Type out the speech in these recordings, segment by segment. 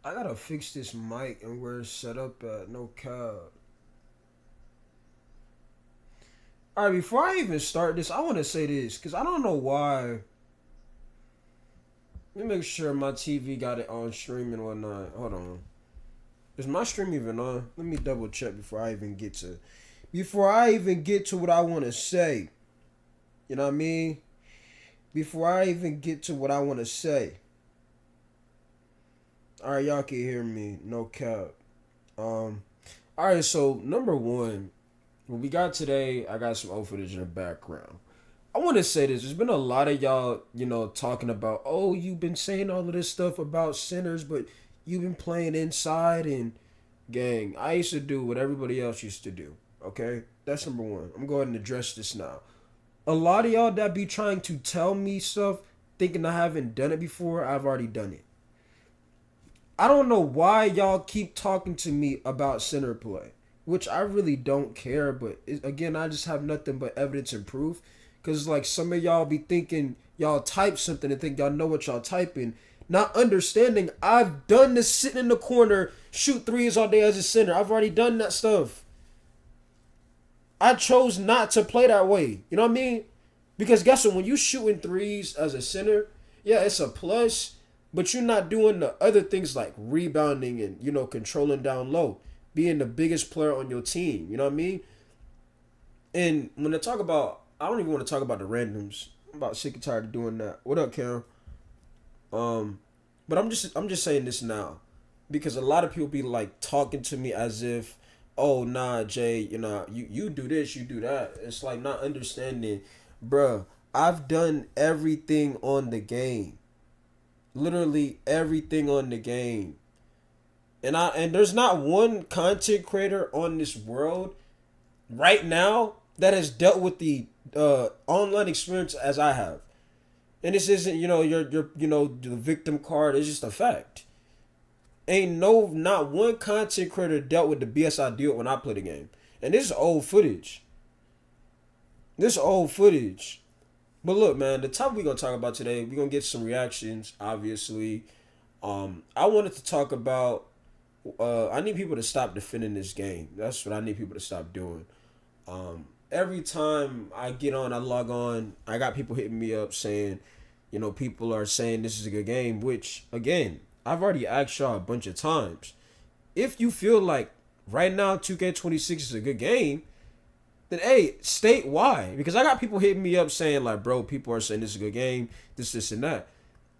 I gotta fix this mic and where it's set up at. No cap. All right, before I even start this, I want to say this because I don't know why. Let me make sure my TV got it on stream and whatnot. Hold on. Is my stream even on? Let me double check before I even get to what I want to say. You know what I mean? Before I even get to what I want to say. All right, y'all can hear me. No cap. Um. All right, so number one, what we got today, I got some old footage in the background. I want to say this. There's been a lot of y'all, talking about, oh, you've been saying all of this stuff about sinners, but you've been playing inside and gang. I used to do what everybody else used to do. Okay? That's number one. I'm going to address this now. A lot of y'all that be trying to tell me stuff thinking I haven't done it before, I've already done it. I don't know why y'all keep talking to me about center play, which I really don't care. But again, I just have nothing but evidence and proof. Cause like some of y'all be thinking y'all type something and think y'all know what y'all typing, not understanding I've done this sitting in the corner, shoot threes all day as a center. I've already done that stuff. I chose not to play that way. You know what I mean? Because guess what? When you shooting threes as a center, yeah, it's a plus, but you're not doing the other things like rebounding and controlling down low, being the biggest player on your team. You know what I mean? And when I talk about, I don't even want to talk about the randoms. I'm about sick and tired of doing that. What up, Cam? Um, but I'm just saying this now because a lot of people be like talking to me as if, oh nah, Jay, you do this, you do that. It's like not understanding, bruh. I've done everything on the game, literally everything on the game, and there's not one content creator on this world right now that has dealt with the online experience as I have. And this isn't, your the victim card. It's just a fact. Ain't not one content creator dealt with the BS I deal when I play the game. And this is old footage. This is old footage. But look, man, the topic we're gonna talk about today, we're gonna get some reactions, obviously. I wanted to talk about I need people to stop defending this game. That's what I need people to stop doing. Every time I get on, I log on, I got people hitting me up saying, people are saying this is a good game, which, again, I've already asked y'all a bunch of times. If you feel like right now 2K26 is a good game, then hey, state why. Because I got people hitting me up saying, like, bro, people are saying this is a good game, this, and that.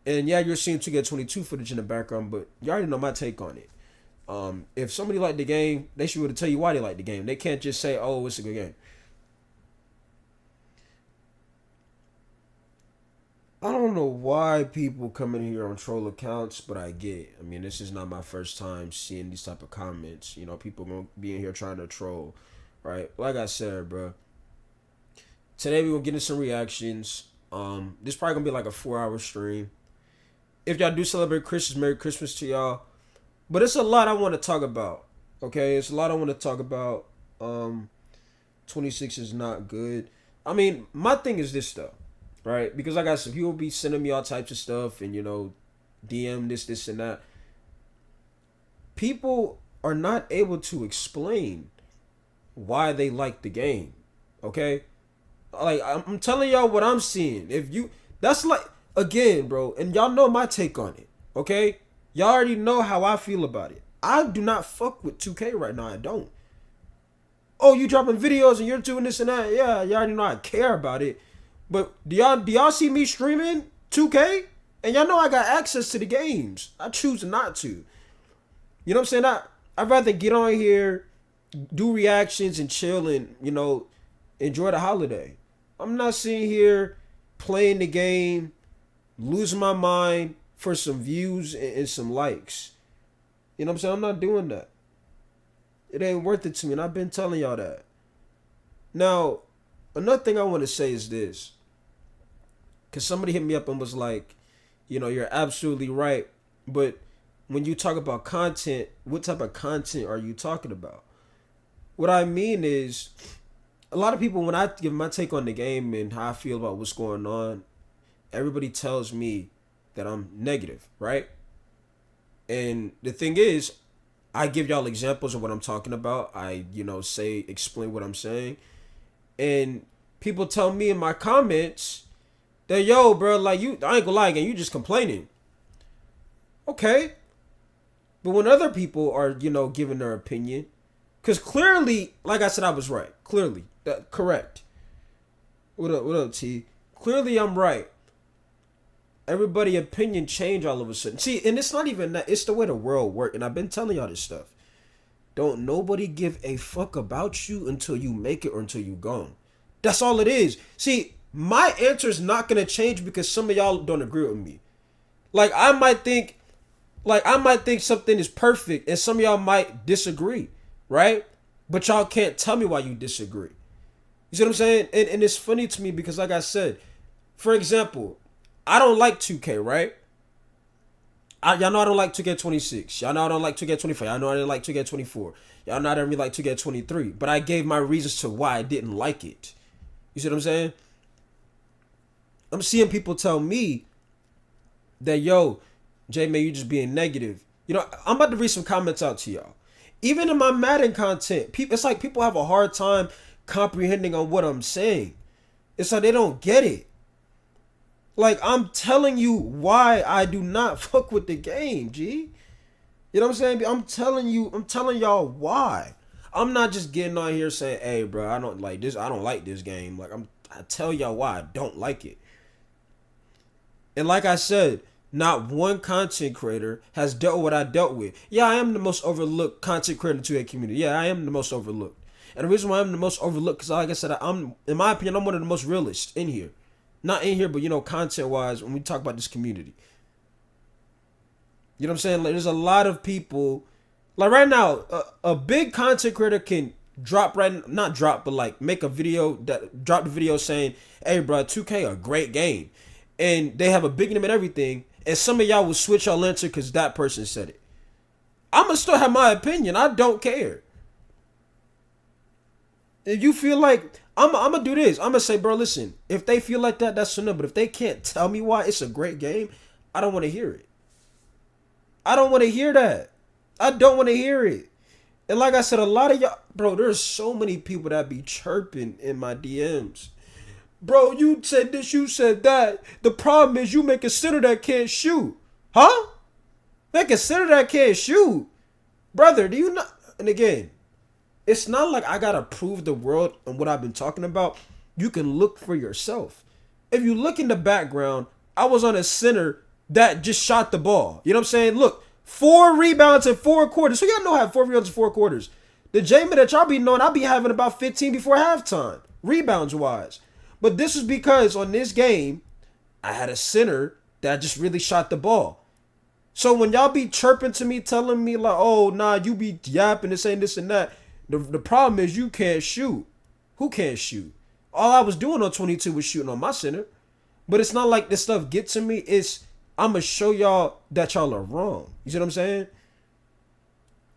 And yeah, you're seeing 2K22 footage in the background, but you already know my take on it. If somebody liked the game, they should be able to tell you why they like the game. They can't just say, oh, it's a good game. I don't know why people come in here on troll accounts, but I get it. I mean, this is not my first time seeing these type of comments. People gonna be in here trying to troll, right? Like I said, bro. Today we gonna get into some reactions. This probably gonna be like a 4-hour stream. If y'all do celebrate Christmas, Merry Christmas to y'all. But it's a lot I want to talk about. Okay, it's a lot I want to talk about. 26 is not good. I mean, my thing is this though, right? Because I got some people be sending me all types of stuff and DM this and that. People are not able to explain why they like the game. Okay? Like I'm telling y'all what I'm seeing. If you that's like again, bro, and y'all know my take on it. Okay? Y'all already know how I feel about it. I do not fuck with 2K right now. I don't. Oh, you dropping videos and you're doing this and that. Yeah, y'all already know I care about it. But do y'all see me streaming 2K? And y'all know I got access to the games. I choose not to. You know what I'm saying? I'd rather get on here, do reactions and chill and, enjoy the holiday. I'm not sitting here playing the game, losing my mind for some views and some likes. You know what I'm saying? I'm not doing that. It ain't worth it to me, and I've been telling y'all that. Now, another thing I want to say is this. Because somebody hit me up and was like, you're absolutely right. But when you talk about content, what type of content are you talking about? What I mean is, a lot of people, when I give my take on the game and how I feel about what's going on, everybody tells me that I'm negative, right? And the thing is, I give y'all examples of what I'm talking about. I, explain what I'm saying. And people tell me in my comments that, yo, bro, like, I ain't gonna lie again, you just complaining. Okay. But when other people are, giving their opinion, because clearly, like I said, I was right. Clearly. Correct. What up, T? Clearly, I'm right. Everybody opinion change all of a sudden. See, and it's not even that. It's the way the world works. And I've been telling y'all this stuff. Don't nobody give a fuck about you until you make it or until you gone. That's all it is. See, my answer is not going to change because some of y'all don't agree with me. Like, I might think something is perfect and some of y'all might disagree, right? But y'all can't tell me why you disagree. You see what I'm saying? And it's funny to me because, like I said, for example, I don't like 2K, right? Y'all know I don't like 2K26. Y'all know I don't like 2K25. Y'all know I didn't like 2K24. Y'all know I didn't really like 2K23. But I gave my reasons to why I didn't like it. You see what I'm saying? I'm seeing people tell me that, yo, J-Man, you just being negative. I'm about to read some comments out to y'all. Even in my Madden content, it's like people have a hard time comprehending on what I'm saying. It's like they don't get it. Like, I'm telling you why I do not fuck with the game, G. You know what I'm saying? I'm telling y'all why. I'm not just getting on here saying, hey, bro, I don't like this. I don't like this game. Like, I tell y'all why I don't like it. And like I said, not one content creator has dealt with what I dealt with. Yeah, I am the most overlooked content creator to a community. Yeah, I am the most overlooked. And the reason why I'm the most overlooked, because like I said, in my opinion, I'm one of the most realists in here. Not in here, but, content-wise, when we talk about this community. You know what I'm saying? Like, there's a lot of people, like right now, a big content creator can drop make a video, drop the video saying, hey, bro, 2K a great game. And they have a big name and everything, and some of y'all will switch y'all answer because that person said it. I'm going to still have my opinion. I don't care. If you feel like, I'm going to do this. I'm going to say, bro, listen, if they feel like that, that's enough. But if they can't tell me why it's a great game, I don't want to hear it. I don't want to hear that. I don't want to hear it. And like I said, a lot of y'all, bro, there's so many people that be chirping in my DMs. Bro, you said this, you said that. The problem is you make a center that can't shoot. Huh? Make a center that can't shoot. Brother, do you not? And again, it's not like I gotta prove the world on what I've been talking about. You can look for yourself. If you look in the background, I was on a center that just shot the ball. You know what I'm saying? Look, 4 rebounds in 4 quarters. So y'all know I have 4 rebounds in 4 quarters. The J-Man that y'all be knowing, I'll be having about 15 before halftime, rebounds wise. But this is because on this game, I had a center that just really shot the ball. So when y'all be chirping to me, telling me like, oh, nah, you be yapping and saying this and that, the problem is you can't shoot. Who can't shoot? All I was doing on 22 was shooting on my center. But it's not like this stuff gets to me. It's, I'm going to show y'all that y'all are wrong. You see what I'm saying?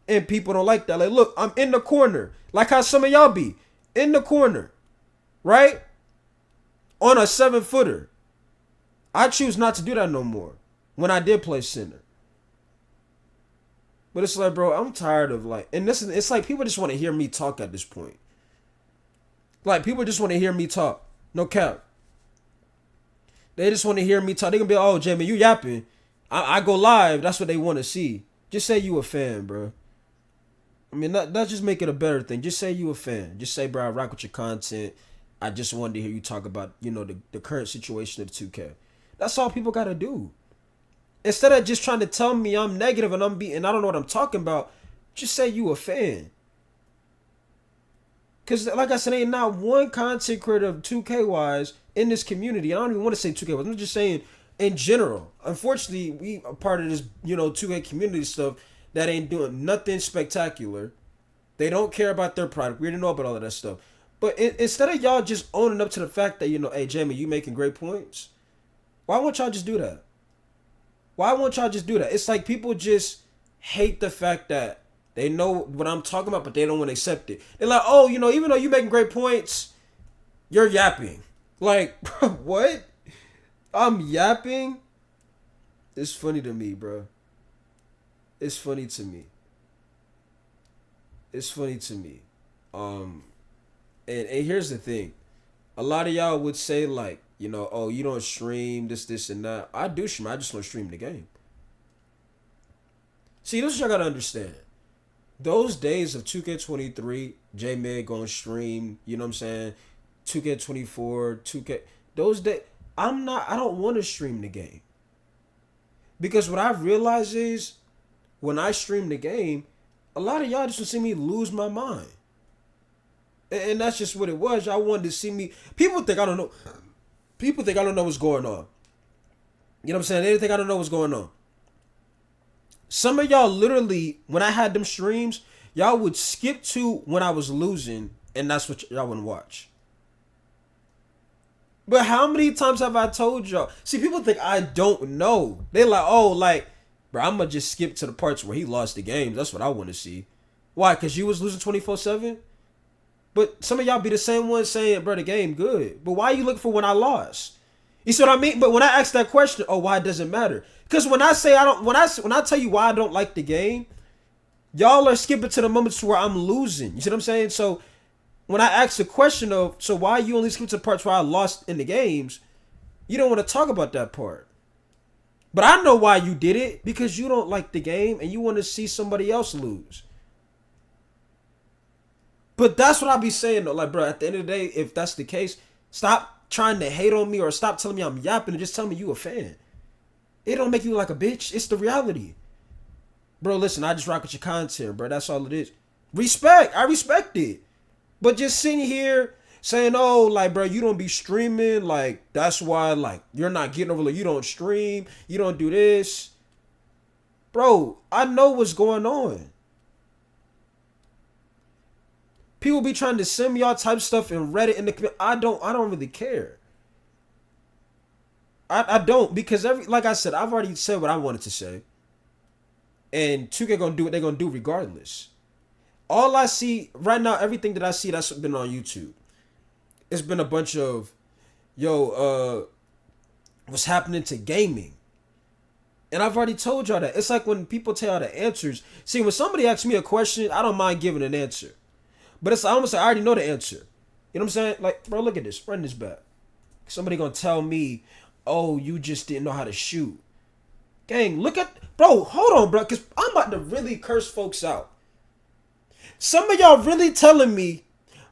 And people don't like that. Like, look, I'm in the corner. Like how some of y'all be. In the corner. Right? On a 7-footer. I choose not to do that no more. When I did play center. But it's like, bro, I'm tired of like, and this is, it's like people just want to hear me talk at this point. Like, people just want to hear me talk. No cap. They just want to hear me talk. They gonna be like, oh, Jamie, you yapping. I go live. That's what they want to see. Just say you a fan, bro. I mean, that just make it a better thing. Just say you a fan. Just say, bro, I rock with your content. I just wanted to hear you talk about, the current situation of the 2K. That's all people got to do. Instead of just trying to tell me I'm negative and I don't know what I'm talking about, just say you a fan. Because like I said, ain't not one content creator of 2K-wise in this community. I don't even want to say 2K-wise. I'm just saying in general. Unfortunately, we are part of this, 2K community stuff that ain't doing nothing spectacular. They don't care about their product. We already know about all of that stuff. But instead of y'all just owning up to the fact that, hey, Jamie, you making great points, why won't y'all just do that? Why won't y'all just do that? It's like people just hate the fact that they know what I'm talking about, but they don't want to accept it. They're like, oh, even though you're making great points, you're yapping. Like, bro, what? I'm yapping? It's funny to me, bro. it's funny to me. It's funny to me. Um, and here's the thing. A lot of y'all would say like, oh, you don't stream this, and that. I do stream. I just don't stream the game. See, this is what y'all gotta understand. Those days of 2K23, J Med going stream, you know what I'm saying? 2K24, 2K, those days, I don't want to stream the game. Because what I've realized is, when I stream the game, a lot of y'all just would see me lose my mind. And that's just what it was. Y'all wanted to see me. People think I don't know. People think I don't know what's going on. You know what I'm saying? They think I don't know what's going on. Some of y'all literally, when I had them streams, y'all would skip to when I was losing, and that's what y'all wouldn't watch. But how many times have I told y'all? See, people think I don't know. They like, oh, like, bro, I'm going to just skip to the parts where he lost the games. That's what I want to see. Why? Because you was losing 24-7? But some of y'all be the same ones saying, bro, the game good. But why you looking for when I lost? You see what I mean? But when I ask that question, oh, why it doesn't matter? Because when I say I don't, when I tell you why I don't like the game, y'all are skipping to the moments where I'm losing. You see what I'm saying? So when I ask the question of, so why you only skip to the parts where I lost in the games, you don't want to talk about that part. But I know why you did it, because you don't like the game and you want to see somebody else lose. But that's what I be saying though. Like, bro, at the end of the day, if that's the case, stop trying to hate on me or stop telling me I'm yapping and just tell me you a fan. It don't make you like a bitch. It's the reality. Bro, listen, I just rock with your content, bro. That's all it is. Respect. I respect it. But just sitting here saying, oh, like, bro, you don't be streaming. Like, that's why, like, you're not getting over, like, you don't stream. You don't do this. Bro, I know what's going on. People be trying to send me all type of stuff in Reddit in the I don't really care. I don't, because like I said, I've already said what I wanted to say. And 2K gonna do what they're gonna do regardless. All I see right now, everything that I see that's been on YouTube, it's been a bunch of, what's happening to gaming. And I've already told y'all that. It's like when people tell y'all the answers. See, when somebody asks me a question, I don't mind giving an answer. But it's almost like I already know the answer. You know what I'm saying? Like, bro, look at this. Run this back. Somebody gonna tell me, oh, you just didn't know how to shoot. Gang, look at... Bro, hold on, bro. Because I'm about to really curse folks out. Some of y'all really telling me,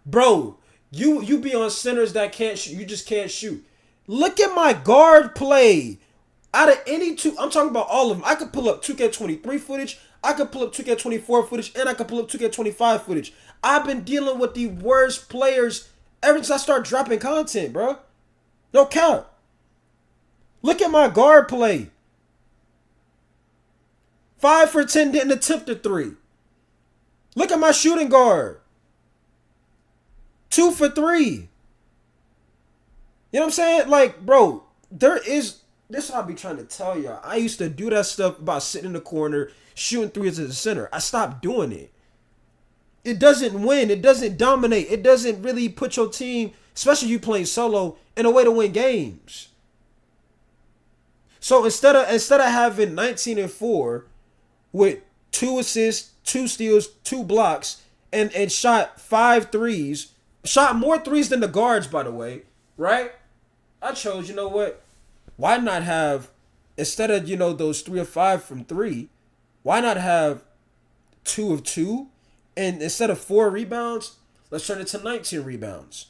bro, you be on centers that can't shoot. You just can't shoot. Look at my guard play. Out of any two... I'm talking about all of them. I could pull up 2K23 footage. I could pull up 2K24 footage. And I could pull up 2K25 footage. I've been dealing with the worst players ever since I started dropping content, bro. No count. Look at my guard play. 5 for 10 didn't attempt a 3. Look at my shooting guard. 2 for 3. You know what I'm saying? Like, bro, this is what I be trying to tell y'all. I used to do that stuff about sitting in the corner, shooting threes at the center. I stopped doing it. It doesn't win. It doesn't dominate. It doesn't really put your team, especially you playing solo, in a way to win games. So instead of having 19-4 with 2 assists, 2 steals, 2 blocks, and shot 5 threes, shot more threes than the guards, by the way, right? I chose, you know what? Why not have, instead of, those 3 of 5 from 3, why not have 2 of 2? And instead of 4 rebounds, let's turn it to 19 rebounds.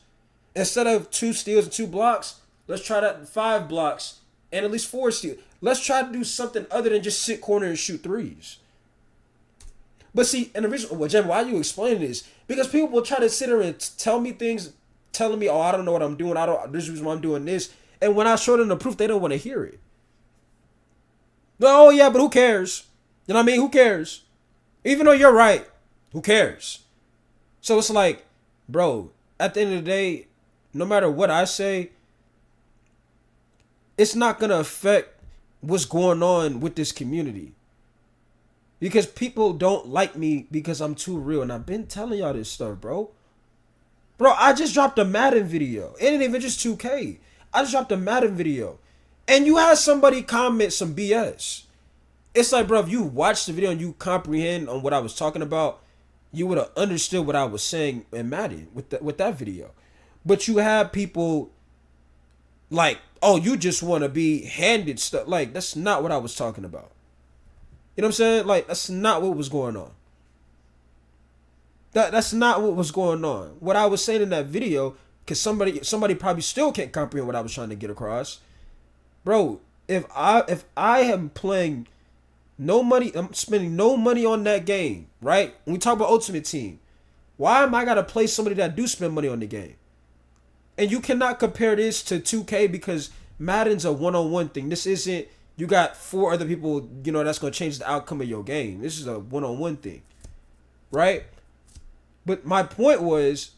Instead of 2 steals and 2 blocks, let's try that 5 blocks and at least 4 steals. Let's try to do something other than just sit corner and shoot threes. But see, and the reason, well, Jen, why are you explaining this? Because people will try to sit there and tell me things, telling me, oh, I don't know what I'm doing. This is the reason why I'm doing this. And when I show them the proof, they don't want to hear it. No, oh, yeah, but who cares? You know what I mean? Who cares? Even though you're right. Who cares? So it's like, bro, at the end of the day, no matter what I say, it's not going to affect what's going on with this community. Because people don't like me because I'm too real. And I've been telling y'all this stuff, bro. Bro, I just dropped a Madden video. It ain't even just 2K. I just dropped a Madden video. And you had somebody comment some BS. It's like, bro, if you watched the video and you comprehend on what I was talking about, you would have understood what I was saying in Madden with that video. But you have people like, oh, you just want to be handed stuff. Like, that's not what I was talking about. You know what I'm saying? Like, that's not what was going on. That's not what was going on. What I was saying in that video, because somebody probably still can't comprehend what I was trying to get across, bro. If I am playing no money, I'm spending no money on that game, right? When we talk about Ultimate Team, why am I gotta play somebody that do spend money on the game? And you cannot compare this to 2K because Madden's a one-on-one thing. This isn't you got four other people, that's gonna change the outcome of your game. This is a one-on-one thing, right? But my point was,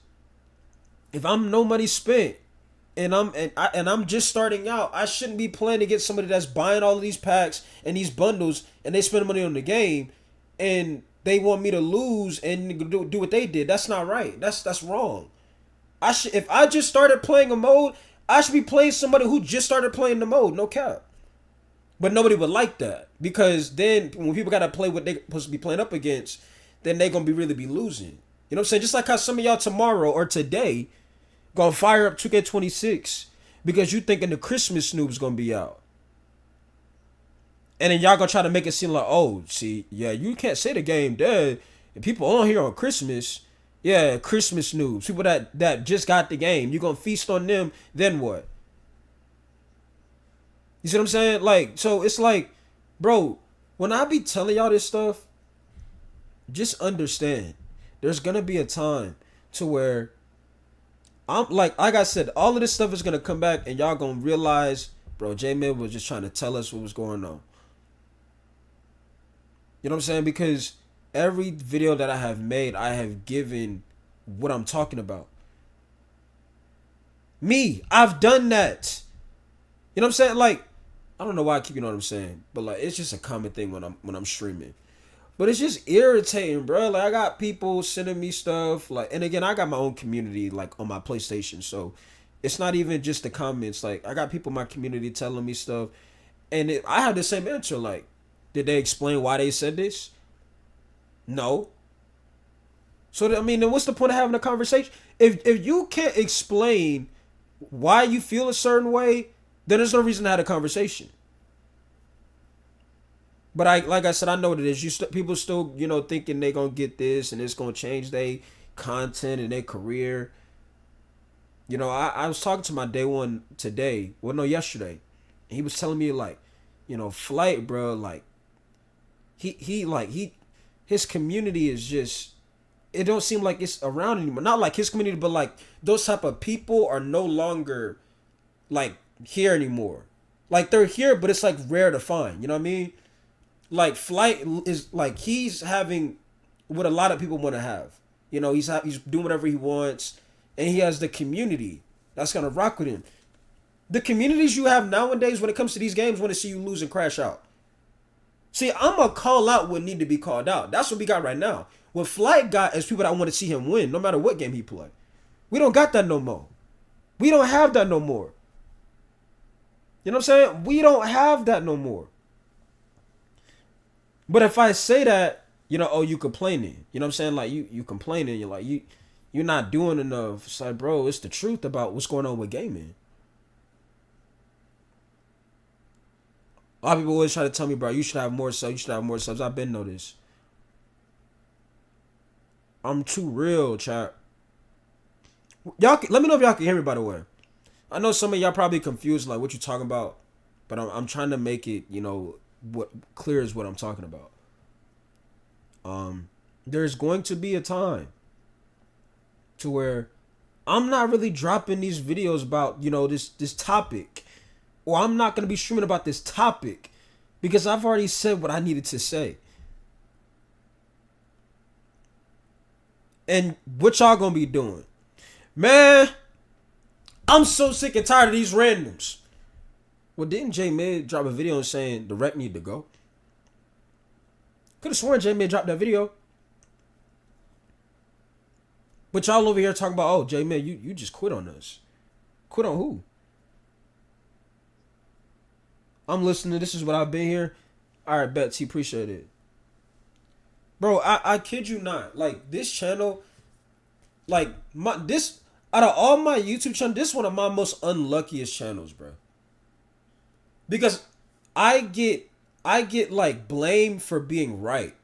if I'm no money spent and I'm just starting out, I shouldn't be playing against somebody that's buying all of these packs and these bundles and they spend money on the game and they want me to lose and do what they did. That's not right. That's wrong. If I just started playing a mode, I should be playing somebody who just started playing the mode, no cap. But nobody would like that because then when people gotta play what they supposed to be playing up against, then they gonna really be losing. You know what I'm saying? Just like how some of y'all tomorrow or today gonna fire up 2K26 because you thinking the Christmas Snoop's gonna be out. And then y'all gonna try to make it seem like, oh, see, yeah, you can't say the game dead. And people on here on Christmas, yeah, Christmas noobs, people that just got the game, you gonna feast on them, then what? You see what I'm saying? Like, so it's like, bro, when I be telling y'all this stuff, just understand, there's gonna be a time to where I'm like I said, all of this stuff is gonna come back and y'all gonna realize, bro, J-Man was just trying to tell us what was going on. You know what I'm saying? Because every video that I have made, I have given what I'm talking about. Me, I've done that. You know what I'm saying? Like, I don't know why I keep, you know what I'm saying, but like it's just a common thing when I'm streaming. But it's just irritating, bro. Like I got people sending me stuff, like, and again, I got my own community, like on my PlayStation, so it's not even just the comments. Like I got people in my community telling me stuff, and I had the same answer. Like, did they explain why they said this? No. So I mean, then what's the point of having a conversation? If you can't explain why you feel a certain way, then there's no reason to have a conversation. But like I said, I know what it is. People still, thinking they gonna get this and it's gonna change their content and their career. I was talking to my day one today. Well, no, yesterday. And he was telling me like, Flight, bro, like his community is just, it don't seem like it's around anymore. Not like his community, but like those type of people are no longer like here anymore. Like they're here, but it's like rare to find. You know what I mean? Like Flight is like he's having what a lot of people want to have. He's doing whatever he wants, and he has the community that's gonna rock with him. The communities you have nowadays when it comes to these games want to see you lose and crash out. See, I'm gonna call out what need to be called out. That's what we got right now. What Flight got is people that want to see him win, no matter what game he play. We don't got that no more. We don't have that no more. You know what I'm saying? We don't have that no more. But if I say that, oh, you complaining. You know what I'm saying? Like you complaining. You're like you're not doing enough. It's like, bro, it's the truth about what's going on with gaming. A lot of people always try to tell me, bro, you should have more subs. You should have more subs. I've been noticed. I'm too real, chat. Y'all, let me know if y'all can hear me. By the way, I know some of y'all probably confused, like what you talking about, but I'm trying to make it, what clear is what I'm talking about. There's going to be a time to where I'm not really dropping these videos about, this topic, or I'm not going to be streaming about this topic because I've already said what I needed to say. And what y'all going to be doing? Man, I'm so sick and tired of these randoms. Well, didn't J-Mid drop a video saying the rep need to go? Could have sworn J-Mid dropped that video. But y'all over here talking about, oh, J-Mid, you just quit on us. Quit on who? I'm listening. This is what I've been here. All right, Betsy, appreciate it, bro. I kid you not. Like this channel, like my this out of all my YouTube channel, this is one of my most unluckiest channels, bro. Because I get I get like blamed for being right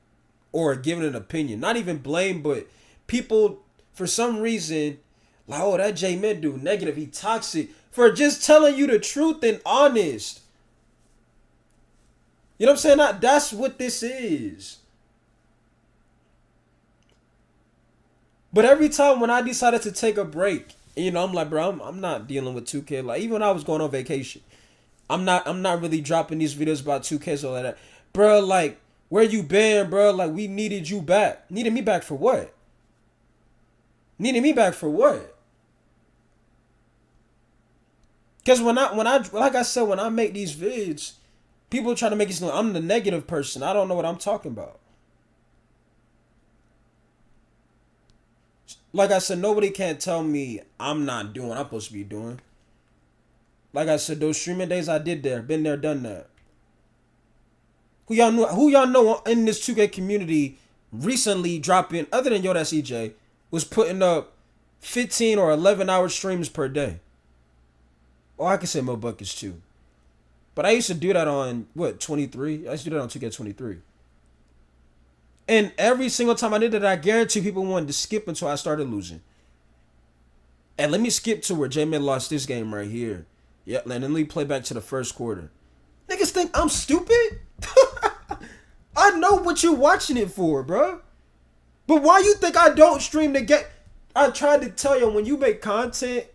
or giving an opinion. Not even blame, but people for some reason like, oh, that J Man dude negative, he toxic for just telling you the truth and honest. You know what I'm saying? That's what this is. But every time when I decided to take a break, you know, I'm like, bro, I'm not dealing with 2K. Like even when I was going on vacation, I'm not really dropping these videos about 2K so like that. Bro, like where you been, bro? Like we needed you back. Needed me back for what? Needed me back for what? Cause when I like I said, when I make these vids, people try to make it seem like I'm the negative person. I don't know what I'm talking about. Like I said, nobody can't tell me I'm not doing what I'm supposed to be doing. Like I said, those streaming days I did there, been there, done that. Who y'all know in this 2K community recently dropping, other than Yo that's EJ, was putting up 15 or 11-hour streams per day. Or I could say Mo Buckets too. But I used to do that on, 23? I used to do that on 2K23. And every single time I did that, I guarantee people wanted to skip until I started losing. And let me skip to where J-Man lost this game right here. Yep, and then let me play back to the first quarter. Niggas think I'm stupid? I know what you're watching it for, bro. But why you think I don't stream the game? I tried to tell you, when you make content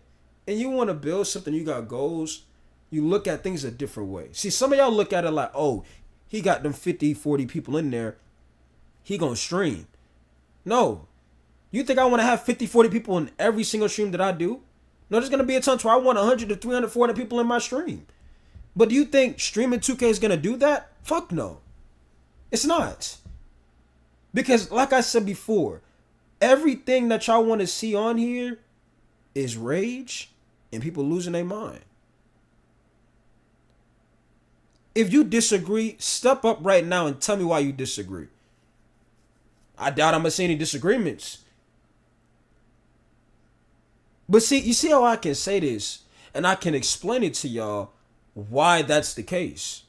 and you want to build something, you got goals, you look at things a different way. See, some of y'all look at it like, oh, he got them 50, 40 people in there. He gonna stream. No. You think I want to have 50, 40 people in every single stream that I do? No, there's going to be a time where I want 100 to 300, 400 people in my stream. But do you think streaming 2K is going to do that? Fuck no. It's not. Because like I said before, everything that y'all want to see on here is rage and people losing their mind. If you disagree, step up right now and tell me why you disagree. I doubt I'm going to see any disagreements. But see, you see how I can say this and I can explain it to y'all why that's the case.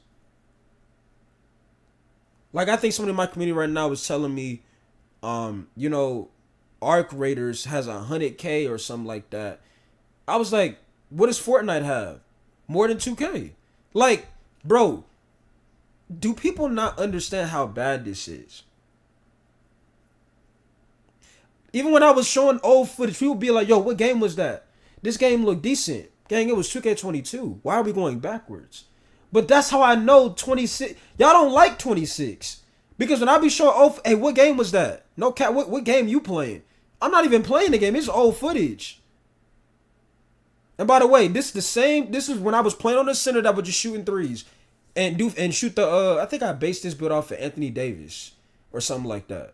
Like I think somebody in my community right now was telling me, Arc Raiders has 100K or something like that. I was like, what does Fortnite have? More than 2K. Like, bro, do people not understand how bad this is? Even when I was showing old footage, people would be like, yo, what game was that? This game looked decent. Gang, it was 2K22. Why are we going backwards? But that's how I know 26. Y'all don't like 26. Because when I be showing, oh, hey, what game was that? No cat, what game you playing? I'm not even playing the game. It's old footage. And by the way, this is when I was playing on the center that was just shooting threes. And shoot the, I think I based this build off of Anthony Davis. Or something like that.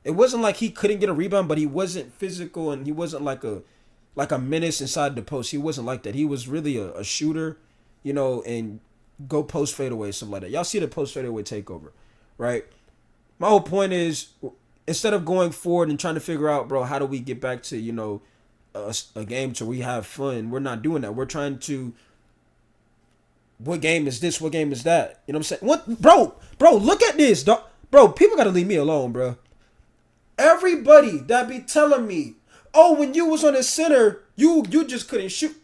It wasn't like he couldn't get a rebound, but he wasn't physical and he wasn't like a menace inside the post. He wasn't like that. He was really a shooter, and go post fadeaway, something like that. Y'all see the post fadeaway takeover, right? My whole point is, instead of going forward and trying to figure out, bro, how do we get back to, a game to where we have fun? We're not doing that. We're trying to, what game is this? What game is that? You know what I'm saying? What, bro, look at this, dog. Bro, people got to leave me alone, bro. Everybody that be telling me, oh, when you was on the center, you just couldn't shoot.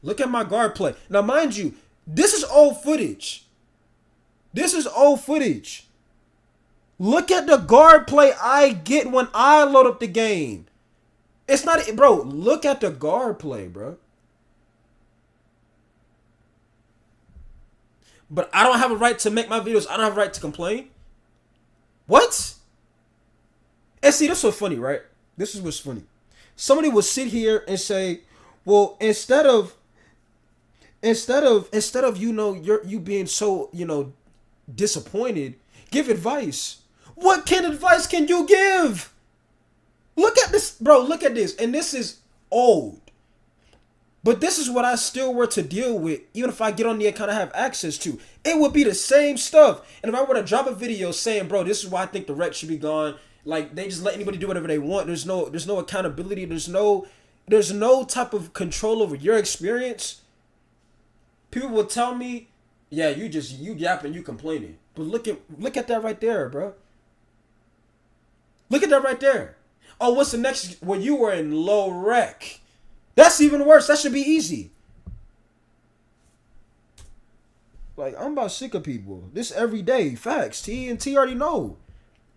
Look at my guard play. Now, mind you, this is old footage. This is old footage. Look at the guard play I get when I load up the game. It's not, bro, look at the guard play, bro. But I don't have a right to make my videos. I don't have a right to complain. What? And see, this was funny, right? This is what's funny. Somebody will sit here and say, well, instead of you being so, disappointed, give advice. What advice can you give? Look at this, bro. Look at this. And this is old. But this is what I still were to deal with, even if I get on the account I have access to. It would be the same stuff. And if I were to drop a video saying, bro, this is why I think the rec should be gone, like they just let anybody do whatever they want. There's no accountability. There's no type of control over your experience. People will tell me, yeah, you yapping, you complaining. But look at that right there, bro. Look at that right there. Oh, what's the next? When you were in low rec. That's even worse. That should be easy. Like, I'm about sick of people. This every day. Facts. T and T already know.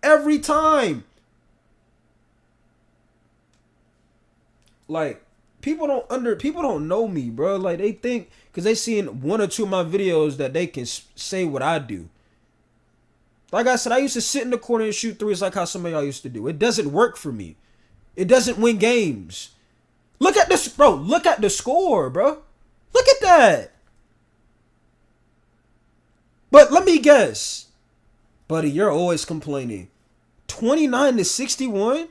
Every time. Like, people don't know me, bro. Like, they think because they seen one or two of my videos that they can say what I do. Like I said, I used to sit in the corner and shoot threes like how some of y'all used to do. It doesn't work for me. It doesn't win games. Look at this, bro. Look at the score, bro. Look at that. But let me guess. Buddy, you're always complaining. 29-61?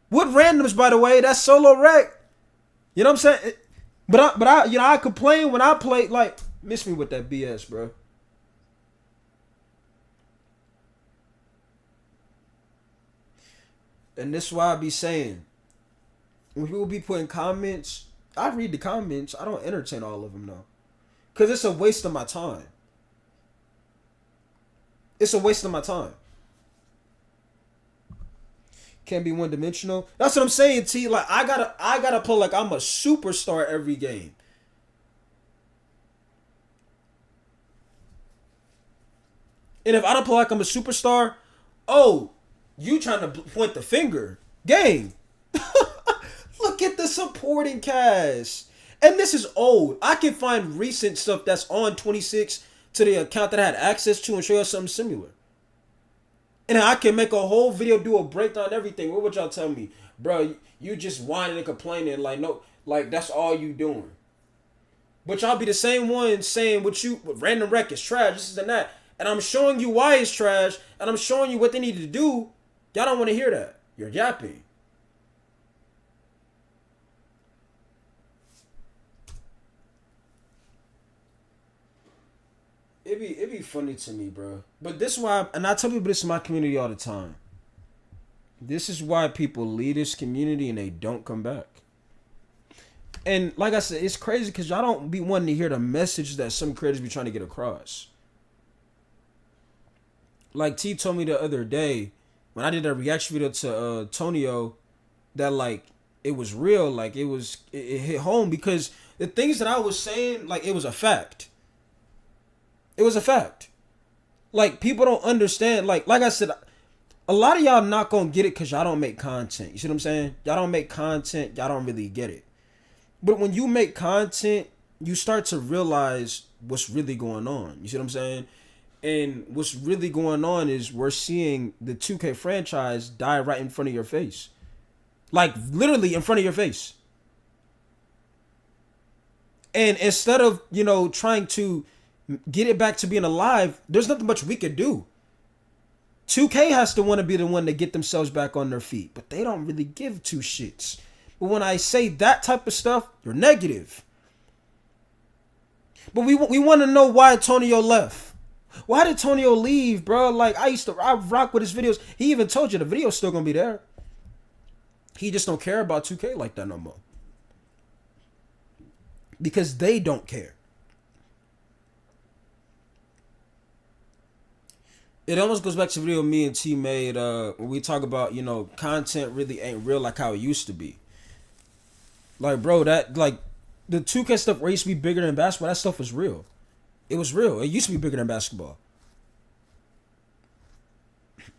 What randoms, by the way? That's solo rec. You know what I'm saying? But I complain when I play, like, miss me with that BS, bro. And this is why I be saying, when people be putting comments, I read the comments. I don't entertain all of them, though. Because it's a waste of my time. It's a waste of my time. Can't be one-dimensional. That's what I'm saying, T. Like, I gotta play like I'm a superstar every game. And if I don't play like I'm a superstar, oh, you trying to point the finger. Gang. Look at the supporting cast. And this is old. I can find recent stuff that's on 26 to the account that I had access to and show you something similar. And I can make a whole video, do a breakdown and everything. What would y'all tell me? Bro, you just whining and complaining like, no, like that's all you doing. But y'all be the same one saying what random rec is trash, this is and that. And I'm showing you why it's trash, and I'm showing you what they need to do. Y'all don't want to hear that. You're yapping. It be funny to me, bro. But this is why, and I tell people this in my community all the time. This is why people leave this community and they don't come back. And like I said, it's crazy because y'all don't be wanting to hear the message that some creators be trying to get across. Like T told me the other day when I did a reaction video to Tonio that like it was real, like it hit home because the things that I was saying, like it was a fact. It was a fact. Like people don't understand. Like I said, a lot of y'all not gonna get it because y'all don't make content. You see what I'm saying? Y'all don't make content. Y'all don't really get it. But when you make content, you start to realize what's really going on. You see what I'm saying? And what's really going on is we're seeing the 2K franchise die right in front of your face. Like literally in front of your face. And instead of, trying to get it back to being alive, there's nothing much we could do. 2K has to want to be the one to get themselves back on their feet. But they don't really give two shits. But when I say that type of stuff, you're negative. But we want to know why Tonio left. Why did Tonio leave, bro? Like, I rock with his videos. He even told you the video's still going to be there. He just don't care about 2K like that no more. Because they don't care. It almost goes back to the video me and T made when we talk about, content really ain't real like how it used to be. Like, bro, that, like, the 2K stuff where it used to be bigger than basketball, that stuff was real. It was real. It used to be bigger than basketball.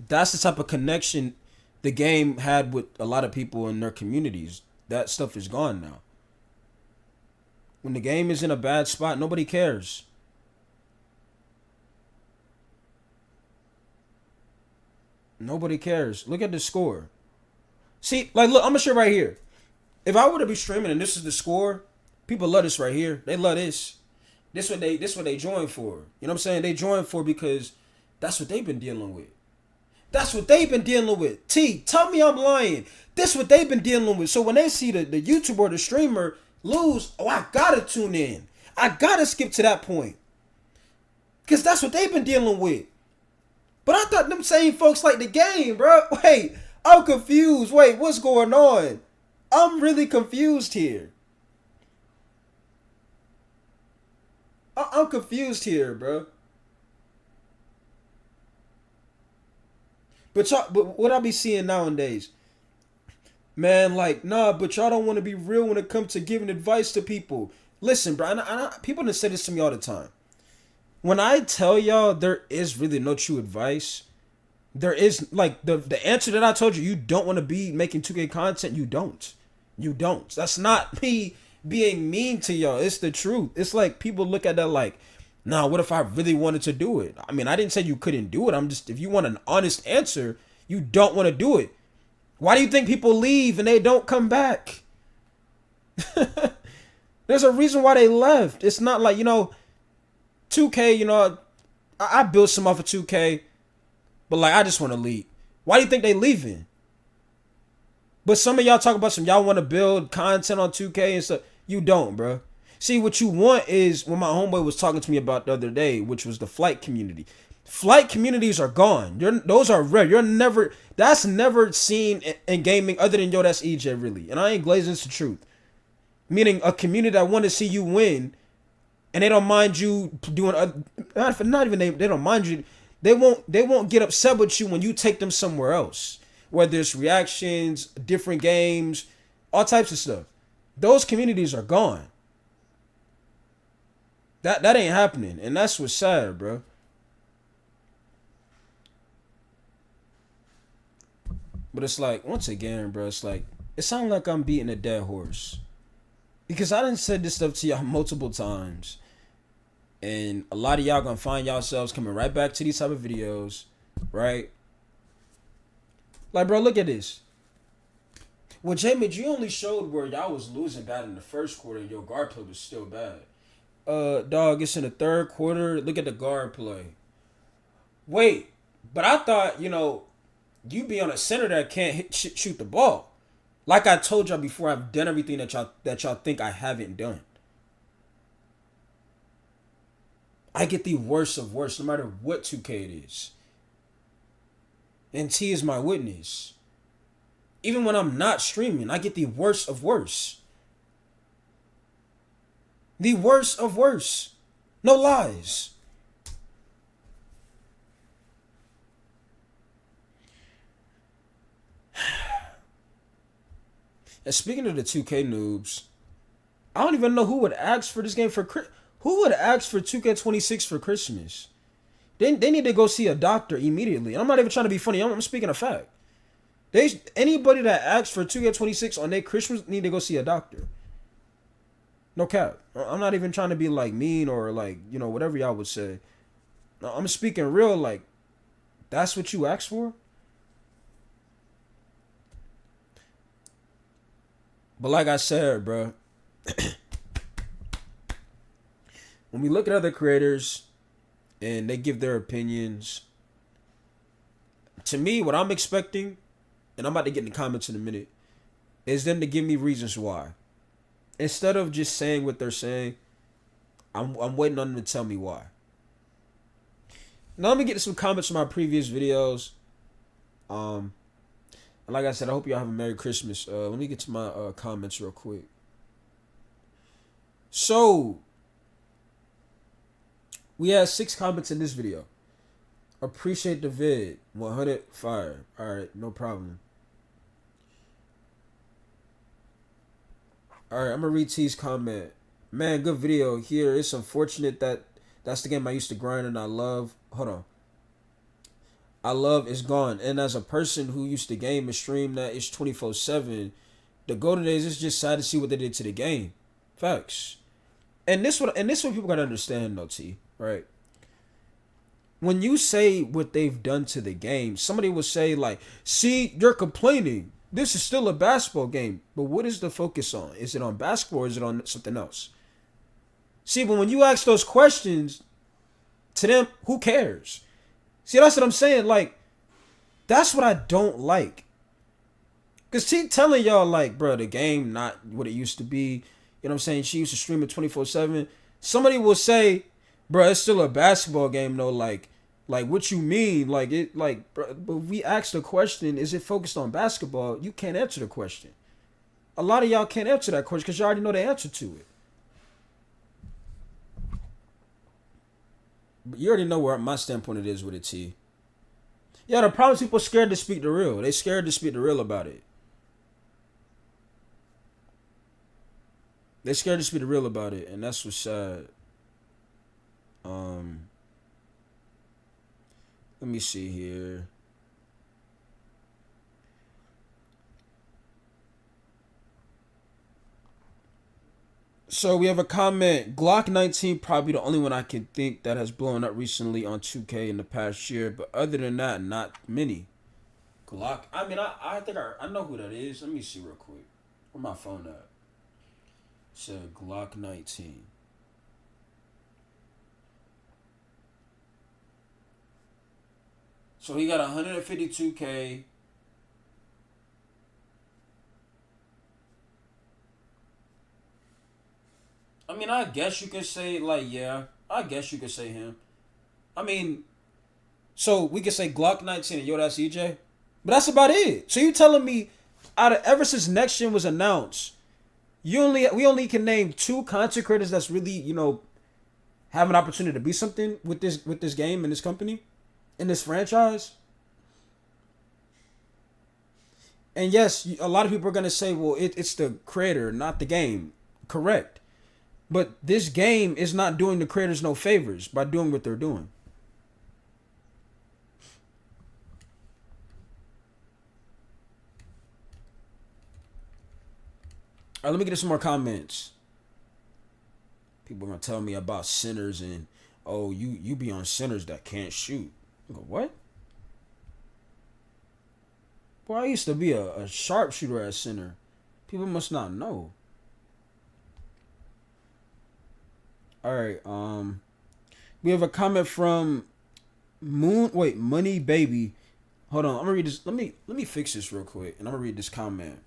That's the type of connection the game had with a lot of people in their communities. That stuff is gone now. When the game is in a bad spot, nobody cares. Nobody cares. Look at the score. See, like, look, I'm gonna show right here. If I were to be streaming and this is the score, people love this right here. They love this. This what they join for. You know what I'm saying? They join for because that's what they've been dealing with. That's what they've been dealing with. T, tell me I'm lying. This what they've been dealing with. So when they see the YouTuber or the streamer lose, oh, I gotta tune in. I gotta skip to that point. Because that's what they've been dealing with. But I thought them same folks like the game, bro. Wait, I'm confused. Wait, what's going on? I'm really confused here. I'm confused here, bro. But what I be seeing nowadays, man, like, nah, but y'all don't want to be real when it comes to giving advice to people. Listen, bro, people that say this to me all the time. When I tell y'all there is really no true advice, there is, like, the answer that I told you, you don't want to be making 2K content, you don't. You don't. That's not me being mean to y'all. It's the truth. It's like people look at that like, nah, what if I really wanted to do it? I mean, I didn't say you couldn't do it. I'm just, if you want an honest answer, you don't want to do it. Why do you think people leave and they don't come back? There's a reason why they left. It's not like, 2K, I built some off of 2K, but like, I just want to leave. Why do you think they leaving? But some of y'all talk about y'all want to build content on 2K and stuff. You don't, bro. See, what you want is what my homeboy was talking to me about the other day, which was the flight community. Flight communities are gone. Those are rare. That's never seen in gaming other than, that's EJ, really. And I ain't glazing, it's the truth. Meaning a community that want to see you win, and they don't mind you doing, not even they don't mind you. They won't get upset with you when you take them somewhere else. Whether it's reactions, different games, all types of stuff. Those communities are gone. That ain't happening. And that's what's sad, bro. But it's like, once again, bro, it's like, it sounds like I'm beating a dead horse. Because I done said this stuff to y'all multiple times. And a lot of y'all gonna find yourselves coming right back to these type of videos, right? Like, bro, look at this. Well, Jamie, you only showed where y'all was losing bad in the first quarter and your guard play was still bad. Dog, it's in the third quarter. Look at the guard play. Wait, but I thought, you be on a center that can't shoot the ball. Like I told y'all before, I've done everything that y'all think I haven't done. I get the worst of worst, no matter what 2K it is. And T is my witness. Even when I'm not streaming, I get the worst of worst. The worst of worst. No lies. And speaking of the 2K noobs, I don't even know who would ask for this game who would ask for 2K26 for Christmas? They need to go see a doctor immediately. And I'm not even trying to be funny. I'm speaking of fact. Anybody that asks for 2K26 on their Christmas need to go see a doctor. No cap. I'm not even trying to be like mean or like, whatever y'all would say. No, I'm speaking real, like, that's what you asked for? But like I said, bro, when we look at other creators and they give their opinions, to me, what I'm expecting, and I'm about to get in the comments in a minute, is them to give me reasons why. Instead of just saying what they're saying, I'm waiting on them to tell me why. Now let me get to some comments from my previous videos. And like I said, I hope y'all have a Merry Christmas. Let me get to my comments real quick. So, we had 6 comments in this video. Appreciate the vid. 100 fire. Alright, no problem. Alright, I'm gonna read T's comment. Man, good video here. It's unfortunate that that's the game I used to grind and I love. Hold on. I love is gone. And as a person who used to game and stream that it's 24/7, the golden days, it's just sad to see what they did to the game. Facts. And this what people gotta understand though, T, right? When you say what they've done to the game, somebody will say like, see, you're complaining. This is still a basketball game. But what is the focus on? Is it on basketball or is it on something else? See, but when you ask those questions to them, who cares? See, that's what I'm saying. Like, That's what I don't like. Cause she telling y'all like, bro, the game not what it used to be. You know what I'm saying? She used to stream it 24/7. Somebody will say, bro, it's still a basketball game though. Like what you mean? Like it, like, bro, but we asked the question: is it focused on basketball? You can't answer the question. A lot of y'all can't answer that question because you already know the answer to it. But you already know where my standpoint it is with it, T. Yeah, the problem is people scared to speak the real. They scared to speak the real about it. They scared to speak the real about it, and that's what's sad. Um, Let me see here. So we have a comment. Glock 19 probably the only one I can think that has blown up recently on 2K in the past year, but other than that, not many. Glock. I mean, I think I know who that is. Let me see real quick. Where my phone at? Said Glock 19. So he got 152K. I mean, I guess you could say, like, yeah. I guess you could say him. I mean, so we could say Glock 19 and yo, that's EJ? But that's about it. So you telling me, out of ever since Next Gen was announced, we only can name two content creators that's really, have an opportunity to be something with this game and this company, in this franchise? And yes, a lot of people are gonna say, well, it's the creator, not the game. Correct. But this game is not doing the creators no favors by doing what they're doing. All right, let me get some more comments. People are gonna tell me about sinners and, oh, you be on sinners that can't shoot. I go, what? Well, I used to be a sharpshooter at center. People must not know. All right. We have a comment from Money Baby. Hold on, I'm gonna read this. Let me fix this real quick, and I'm gonna read this comment.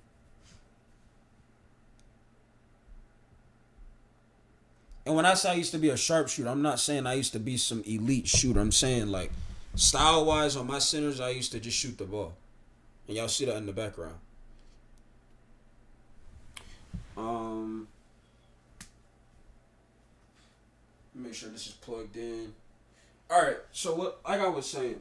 And when I say I used to be a sharpshooter, I'm not saying I used to be some elite shooter. I'm saying, like, style wise on my centers, I used to just shoot the ball, and y'all see that in the background. Make sure this is plugged in. All right. So what, like I was saying.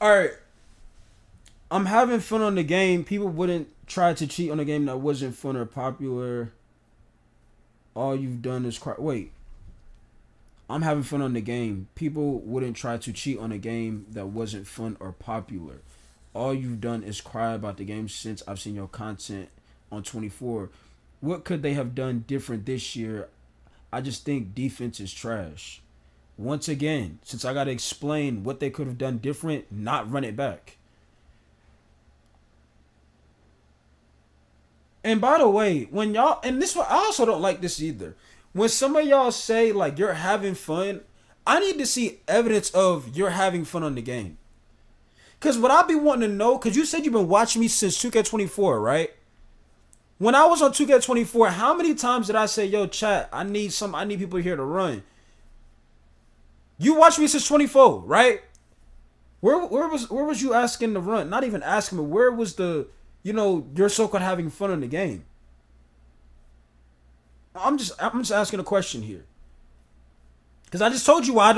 All right. I'm having fun on the game. People wouldn't try to cheat on a game that wasn't fun or popular. All you've done is cry. Wait. I'm having fun on the game. People wouldn't try to cheat on a game that wasn't fun or popular. All you've done is cry about the game since I've seen your content on 24. What could they have done different this year? I just think defense is trash. Once again, since I got to explain what they could have done different, not run it back. And by the way, when y'all, and this one, I also don't like this either. When some of y'all say, like, you're having fun, I need to see evidence of you're having fun on the game. Because what I be wanting to know, because you said you've been watching me since 2K24, right? When I was on 2K24, how many times did I say, yo, chat, I need people here to run? You watched me since 24, right? Where was you asking to run? Not even asking me. Where was the, you're so-called having fun in the game? I'm just asking a question here. Because I just told you why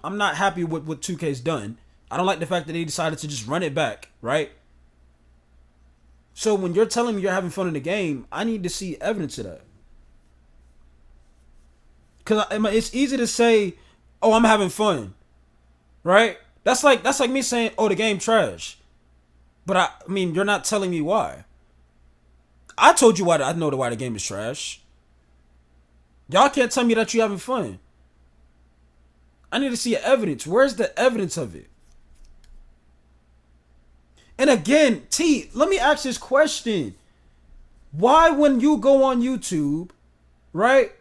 I'm not happy with what 2K's done. I don't like the fact that they decided to just run it back, right? So when you're telling me you're having fun in the game, I need to see evidence of that. Because it's easy to say, oh, I'm having fun, right? That's like me saying, oh, the game trash. But I mean, you're not telling me why. I told you why. I know why the game is trash. Y'all can't tell me that you're having fun. I need to see evidence. Where's the evidence of it? And again, T, let me ask this question. Why, when you go on YouTube, right?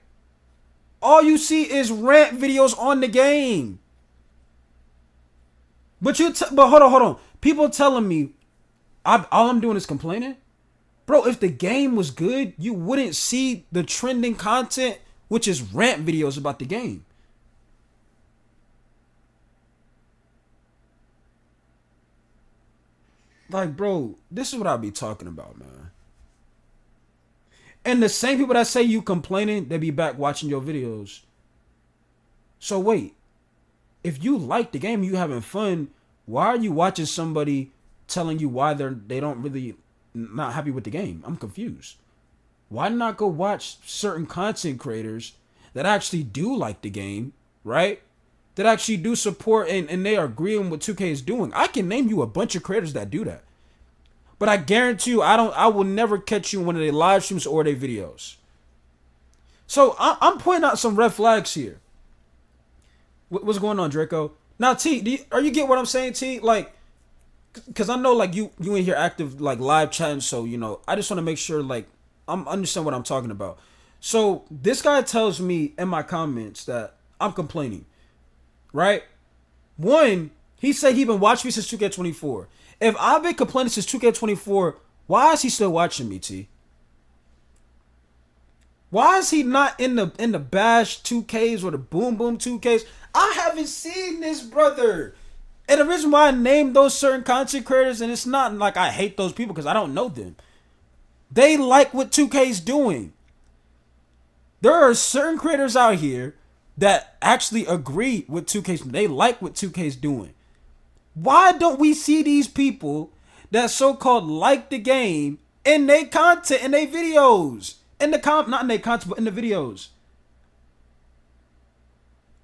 All you see is rant videos on the game. But but hold on. People telling me all I'm doing is complaining? Bro, if the game was good, you wouldn't see the trending content, which is rant videos about the game. Like, bro, this is what I be talking about, man. And the same people that say you complaining, they be back watching your videos. So wait, if you like the game, you having fun, why are you watching somebody telling you why they don't really not happy with the game? I'm confused. Why not go watch certain content creators that actually do like the game, right? That actually do support and they are agreeing with 2K is doing. I can name you a bunch of creators that do that. But I guarantee you, I will never catch you in one of their live streams or their videos. So I'm pointing out some red flags here. What's going on, Draco? Now, T, are you get what I'm saying, T? Like, because I know, like, you in here active, like, live chatting, so, you know, I just want to make sure, like, I'm understand what I'm talking about. So, this guy tells me in my comments that I'm complaining, right? One, he said he been watching me since 2K24. If I've been complaining since 2K24, why is he still watching me, T? Why is he not in the Bash 2Ks or the Boom Boom 2Ks? I haven't seen this brother. And the reason why I named those certain content creators, and it's not like I hate those people because I don't know them. They like what 2K's doing. There are certain creators out here that actually agree with 2K's. They like what 2K's doing. Why don't we see these people that so-called like the game in their content, in their videos? Not in their content, but in the videos.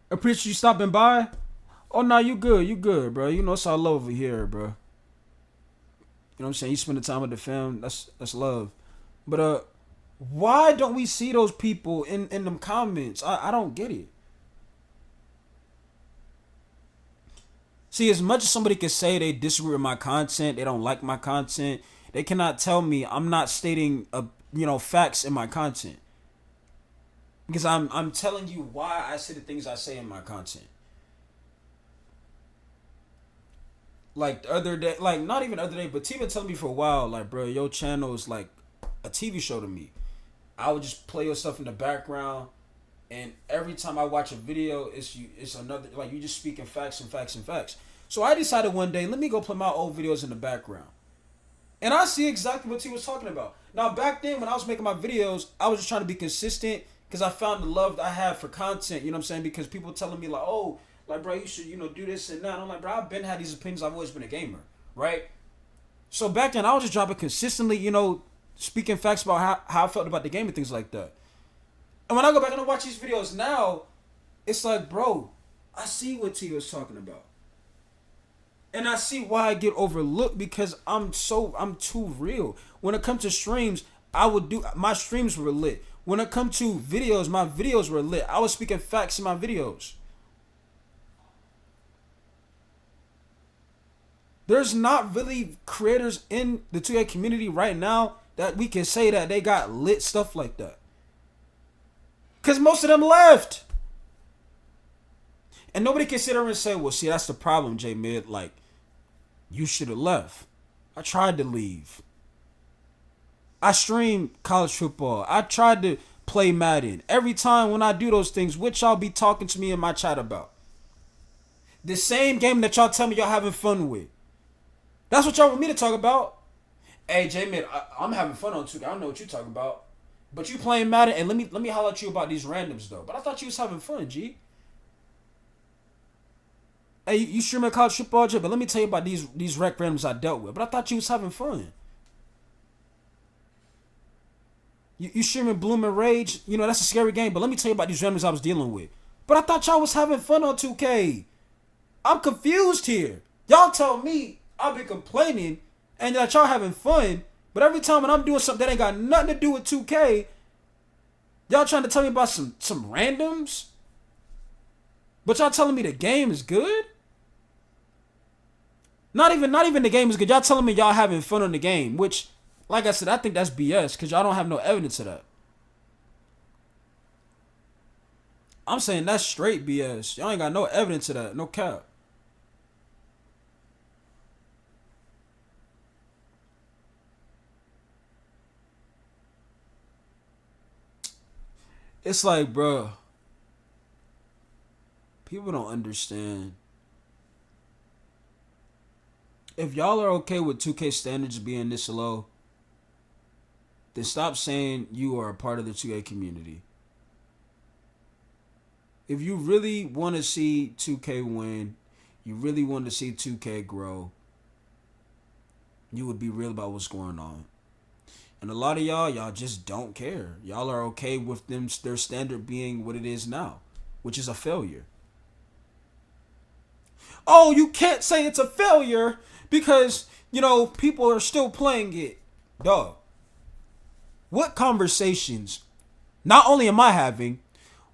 Appreciate you stopping by. Oh, no, you good, bro. You know, it's all love over here, bro. You know what I'm saying? You spend the time with the fam, that's love. But, why don't we see those people in them comments? I don't get it. See, as much as somebody can say they disagree with my content, they don't like my content, they cannot tell me I'm not stating, facts in my content. Because I'm telling you why I say the things I say in my content. Like the other day, like not even the other day, but T been telling me for a while, like, bro, your channel is like a TV show to me. I would just play your stuff in the background, and every time I watch a video, it's another, like, you just speaking facts and facts and facts. So I decided one day, let me go play my old videos in the background. And I see exactly what T was talking about. Now, back then, when I was making my videos, I was just trying to be consistent because I found the love that I have for content, you know what I'm saying? Because people telling me, like, oh, like, bro, you should, do this and that. And I'm like, bro, I've been had these opinions. I've always been a gamer, right? So back then, I was just dropping consistently, speaking facts about how I felt about the game and things like that. And when I go back and I watch these videos now, it's like, bro, I see what T was talking about. And I see why I get overlooked because I'm too real. When it comes to streams, my streams were lit. When it comes to videos, my videos were lit. I was speaking facts in my videos. There's not really creators in the 2K community right now that we can say that they got lit stuff like that. Because most of them left. And nobody can sit there and say, well, see, that's the problem, J-Mid. Like, you should have left. I tried to leave. I stream college football. I tried to play Madden. Every time when I do those things, which y'all be talking to me in my chat about. The same game that y'all tell me y'all having fun with. That's what y'all want me to talk about. Hey, J-Mid, I'm having fun on 2K. I don't know what you're talking about. But you playing Madden, and let me holler at you about these randoms, though. But I thought you was having fun, G. Hey, you streaming college football, J, but let me tell you about these rec randoms I dealt with. But I thought you was having fun. You streaming Bloom and Rage, that's a scary game. But let me tell you about these randoms I was dealing with. But I thought y'all was having fun on 2K. I'm confused here. Y'all tell me I've been complaining and that y'all having fun. But every time when I'm doing something that ain't got nothing to do with 2K, y'all trying to tell me about some randoms? But y'all telling me the game is good? Not even the game is good. Y'all telling me y'all having fun on the game, which, like I said, I think that's BS because y'all don't have no evidence of that. I'm saying that's straight BS. Y'all ain't got no evidence of that. No cap. It's like, bro, people don't understand. If y'all are okay with 2K standards being this low, then stop saying you are a part of the 2K community. If you really want to see 2K win, you really want to see 2K grow, you would be real about what's going on. And a lot of y'all just don't care. Y'all are okay with them their standard being what it is now, which is a failure. Oh, you can't say it's a failure because, people are still playing it. Dog. What conversations, not only am I having,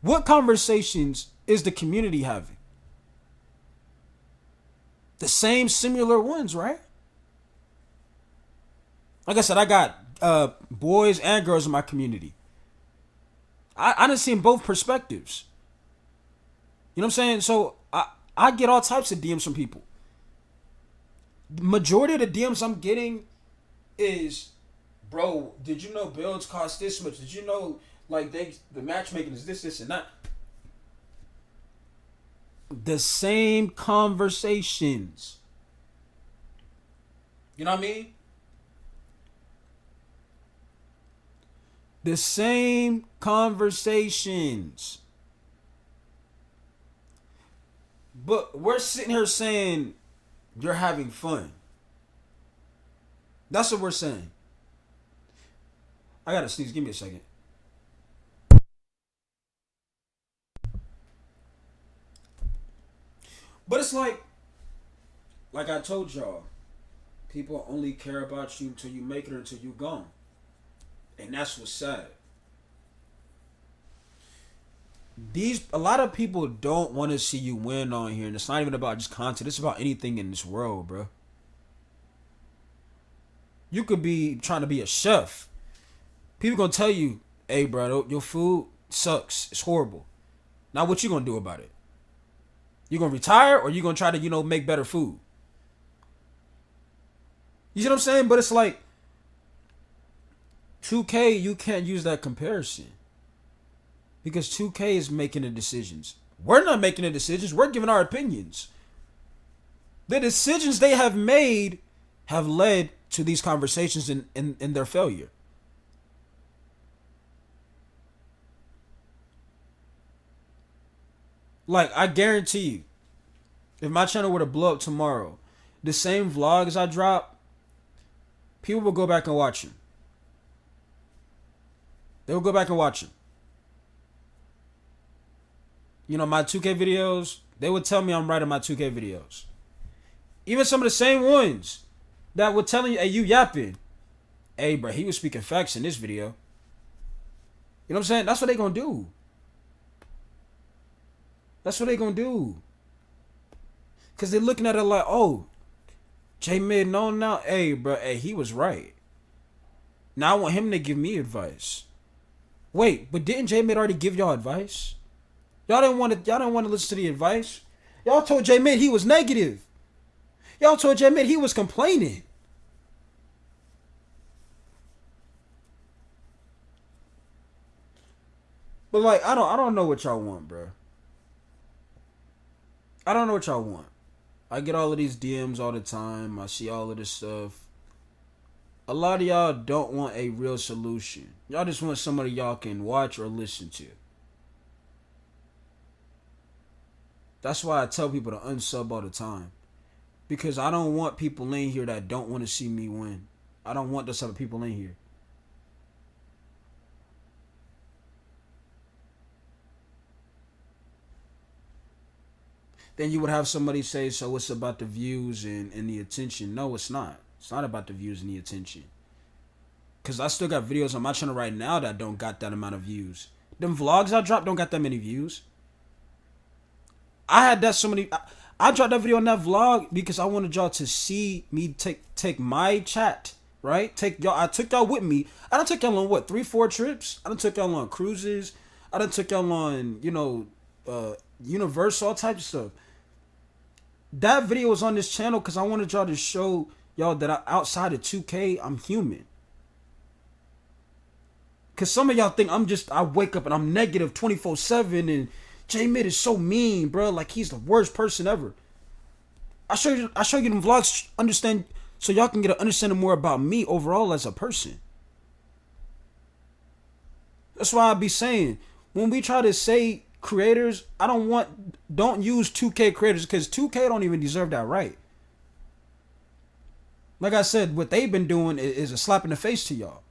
what conversations is the community having? The same similar ones, right? Like I said, I got boys and girls in my community. I done seen both perspectives. You know what I'm saying? So I get all types of DMs from people. The majority of the DMs I'm getting is, bro, did you know builds cost this much? Did you know like the matchmaking is this and that? The same conversations. You know what I mean? The same conversations. But we're sitting here saying you're having fun. That's what we're saying. I gotta sneeze. Give me a second. But it's like I told y'all, people only care about you until you make it or until you gone. And that's what's sad. A lot of people don't want to see you win on here, and it's not even about just content. It's about anything in this world, bro. You could be trying to be a chef. People gonna tell you, "Hey, bro, your food sucks. It's horrible." Now, what you gonna do about it? You gonna retire, or you gonna try to, make better food? You see what I'm saying? But it's like 2K, you can't use that comparison. Because 2K is making the decisions. We're not making the decisions. We're giving our opinions. The decisions they have made have led to these conversations in their failure. Like, I guarantee you, if my channel were to blow up tomorrow, the same vlogs I drop, people will go back and watch them. They will go back and watch them. My 2K videos, they would tell me I'm right in my 2K videos. Even some of the same ones that were telling you, hey, you yapping. Hey, bro, he was speaking facts in this video. You know what I'm saying? That's what they gonna do. That's what they gonna do. Because they're looking at it like, oh, J Mid, no, now, hey, bro, hey, he was right. Now I want him to give me advice. Wait, but didn't J Mid already give y'all advice? Y'all didn't want to listen to the advice. Y'all told J Mid he was negative. Y'all told J Mid he was complaining. But like, I don't know what y'all want, bro. I don't know what y'all want. I get all of these DMs all the time. I see all of this stuff. A lot of y'all don't want a real solution. Y'all just want somebody y'all can watch or listen to. That's why I tell people to unsub all the time. Because I don't want people in here that don't want to see me win. I don't want those type of people in here. Then you would have somebody say, so it's about the views and the attention. No, it's not. It's not about the views and the attention. Because I still got videos on my channel right now that don't got that amount of views. Them vlogs I dropped don't got that many views. I had that so many. I dropped that video on that vlog because I wanted y'all to see me take my chat, right? I took y'all with me. I done took y'all on what, 3-4 trips? I done took y'all on cruises. I done took y'all on, universe, all types of stuff. That video was on this channel because I wanted y'all to show y'all that outside of 2K, I'm human. Because some of y'all think I wake up and I'm negative 24/7 and J Mid is so mean, bro. Like, he's the worst person ever. I show you them vlogs, understand, so y'all can get an understanding more about me overall as a person. That's why I be saying, when we try to say creators, don't use 2K creators, because 2K don't even deserve that right. Like I said, what they've been doing is a slap in the face to y'all.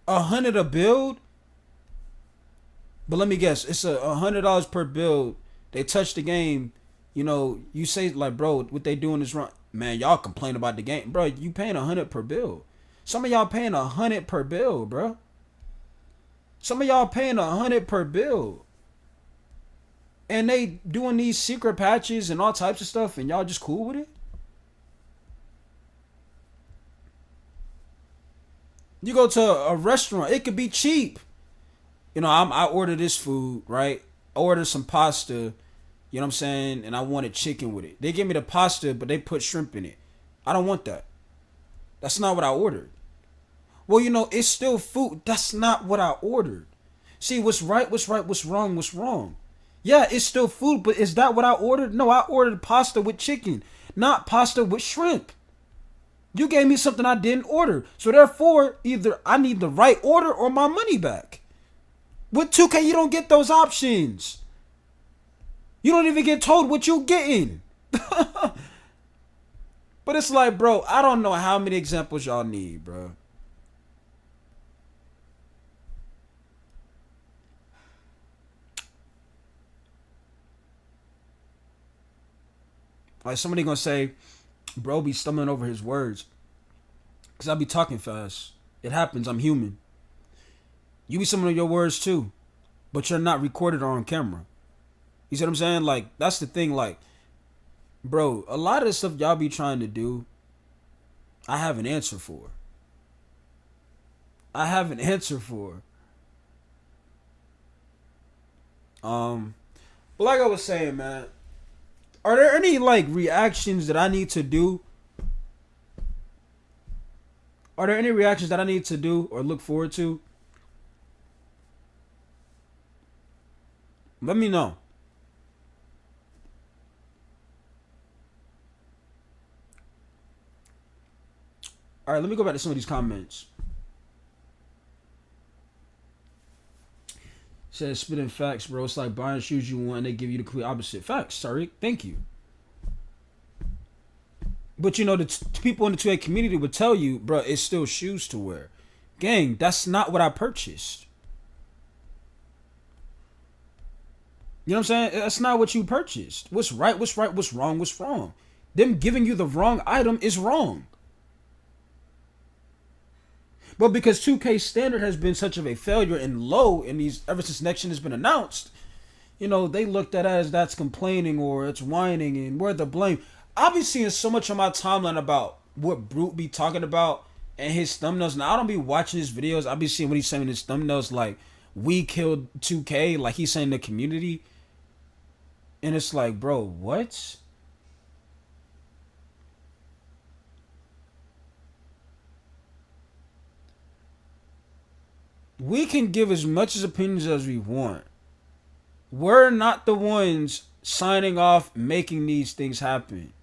100 a build, but let me guess, it's $100 per build. They touch the game, you say like, bro, what they doing is wrong. Man, y'all complain about the game, bro. You paying 100 per build. Some of y'all paying 100 per build, bro. Some of y'all paying 100 per build, and they doing these secret patches and all types of stuff, and y'all just cool with it. You go to a restaurant, it could be cheap. I order this food, right? I ordered some pasta, you know what I'm saying? And I wanted chicken with it. They give me the pasta, but they put shrimp in it. I don't want that. That's not what I ordered. Well, it's still food. That's not what I ordered. See, what's right, what's wrong, what's wrong. Yeah, it's still food, but is that what I ordered? No, I ordered pasta with chicken, not pasta with shrimp. You gave me something I didn't order. So therefore, either I need the right order or my money back. With 2K, you don't get those options. You don't even get told what you're getting. But it's like, bro, I don't know how many examples y'all need, bro. Like, somebody gonna say, bro be stumbling over his words. Because I be talking fast. It happens. I'm human. You be stumbling your words too. But you're not recorded or on camera. You see what I'm saying? Like, that's the thing. Like, bro, a lot of the stuff y'all be trying to do, I have an answer for. I have an answer for. But like I was saying, man, are there any like reactions that I need to do? Are there any reactions that I need to do or look forward to? Let me know. All right, let me go back to some of these comments. Says, spitting facts, bro. It's like buying shoes you want and they give you the complete opposite. Facts, sorry. Thank you. But the people in the 2A community would tell you, bro, it's still shoes to wear. Gang, that's not what I purchased. You know what I'm saying? That's not what you purchased. What's right, what's wrong, what's wrong. Them giving you the wrong item is wrong. But because 2K standard has been such of a failure and low in these ever since Next Gen has been announced, they looked at it as that's complaining or it's whining and where the blame. I've been seeing so much on my timeline about what Brute be talking about and his thumbnails. Now, I don't be watching his videos. I be seeing what he's saying in his thumbnails, like, we killed 2K, like he's saying the community. And it's like, bro, what? We can give as much as opinions as we want. We're not the ones signing off, making these things happen.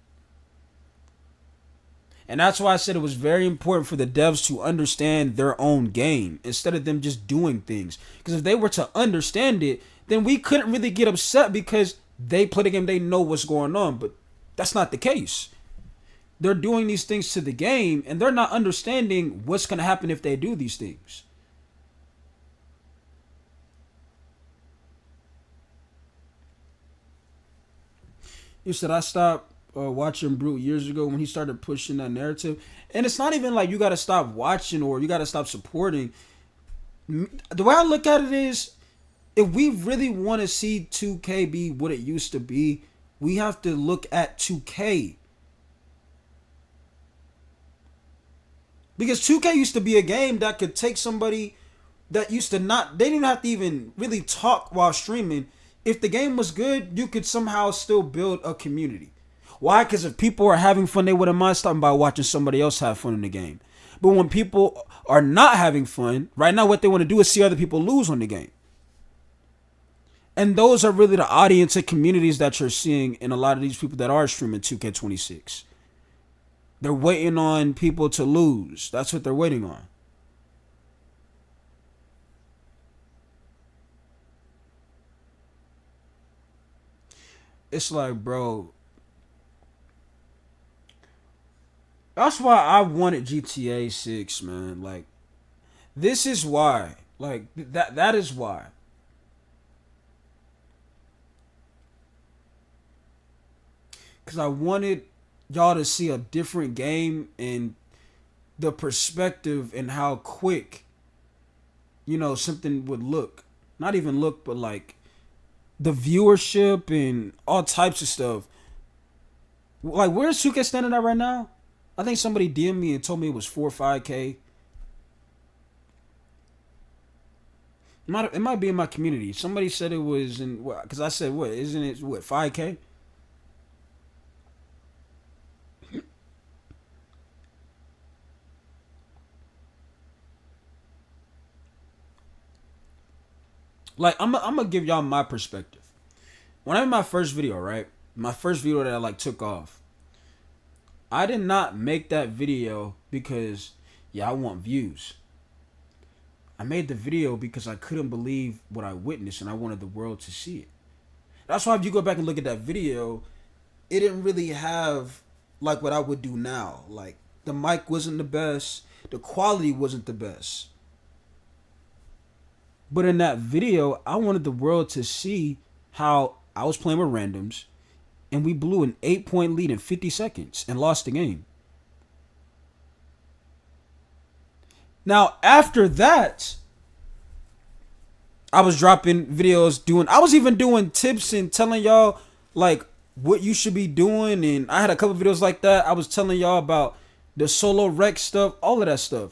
And that's why I said it was very important for the devs to understand their own game instead of them just doing things. Because if they were to understand it, then we couldn't really get upset because they play the game, they know what's going on. But that's not the case. They're doing these things to the game and they're not understanding what's going to happen if they do these things. You said I stopped watching Brute years ago when he started pushing that narrative. And it's not even like you got to stop watching or you got to stop supporting. The way I look at it is, if we really want to see 2K be what it used to be, we have to look at 2K. Because 2K used to be a game that could take somebody that used to not, they didn't have to even really talk while streaming. If the game was good, you could somehow still build a community. Why? Because if people are having fun, they wouldn't mind stopping by watching somebody else have fun in the game. But when people are not having fun, right now what they want to do is see other people lose on the game. And those are really the audience and communities that you're seeing in a lot of these people that are streaming 2K26. They're waiting on people to lose. That's what they're waiting on. It's like, bro, that's why I wanted GTA 6, man. Like, this is why. Like, that is why. Because I wanted y'all to see a different game and the perspective and how quick, something would look. Not even look, but like the viewership and all types of stuff. Like, where's 2K standing at right now? I think somebody DM'd me and told me it was 4 or 5K. It might be in my community. Somebody said it was in, because I said, what, isn't it, 5K? Like, I'm gonna give y'all my perspective. When I made my first video, right? My first video that I like took off. I did not make that video because, yeah, I want views. I made the video because I couldn't believe what I witnessed and I wanted the world to see it. That's why if you go back and look at that video, it didn't really have like what I would do now. Like, the mic wasn't the best, the quality wasn't the best. But in that video, I wanted the world to see how I was playing with randoms and we blew an 8-point lead in 50 seconds and lost the game. Now, after that, I was dropping videos I was even doing tips and telling y'all like what you should be doing. And I had a couple videos like that. I was telling y'all about the solo rec stuff, all of that stuff.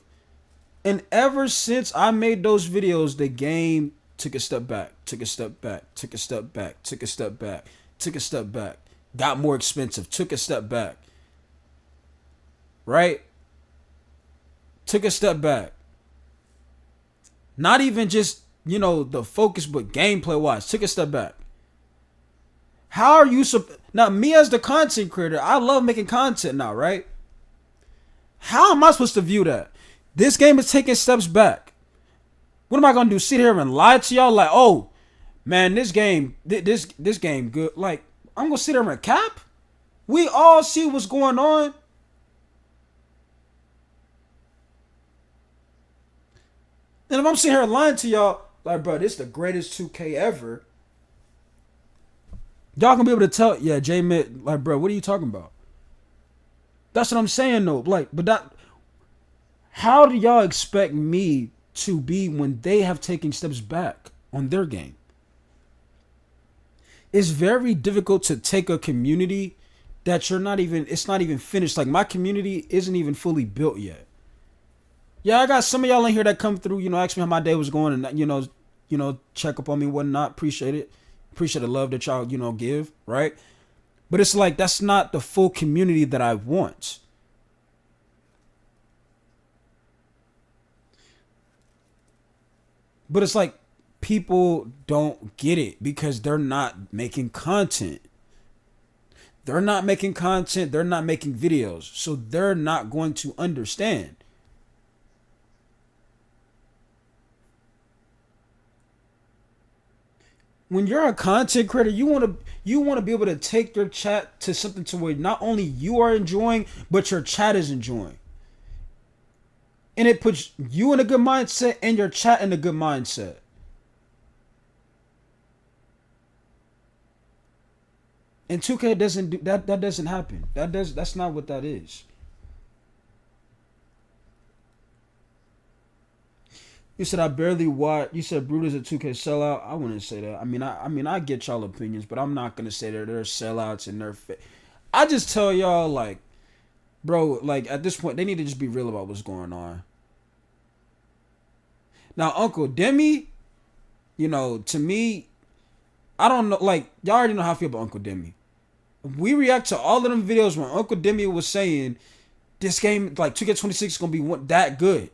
And ever since I made those videos, the game took a step back, took a step back, took a step back, took a step back, took a step back, got more expensive, took a step back. Right? Took a step back. Not even just, the focus, but gameplay wise, took a step back. How are you now, me as the content creator, I love making content now, right? How am I supposed to view that? This game is taking steps back. What am I gonna do? Sit here and lie to y'all like, oh man, this game good. Like, I'm gonna sit here and cap? We all see what's going on. And if I'm sitting here lying to y'all, like, bro, this is the greatest 2K ever, y'all gonna be able to tell, yeah, J-Mitt, like, bro, what are you talking about? That's what I'm saying, though. Like, but how do y'all expect me to be when they have taken steps back on their game? It's very difficult to take a community that it's not even finished. Like, my community isn't even fully built yet. Yeah, I got some of y'all in here that come through, ask me how my day was going and, check up on me and whatnot. Appreciate it. Appreciate the love that y'all, give, right? But it's like, that's not the full community that I want. But it's like, people don't get it because they're not making content. They're not making content. They're not making videos. So they're not going to understand. When you're a content creator, you want to be able to take your chat to something to where not only you are enjoying, but your chat is enjoying. And it puts you in a good mindset and your chat in a good mindset. And 2K doesn't do that. That doesn't happen. That's not what that is. You said I barely watch. You said Brutus a 2K sellout. I wouldn't say that. I mean, I get y'all opinions, but I'm not gonna say that they're sellouts and they're. I just tell y'all, like, bro, like, at this point they need to just be real about what's going on. Now, Uncle Demi, to me, I don't know. Like, y'all already know how I feel about Uncle Demi. We react to all of them videos when Uncle Demi was saying this game, like 2K26, is gonna be that good.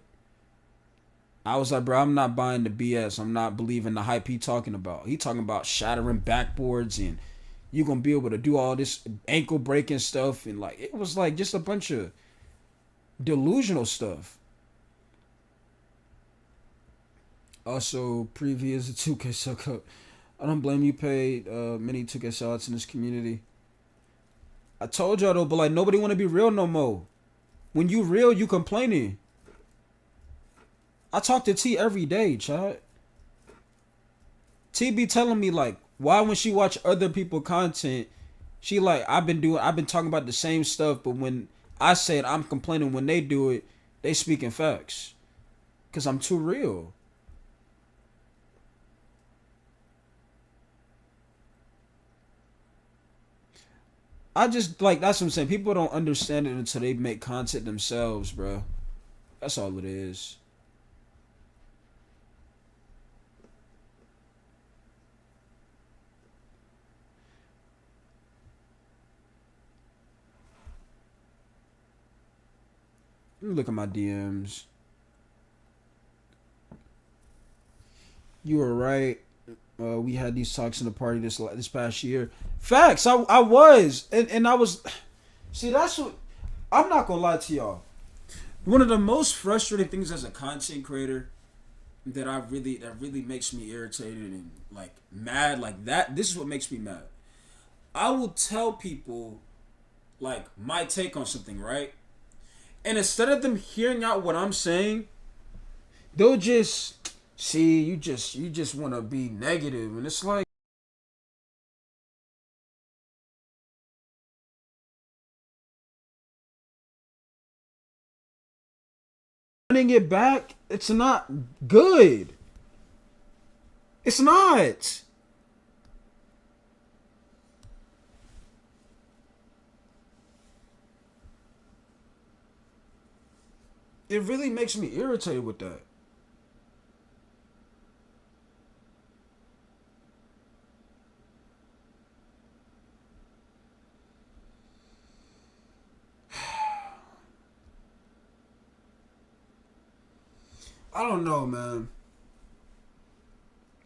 I was like, bro, I'm not buying the BS. I'm not believing the hype he talking about. He talking about shattering backboards and you gonna be able to do all this ankle breaking stuff, and like it was like just a bunch of delusional stuff. Also, previous 2K suck up. I don't blame you. Paid many 2K sellouts in this community. I told y'all though, but like nobody want to be real no more. When you real, you complaining. I talk to T every day, Chad. T be telling me like why when she watch other people content, she like I've been talking about the same stuff, but when I said I'm complaining when they do it, they speaking facts. Cause I'm too real. I just like that's what I'm saying. People don't understand it until they make content themselves, bro. That's all it is. Let me look at my DMs. You were right. We had these talks in the party this past year. Facts. I was and I was. See, that's what I'm not gonna lie to y'all. One of the most frustrating things as a content creator that really makes me irritated and like mad like that. This is what makes me mad. I will tell people like my take on something, right? And instead of them hearing out what I'm saying, they'll just see you just want to be negative, and it's like running it back. It's not good. It's not. It really makes me irritated with that. I don't know, man.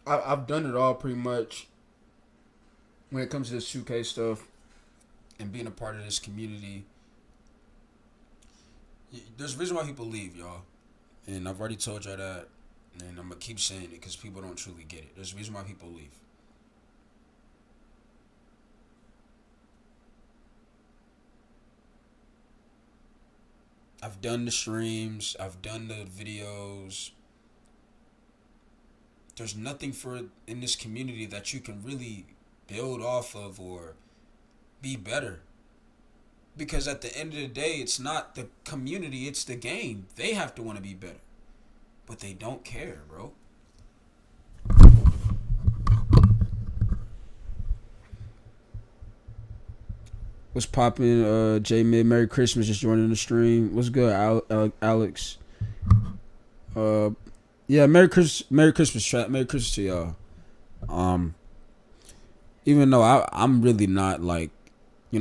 I've done it all pretty much when it comes to this 2K stuff and being a part of this community. There's a reason why people leave, y'all. And I've already told y'all that. And I'm going to keep saying it because people don't truly get it. There's a reason why people leave. I've done the streams. I've done the videos. There's nothing in this community that you can really build off of or be better. Because at the end of the day, it's not the community, it's the game. They have to want to be better. But they don't care, bro. What's poppin', J Mid? Merry Christmas, just joining the stream. What's good, Alex? Uh, yeah, Merry Christmas, chat. Merry Christmas to y'all. Um, Even though I'm really not like,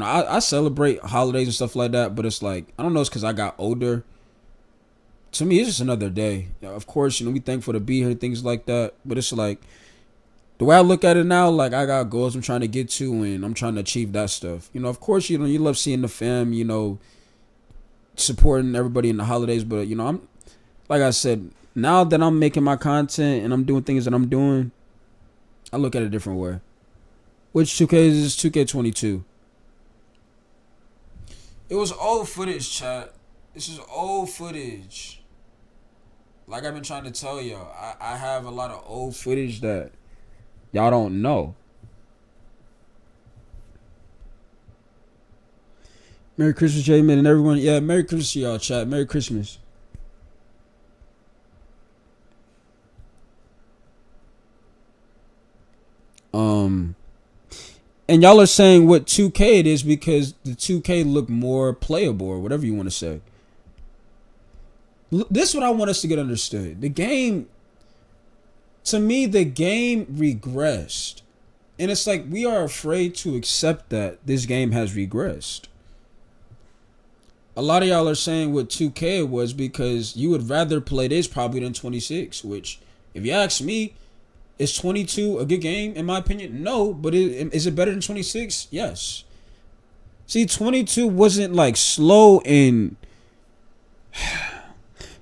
I celebrate holidays and stuff like that, but it's like I don't know, it's because I got older. To me, it's just another day. Of course, we thankful to be here, things like that. But it's like the way I look at it now, like I got goals I'm trying to get to, and I'm trying to achieve that stuff. Of course, you love seeing the fam, supporting everybody in the holidays. But I'm like I said, now that I'm making my content and I'm doing things that I'm doing, I look at it a different way. Which 2K is this? 2K22. It was old footage, chat. This is old footage. Like I've been trying to tell y'all, I have a lot of old footage that y'all don't know. Merry Christmas, J-Man, and everyone. Yeah, Merry Christmas to y'all, chat. Merry Christmas. And y'all are saying what 2K it is because the 2K look more playable or whatever you want to say. This is what I want us to get understood. The game To me, the game regressed. And it's like we are afraid to accept that this game has regressed. A lot of y'all are saying what 2K was because you would rather play this probably than 26, which, if you ask me, is 22 a good game? In my opinion, no. But is it better than 26? Yes. See, 22 wasn't like slow and...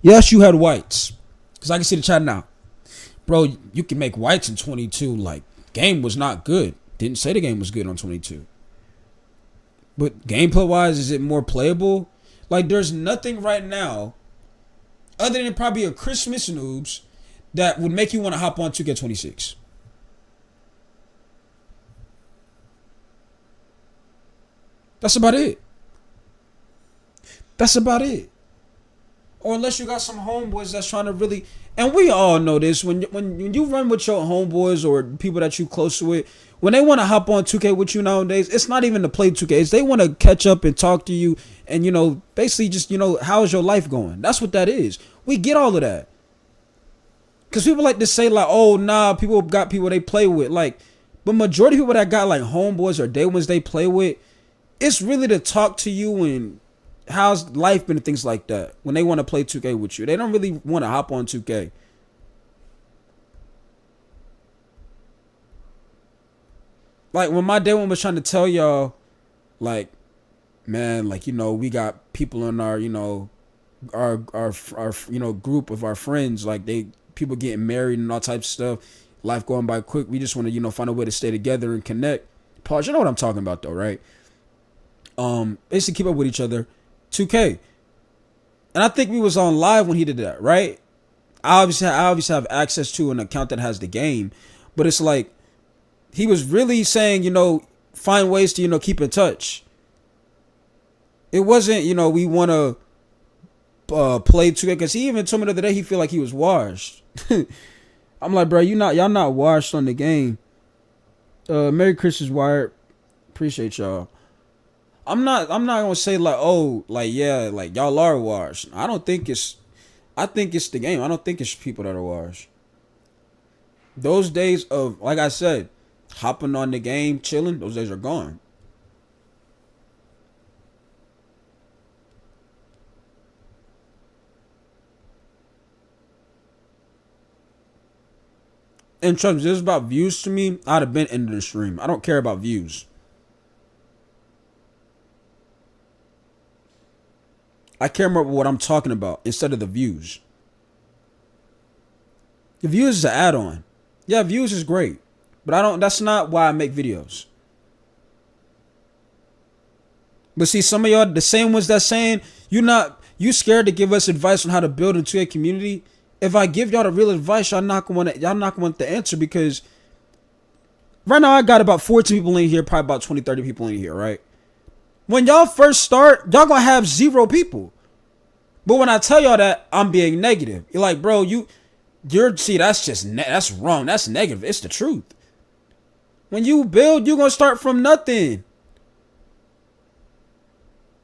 Yes, you had whites. Because I can see the chat now. Bro, you can make whites in 22. Like, game was not good. Didn't say the game was good on 22. But gameplay-wise, is it more playable? Like, there's nothing right now, other than probably a Christmas noobs, that would make you want to hop on 2K26. That's about it. That's about it. Or unless you got some homeboys that's trying to really, and we all know this, when you run with your homeboys or people that you close with, when they want to hop on 2K with you nowadays, it's not even to play 2K. It's they want to catch up and talk to you and, basically just, how's your life going? That's what that is. We get all of that. Because people like to say like, oh, nah, people got people they play with. Like, but majority of people that got like homeboys or day ones they play with, it's really to talk to you and how's life been and things like that when they want to play 2K with you. They don't really want to hop on 2K. Like when my day one was trying to tell y'all, like, man, like, we got people in our, our group of our friends, like people getting married and all types of stuff, life going by quick. We just want to, find a way to stay together and connect. Pause. You know what I'm talking about though, right? Basically keep up with each other. 2K. And I think we was on live when he did that, right? I obviously have access to an account that has the game, but it's like he was really saying, find ways to, keep in touch. It wasn't, we want to play 2K, because he even told me the other day he feel like he was washed. I'm like, bro, y'all not washed on the game. Merry Christmas, Wired. Appreciate y'all. I'm not gonna say like, oh, like, yeah, like y'all are washed. I think it's the game. I don't think it's people that are washed. Those days of, like I said, hopping on the game, chilling, those days are gone. And trust me, if this is about views to me, I'd have been ending the stream. I don't care about views. I care more about what I'm talking about instead of the views. The views is an add-on. Yeah, views is great. But that's not why I make videos. But see, some of y'all, the same ones that's saying you scared to give us advice on how to build into a community. If I give y'all the real advice, y'all not gonna want the answer, because right now I got about 14 people in here, probably about 20, 30 people in here, right? When y'all first start, y'all gonna have 0 people. But when I tell y'all that, I'm being negative. You're like, bro, that's wrong. That's negative. It's the truth. When you build, you're gonna start from nothing.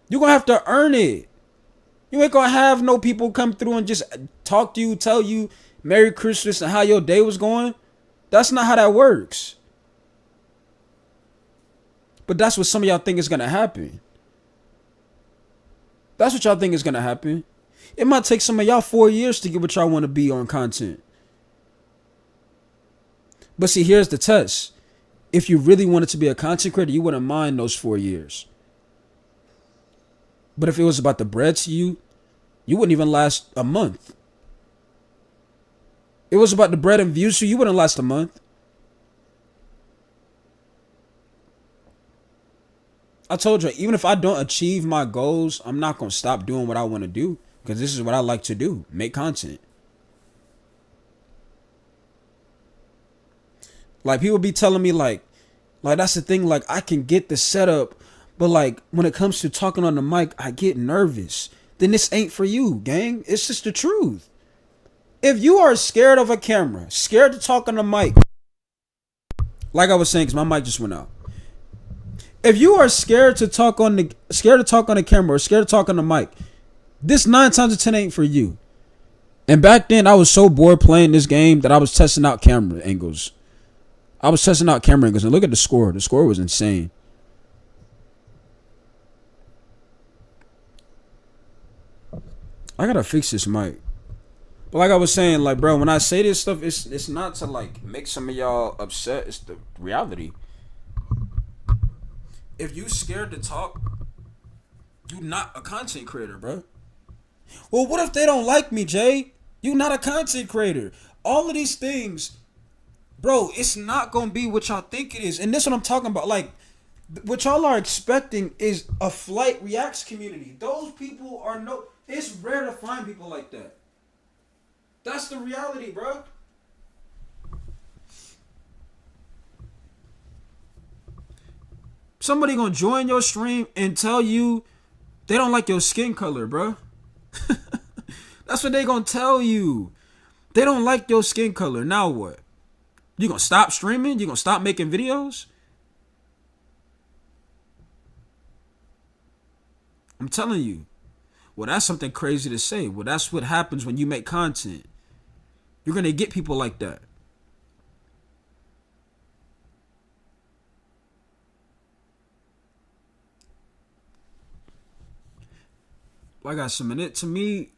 You're gonna have to earn it. You ain't gonna have no people come through and just talk to you, tell you Merry Christmas and how your day was going. That's not how that works. But that's what some of y'all think is gonna happen. That's what y'all think is gonna happen. It might take some of y'all 4 years to get what y'all want to be on content. But see, here's the test. If you really wanted to be a content creator, you wouldn't mind those 4 years. But if it was about the bread to you, you wouldn't even last a month. It was about the bread and views to you, wouldn't last a month. I told you, even if I don't achieve my goals, I'm not going to stop doing what I want to do, because this is what I like to do, make content. Like, people be telling me like that's the thing, like, I can get the setup, but like when it comes to talking on the mic, I get nervous. Then this ain't for you, gang. It's just the truth. If you are scared of a camera, scared to talk on the mic, like I was saying, because my mic just went out. If you are scared to talk on the camera or scared to talk on the mic, this 9 times out of 10 ain't for you. And back then, I was so bored playing this game that I was testing out camera angles. And look at the score. The score was insane. I gotta fix this mic. But like I was saying, like bro, when I say this stuff, it's not to like make some of y'all upset. It's the reality. If you scared to talk, you not a content creator, bro. Well, what if they don't like me, Jay? You not a content creator. All of these things, bro, it's not gonna be what y'all think it is. And this is what I'm talking about. Like, what y'all are expecting is a Flight Reacts community. Those people are no. It's rare to find people like that. That's the reality, bro. Somebody gonna join your stream and tell you they don't like your skin color, bro. That's what they gonna tell you. They don't like your skin color. Now what? You gonna stop streaming? You gonna stop making videos? I'm telling you. Well, that's something crazy to say. Well, that's what happens when you make content. You're gonna get people like that. Like I said, man, to me,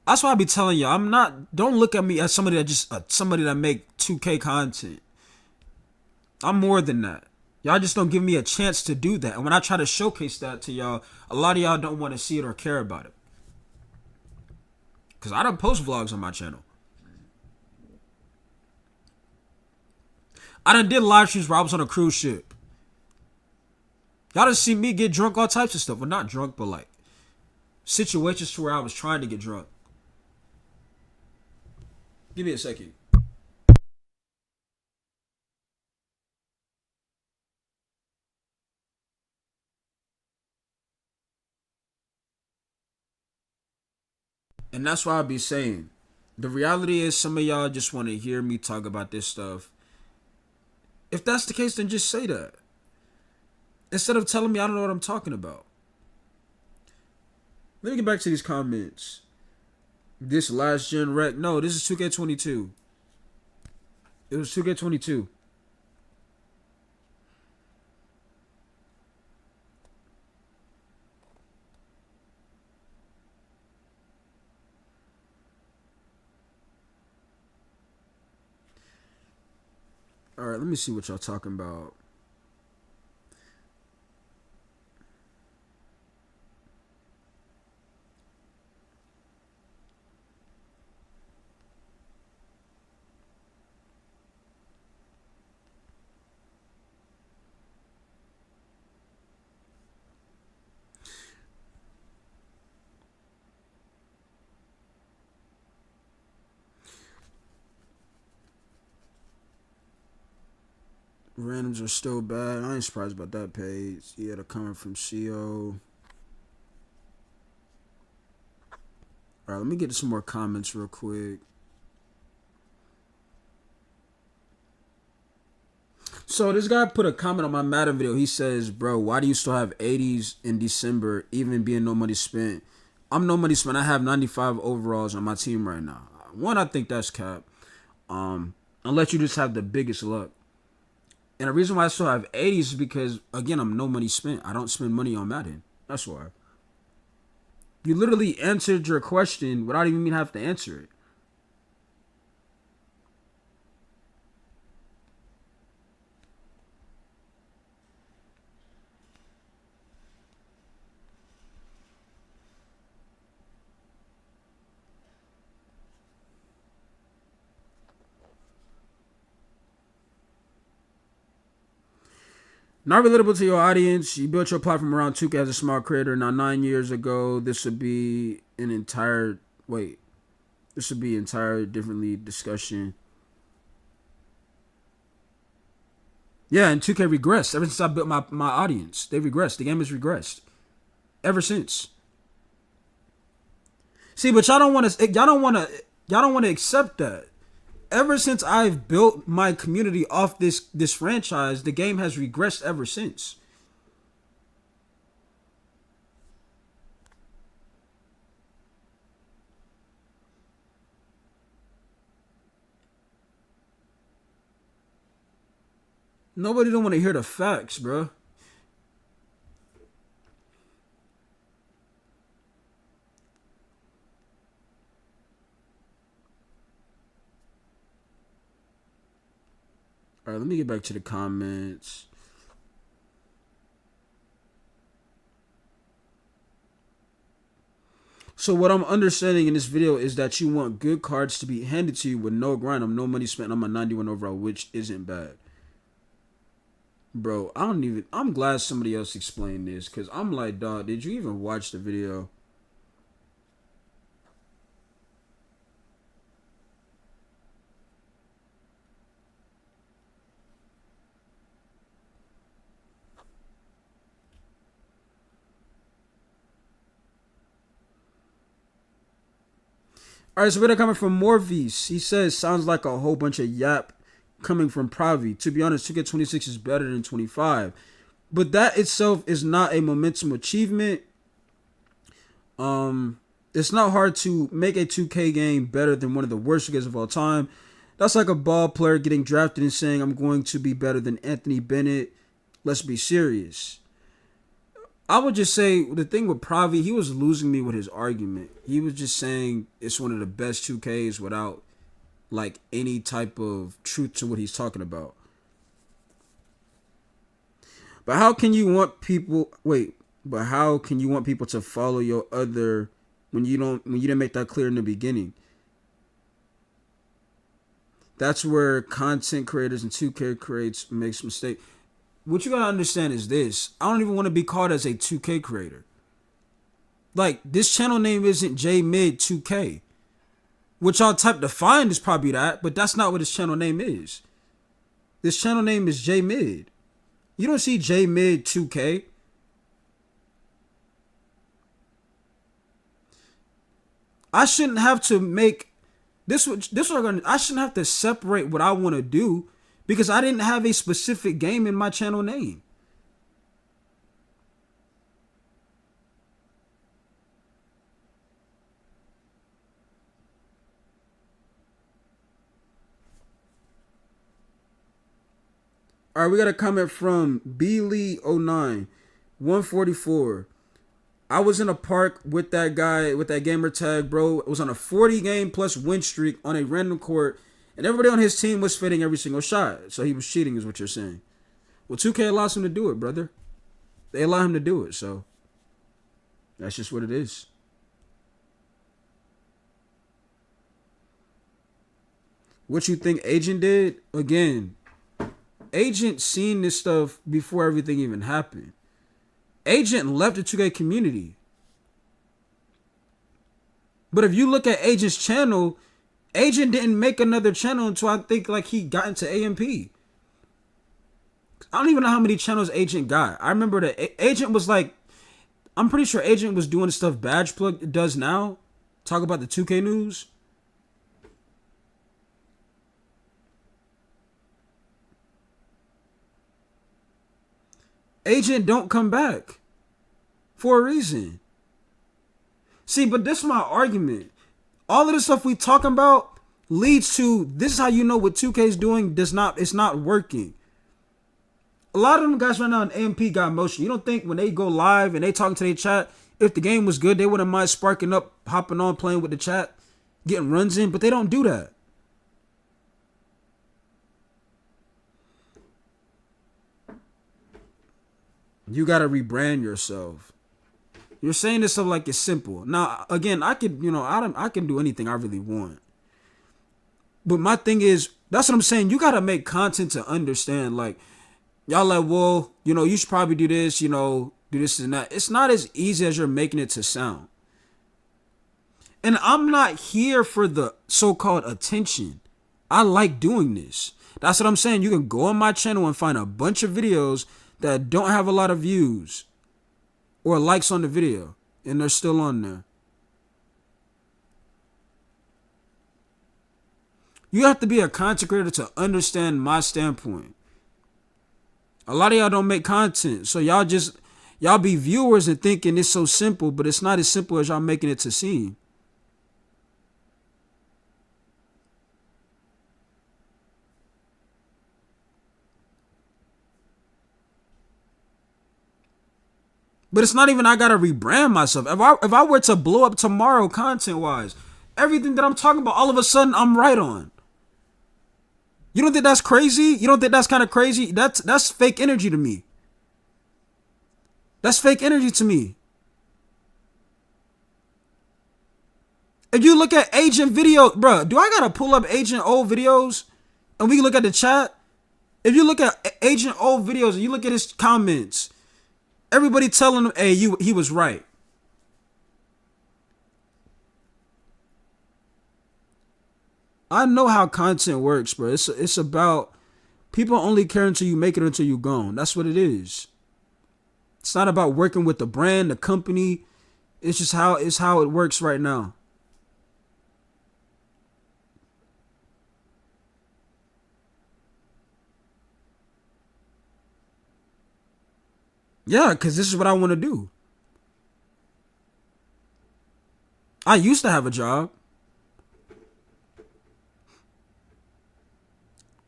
that's why I be telling you, I'm not. Don't look at me as somebody that just somebody that make 2K content. I'm more than that. Y'all just don't give me a chance to do that. And when I try to showcase that to y'all, a lot of y'all don't want to see it or care about it. Cause I don't post vlogs on my channel. I done did live streams where I was on a cruise ship. Y'all done see me get drunk, all types of stuff. Well, not drunk, but like situations to where I was trying to get drunk. Give me a second. And that's why I be saying, the reality is some of y'all just want to hear me talk about this stuff. If that's the case, then just say that. Instead of telling me I don't know what I'm talking about. Let me get back to these comments. This last gen wreck. No, this is 2K22. It was 2K22. Alright, let me see what y'all talking about. Randoms are still bad. I ain't surprised about that page. Yeah, they're coming from CO. Alright, let me get to some more comments real quick. So this guy put a comment on my Madden video. He says, bro, why do you still have 80s in December, even being no money spent? I'm no money spent. I have 95 overalls on my team right now. One, I think that's cap. Unless you just have the biggest luck. And the reason why I still have 80s is because, again, I'm no money spent. I don't spend money on Madden. That's why. You literally answered your question without even having to answer it. Not relatable to your audience. You built your platform around 2K as a small creator. Now, 9 years ago, this would be an entire... Wait. This would be entire differently discussion. Yeah, and 2K regressed. Ever since I built my audience, they regressed. The game has regressed. Ever since. See, but y'all don't want to accept that. Ever since I've built my community off this franchise, the game has regressed ever since. Nobody don't want to hear the facts, bro. All right, let me get back to the comments. So what I'm understanding in this video is that you want good cards to be handed to you with no grind. No money spent on my 91 overall, which isn't bad. Bro, I'm glad somebody else explained this, because I'm like, dog, did you even watch the video? All right, so we're coming from Morvis. He says, sounds like a whole bunch of yap coming from Pravi. To be honest, 2K26 is better than 25. But that itself is not a momentum achievement. It's not hard to make a 2K game better than one of the worst games of all time. That's like a ball player getting drafted and saying, I'm going to be better than Anthony Bennett. Let's be serious. I would just say the thing with Pravi, he was losing me with his argument. He was just saying it's one of the best 2Ks without like any type of truth to what he's talking about. But how can you want people to follow your other when you didn't make that clear in the beginning? That's where content creators and 2K creators makes mistakes. What you gotta understand is this. I don't even want to be called as a 2K creator. Like, this channel name isn't JMid2K. What y'all type to find is probably that, but that's not what this channel name is. This channel name is JMid. You don't see JMid2K. I shouldn't have to make this. I shouldn't have to separate what I want to do because I didn't have a specific game in my channel name. All right, we got a comment from Beely09 144. I was in a park with that guy with that gamer tag, bro. It was on a 40 game plus win streak on a random court, and everybody on his team was fitting every single shot. So he was cheating, is what you're saying. Well, 2K allows him to do it, brother. They allow him to do it, so that's just what it is. What you think Agent did? Again, Agent seen this stuff before everything even happened. Agent left the 2K community. But if you look at Agent's channel, Agent didn't make another channel until I think like he got into AMP. I don't even know how many channels Agent got. I remember that Agent was like, I'm pretty sure Agent was doing the stuff Badge Plug does now. Talk about the 2K news. Agent don't come back for a reason. See, but this is my argument. All of the stuff we talking about leads to this is how you know what 2K is doing it's not working. A lot of them guys right now in AMP got motion. You don't think when they go live and they talking to their chat, if the game was good, they wouldn't mind sparking up, hopping on, playing with the chat, getting runs in, but they don't do that. You gotta rebrand yourself. You're saying this stuff like it's simple. Now, again, I can do anything I really want. But my thing is, that's what I'm saying. You gotta make content to understand. Like, y'all like, well, you should probably do this, do this and that. It's not as easy as you're making it to sound. And I'm not here for the so-called attention. I like doing this. That's what I'm saying. You can go on my channel and find a bunch of videos that don't have a lot of views or likes on the video, and they're still on there. You have to be a content creator to understand my standpoint. A lot of y'all don't make content, so y'all be viewers and thinking it's so simple, but it's not as simple as y'all making it to seem. But it's not even I gotta rebrand myself. If I were to blow up tomorrow content wise, everything that I'm talking about, all of a sudden I'm right on. You don't think that's crazy? You don't think that's kind of crazy? That's fake energy to me. That's fake energy to me. If you look at Agent video, bro, do I gotta pull up Agent old videos and we look at the chat? If you look at Agent old videos and you look at his comments, everybody telling him, hey, he was right. I know how content works, bro. It's about people only care until you make it until you gone. That's what it is. It's not about working with the brand, the company. It's just how it works right now. Yeah, because this is what I want to do. I used to have a job.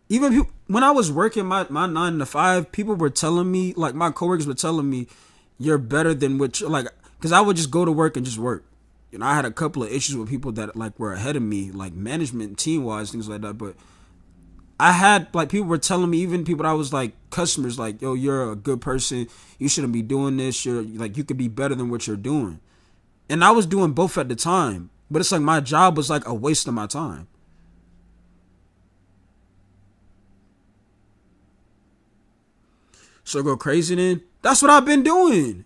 Even when I was working my 9 to 5, people were telling me, like my coworkers were telling me, you're better than what you're like, because I would just go to work and just work. You know, I had a couple of issues with people that like were ahead of me, like management, team wise, things like that. But I had like people were telling me, even people that I was like customers, like, yo, you're a good person. You shouldn't be doing this. You're like, you could be better than what you're doing. And I was doing both at the time, but it's like my job was like a waste of my time. So go crazy then? That's what I've been doing.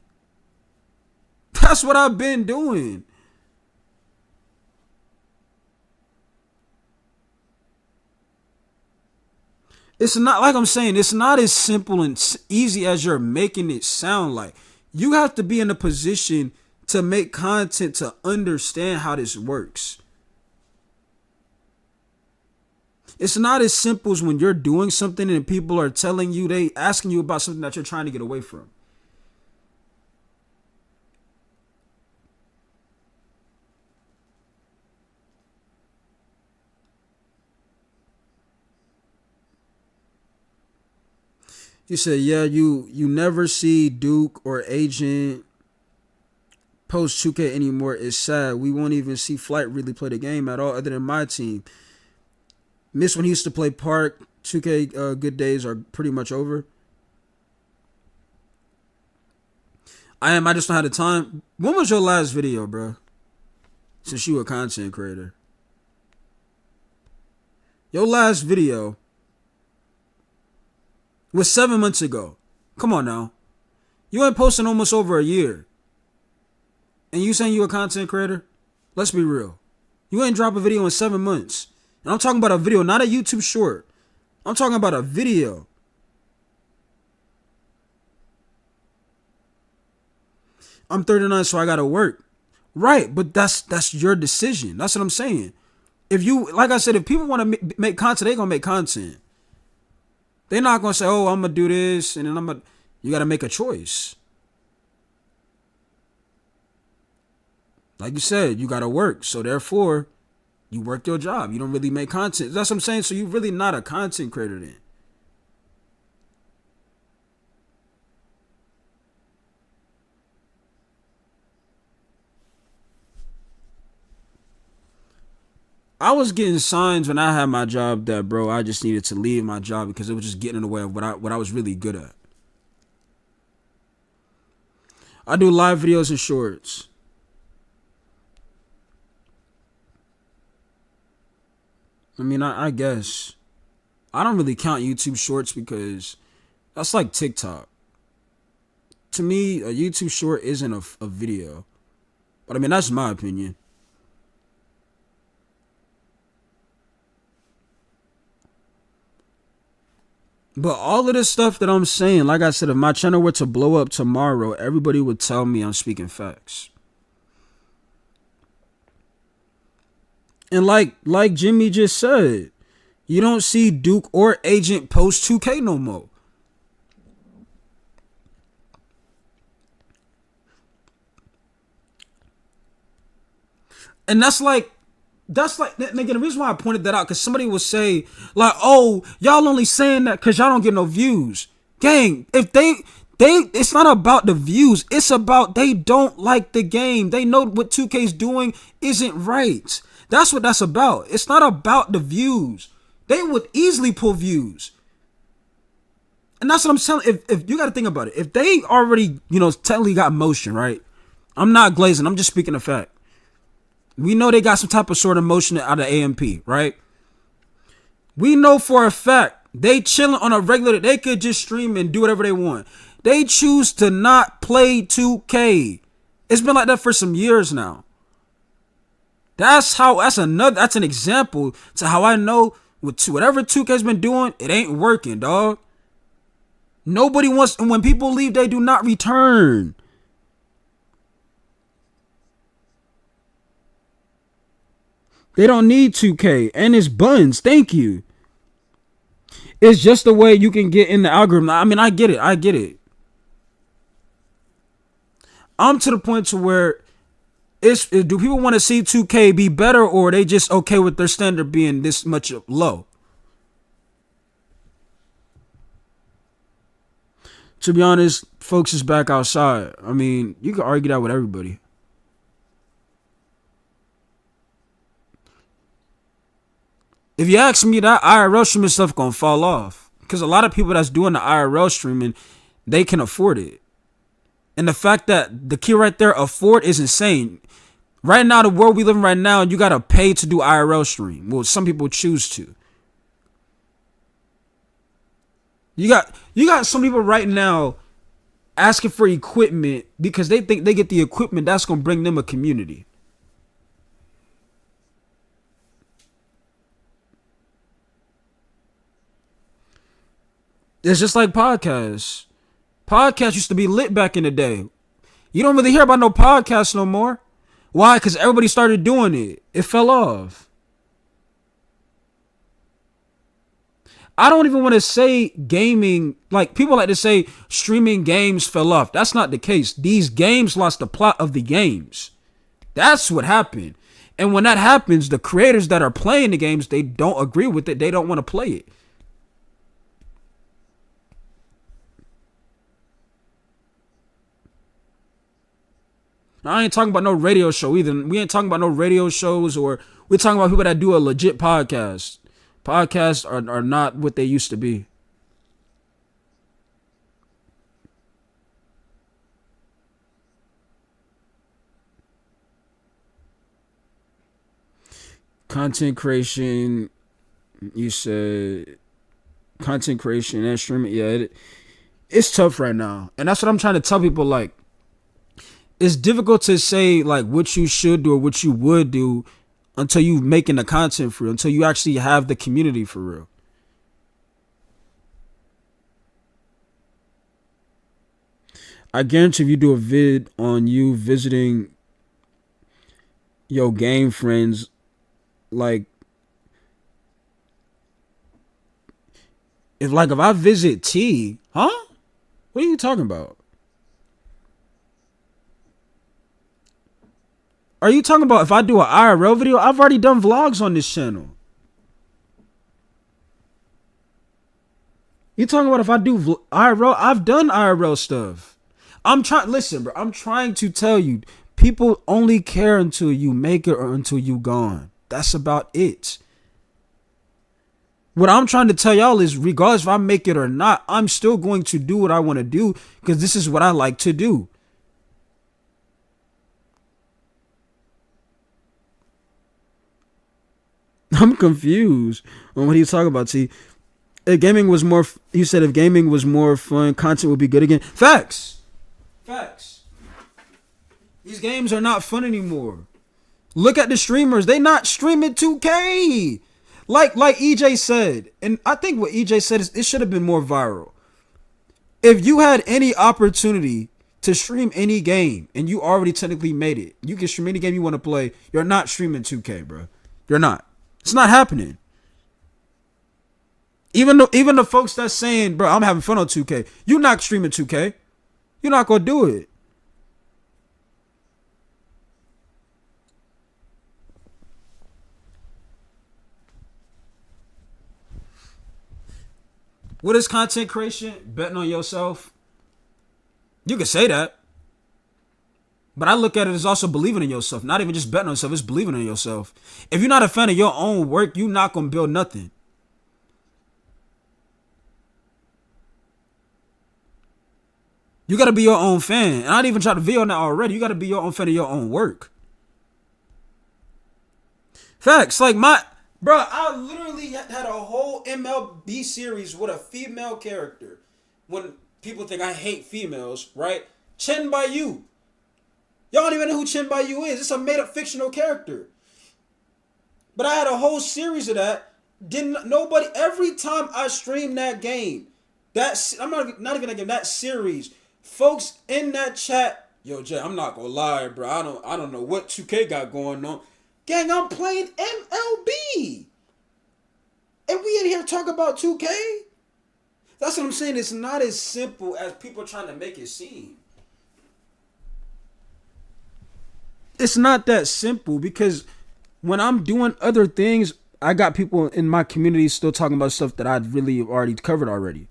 That's what I've been doing. It's not, like I'm saying, it's not as simple and easy as you're making it sound like. You have to be in a position to make content to understand how this works. It's not as simple as when you're doing something and people are telling you, they asking you about something that you're trying to get away from. You said, yeah, you never see Duke or Agent post 2K anymore. It's sad. We won't even see Flight really play the game at all other than my team. Miss when he used to play Park. 2K good days are pretty much over. I just don't have the time. When was your last video, bro? Since you a content creator. Your last video was 7 months ago. Come on now. You ain't posting almost over a year. And you saying you a content creator? Let's be real. You ain't drop a video in 7 months. And I'm talking about a video, not a YouTube short. I'm talking about a video. I'm 39, so I gotta work. Right, but that's your decision. That's what I'm saying. If you, like I said, if people want to make content, they gonna make content. They're not gonna say, "Oh, I'm gonna do this," and then You gotta make a choice. Like you said, you gotta work. So therefore, you work your job. You don't really make content. That's what I'm saying. So you're really not a content creator then. I was getting signs when I had my job that, bro, I just needed to leave my job because it was just getting in the way of what I was really good at. I do live videos and shorts. I mean, I guess. I don't really count YouTube shorts because that's like TikTok. To me, a YouTube short isn't a video. But I mean, that's my opinion. But all of this stuff that I'm saying, like I said, if my channel were to blow up tomorrow, everybody would tell me I'm speaking facts. And like Jimmy just said, you don't see Duke or Agent post 2K no more. And that's like, nigga, the reason why I pointed that out, because somebody would say, like, oh, y'all only saying that because y'all don't get no views. Gang, if they, It's not about the views. It's about they don't like the game. They know what 2K's doing isn't right. That's what that's about. It's not about the views. They would easily pull views. And that's what I'm telling. If you got to think about it, if they already, technically got motion, right? I'm not glazing. I'm just speaking of fact. We know they got some type of sort of motion out of AMP, right? We know for a fact they chilling on a regular. They could just stream and do whatever they want. They choose to not play 2K. It's been like that for some years now. That's an example to how I know whatever 2K's been doing, it ain't working, dog. Nobody wants, and when people leave, they do not return. They don't need 2K, and it's buns. Thank you. It's just the way you can get in the algorithm. I mean, I get it. I'm to the point to where do people want to see 2K be better, or are they just okay with their standard being this much low? To be honest, folks is back outside. I mean, you can argue that with everybody. If you ask me, that IRL streaming stuff gonna fall off. Because a lot of people that's doing the IRL streaming, they can afford it. And the fact that the key right there, afford, is insane. Right now, the world we live in right now, you gotta pay to do IRL stream. Well, some people choose to. You got some people right now asking for equipment because they think they get the equipment that's gonna bring them a community. It's just like podcasts. Podcasts used to be lit back in the day. You don't really hear about no podcasts no more. Why? Because everybody started doing it. It fell off. I don't even want to say gaming. Like, people like to say streaming games fell off. That's not the case. These games lost the plot of the games. That's what happened. And when that happens, the creators that are playing the games, they don't agree with it. They don't want to play it. I ain't talking about no radio show either. We ain't talking about no radio shows, or we're talking about people that do a legit podcast. Podcasts are not what they used to be. Content creation, you said content creation and streaming. Yeah, it's tough right now. And that's what I'm trying to tell people. Like, it's difficult to say like what you should do or what you would do until you making the content for real, until you actually have the community for real. I guarantee if you do a vid on you visiting your game friends, like if I visit T, huh? What are you talking about? Are you talking about if I do an IRL video? I've already done vlogs on this channel. You talking about if I do IRL? I've done IRL stuff. Listen, bro. I'm trying to tell you, people only care until you make it or until you gone. That's about it. What I'm trying to tell y'all is, regardless if I make it or not, I'm still going to do what I want to do because this is what I like to do. I'm confused on what he's talking about. See, if gaming was more, he said, if gaming was more fun, content would be good again. Facts. These games are not fun anymore. Look at the streamers; they not streaming 2K. Like EJ said, and I think what EJ said is it should have been more viral. If you had any opportunity to stream any game and you already technically made it, you can stream any game you want to play. You're not streaming 2K, bro. You're not. It's not happening. Even the folks that's saying, bro, I'm having fun on 2K, you're not streaming 2K. You're not gonna do it. What is content creation? Betting on yourself. You can say that. But I look at it as also believing in yourself. Not even just betting on yourself, it's believing in yourself. If you're not a fan of your own work, you're not going to build nothing. You got to be your own fan. And I didn't even try to veil that already. You got to be your own fan of your own work. Facts. Like bro, I literally had a whole MLB series with a female character. When people think I hate females, right? Chen Bayu. Y'all don't even know who Chen Bayu is. It's a made up fictional character. But I had a whole series of that. Didn't nobody every time I stream that game, I'm not even that game, that series, folks in that chat, yo Jay, I'm not gonna lie, bro. I don't know what 2K got going on. Gang, I'm playing MLB. And we in here talk about 2K? That's what I'm saying. It's not as simple as people trying to make it seem. It's not that simple because when I'm doing other things, I got people in my community still talking about stuff that I'd really already covered already.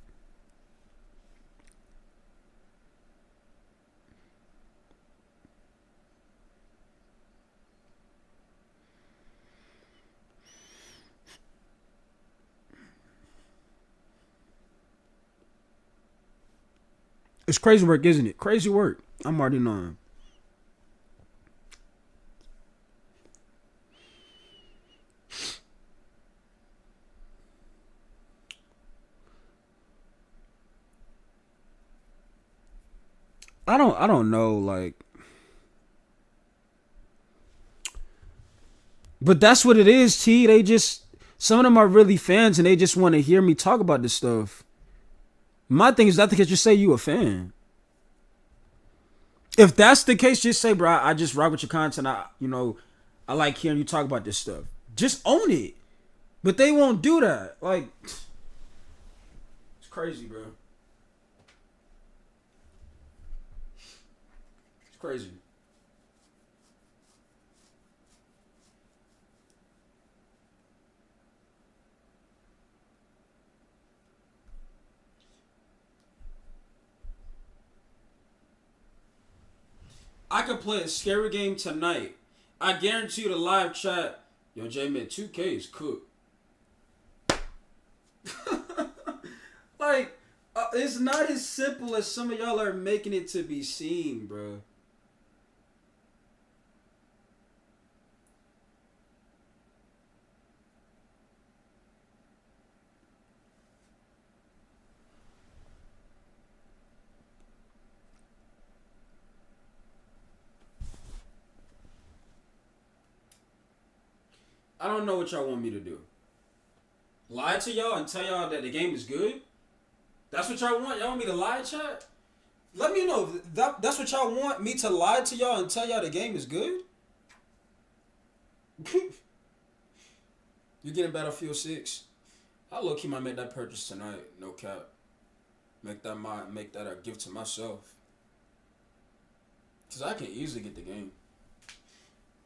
It's crazy work, isn't it? Crazy work. I'm already knowing. I don't know, like, but that's what it is, T. Some of them are really fans and they just want to hear me talk about this stuff. My thing is, I think it's just say you a fan. If that's the case, just say, bro, I just rock with your content. I like hearing you talk about this stuff. Just own it. But they won't do that. Like, it's crazy, bro. It's crazy. I could play a scary game tonight. I guarantee you the live chat. Yo, J-Man, 2K is cooked. Like, it's not as simple as some of y'all are making it to be seen, bro. I don't know what y'all want me to do. Lie to y'all and tell y'all that the game is good? That's what y'all want? Y'all want me to lie, chat? Let me know. That's what y'all want? Me to lie to y'all and tell y'all the game is good? You getting Battlefield 6? I low-key might make that purchase tonight. No cap. Make that a gift to myself. Because I can easily get the game.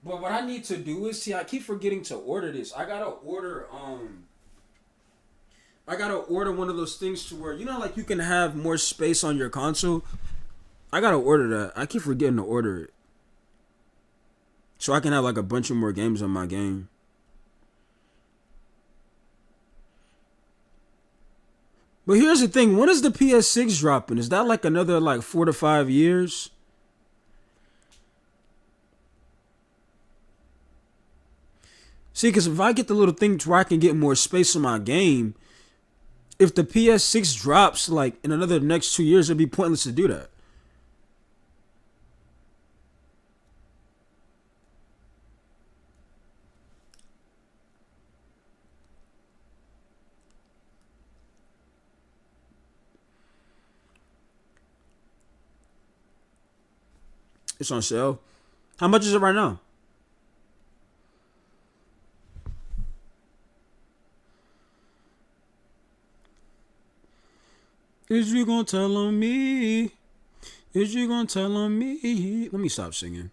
But what I need to do is, see, I keep forgetting to order this. I gotta order one of those things to where, like you can have more space on your console. I gotta order that. I keep forgetting to order it. So I can have like a bunch of more games on my game. But here's the thing, when is the PS6 dropping? Is that like another like 4 to 5 years? See, because if I get the little thing to where I can get more space on my game, if the PS6 drops like in another next 2 years, it'd be pointless to do that. It's on sale. How much is it right now? Is you gonna tell on me? Is you gonna tell on me? Let me stop singing.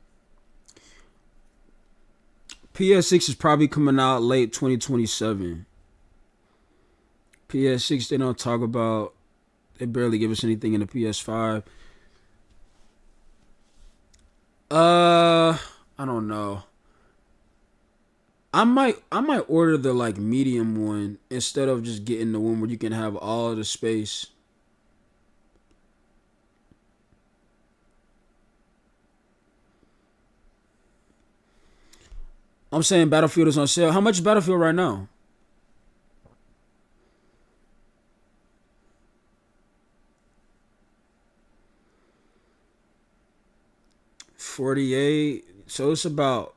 PS6 is probably coming out late 2027. PS6 they don't talk about. They barely give us anything in the PS5. I don't know. I might order the like medium one instead of just getting the one where you can have all the space. I'm saying Battlefield is on sale. How much is Battlefield right now? 48. So it's about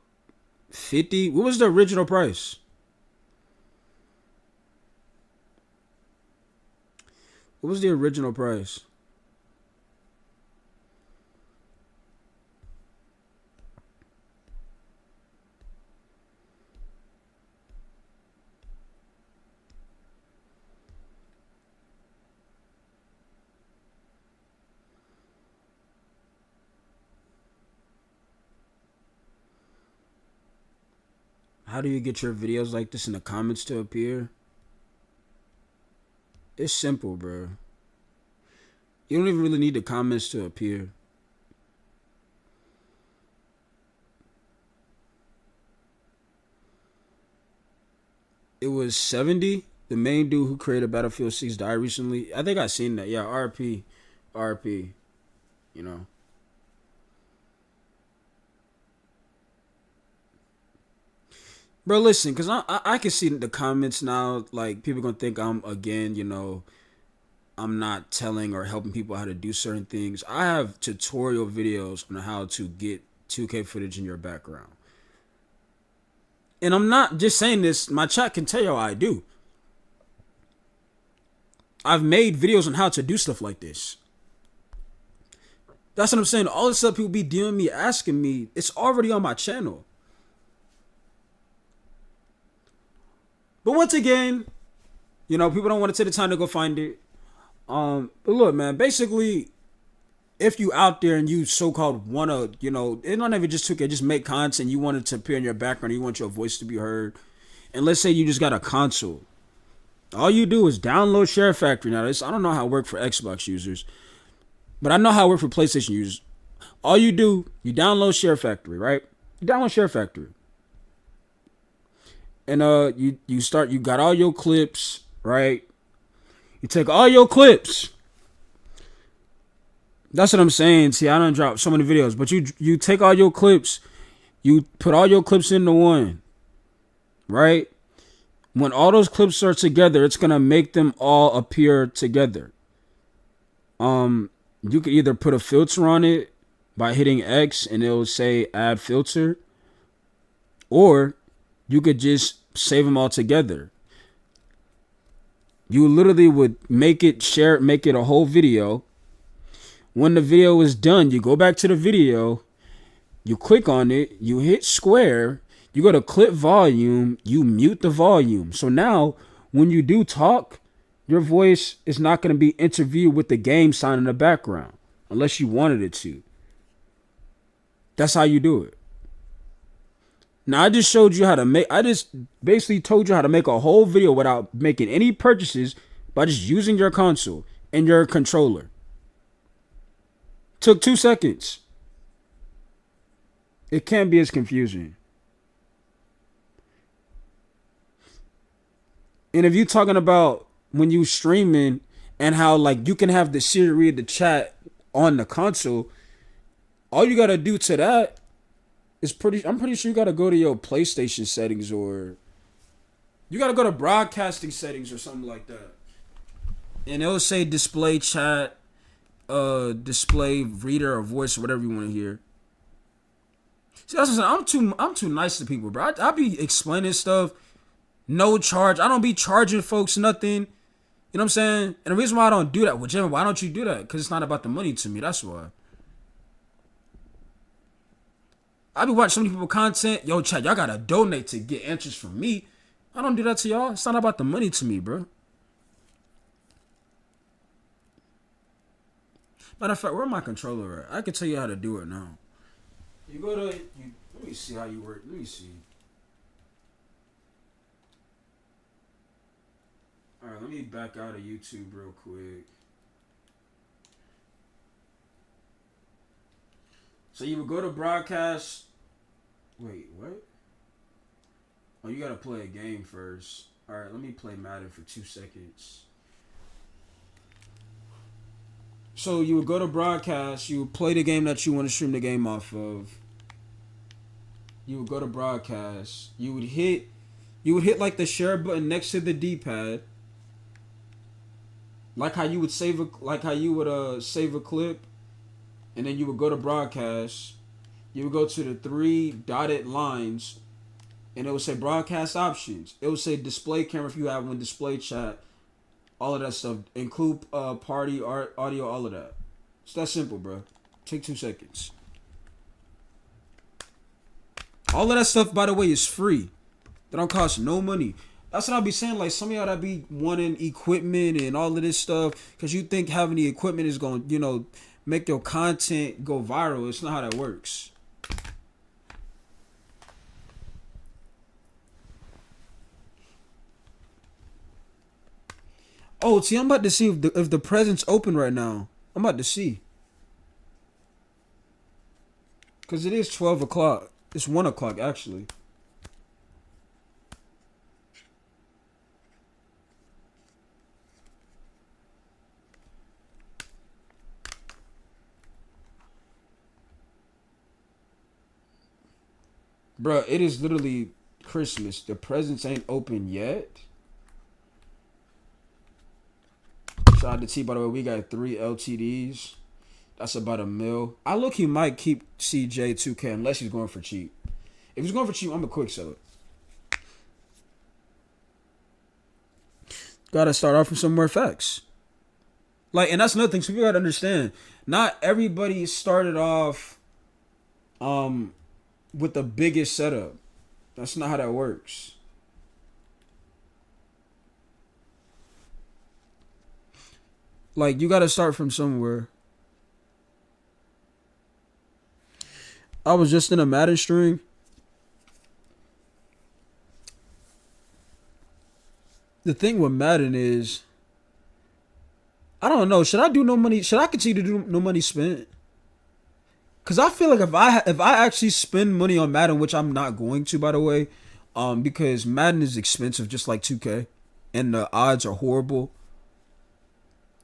50. What was the original price? What was the original price? How do you get your videos like this in the comments to appear? It's simple, bro. You don't even really need the comments to appear. It was 70. The main dude who created Battlefield 6 died recently. I think I seen that. Yeah, RP. RP. You know. Bro, listen, because I can see the comments now. Like, people going to think I'm, again, I'm not telling or helping people how to do certain things. I have tutorial videos on how to get 2K footage in your background. And I'm not just saying this. My chat can tell you how I do. I've made videos on how to do stuff like this. That's what I'm saying. All this stuff people be DMing me, asking me, it's already on my channel. But once again, people don't want to take the time to go find it. But look, man, basically, if you out there and you so-called want to, it's not even just 2K, just make content, you want it to appear in your background, you want your voice to be heard, and let's say you just got a console. All you do is download Share Factory. Now, I don't know how it works for Xbox users, but I know how it works for PlayStation users. All you do, you download Share Factory, right? You download Share Factory. And you got all your clips, right? You take all your clips. That's what I'm saying. See, I done dropped so many videos, but you take all your clips, you put all your clips into one, right? When all those clips are together, it's gonna make them all appear together. You could either put a filter on it by hitting X and it'll say add filter, or you could just save them all together. You literally would make it a whole video. When the video is done, you go back to the video, you click on it, you hit square, you go to clip volume, you mute the volume. So now when you do talk, your voice is not going to be interviewed with the game sound in the background unless you wanted it to. That's how you do it. Now, I just showed you how to I just basically told you how to make a whole video without making any purchases by just using your console and your controller. Took 2 seconds. It can't be as confusing. And if you're talking about when you streaming and how like you can have the Siri read the chat on the console, all you gotta do to that is I'm pretty sure you gotta go to your PlayStation settings, or you gotta go to broadcasting settings or something like that. And it'll say display chat, display reader or voice or whatever you want to hear. See, that's what I'm saying. I'm too nice to people, bro. I be explaining stuff, no charge. I don't be charging folks nothing. You know what I'm saying? And the reason why I don't do that, well, Jimmy, why don't you do that? Because it's not about the money to me. That's why. I be watching so many people content. Yo, chat, y'all gotta donate to get answers from me. I don't do that to y'all. It's not about the money to me, bro. Matter of fact, where my controller at? I can tell you how to do it now. You go to let me see how you work. Let me see. All right, let me back out of YouTube real quick. So you would go to broadcast. Wait, what? Oh, you gotta play a game first. All right, let me play Madden for 2 seconds. So you would go to broadcast. You would play the game that you want to stream the game off of. You would go to broadcast. You would hit. You would hit like the share button next to the D-pad. Like how you would save a clip, and then you would go to broadcast. You would go to the three dotted lines, and it would say broadcast options. It would say display camera if you have one, display chat, all of that stuff. Include party art, audio, all of that. It's that simple, bro. Take 2 seconds. All of that stuff, by the way, is free. That don't cost no money. That's what I'll be saying. Like, some of y'all that be wanting equipment and all of this stuff because you think having the equipment is going to, make your content go viral. It's not how that works. Oh, see, I'm about to see if the present's open right now. I'm about to see. Because it is 12 o'clock. It's 1 o'clock, actually. Bruh, it is literally Christmas. The presents ain't open yet. Shout out to T, by the way. We got 3 LTDs. That's about $1 million. I look, he might keep CJ 2K unless he's going for cheap. If he's going for cheap, I'm a quick seller. Gotta start off from some more facts. Like, and that's another thing. So you gotta understand. Not everybody started off with the biggest setup. That's not how that works. Like, you gotta start from somewhere. I was just in a Madden stream. The thing with Madden is, I don't know. Should I do no money? Should I continue to do no money spent? Cause I feel like if I actually spend money on Madden, which I'm not going to, by the way, because Madden is expensive, just like 2K, and the odds are horrible.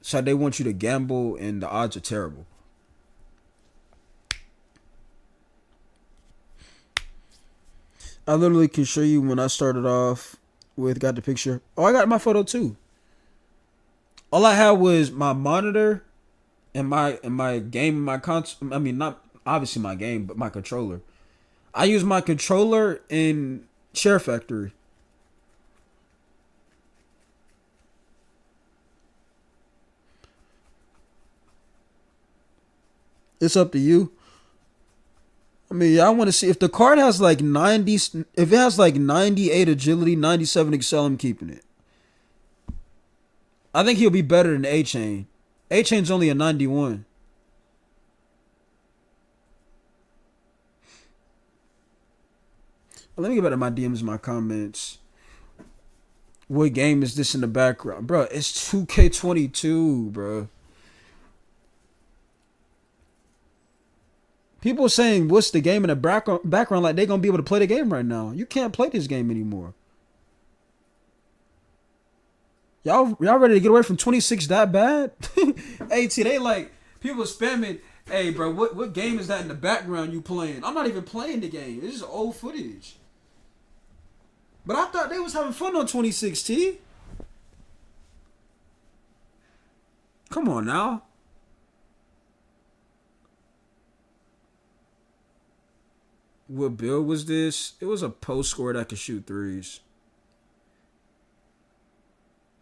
So they want you to gamble, and the odds are terrible. I literally can show you when I started off with, got the picture. Oh, I got my photo too. All I had was my monitor and my game, my console. I mean, not obviously my game, but my controller. I use my controller in Share Factory. It's up to you. I mean, yeah, I want to see if the card has like 90. If it has like 98 agility, 97 excel, I'm keeping it. I think he'll be better than A-Chain. A-Chain's only a 91. Let me get back to my DMs and my comments. What game is this in the background? Bro, it's 2K22, bro. People saying, what's the game in the background? Like they going to be able to play the game right now. You can't play this game anymore. Y'all ready to get away from 26 that bad? Hey, T, they like, people spamming, hey, bro, what game is that in the background you playing? I'm not even playing the game. It's just old footage. But I thought they was having fun on 26, T. Come on now. What build was this? It was a post score that could shoot threes.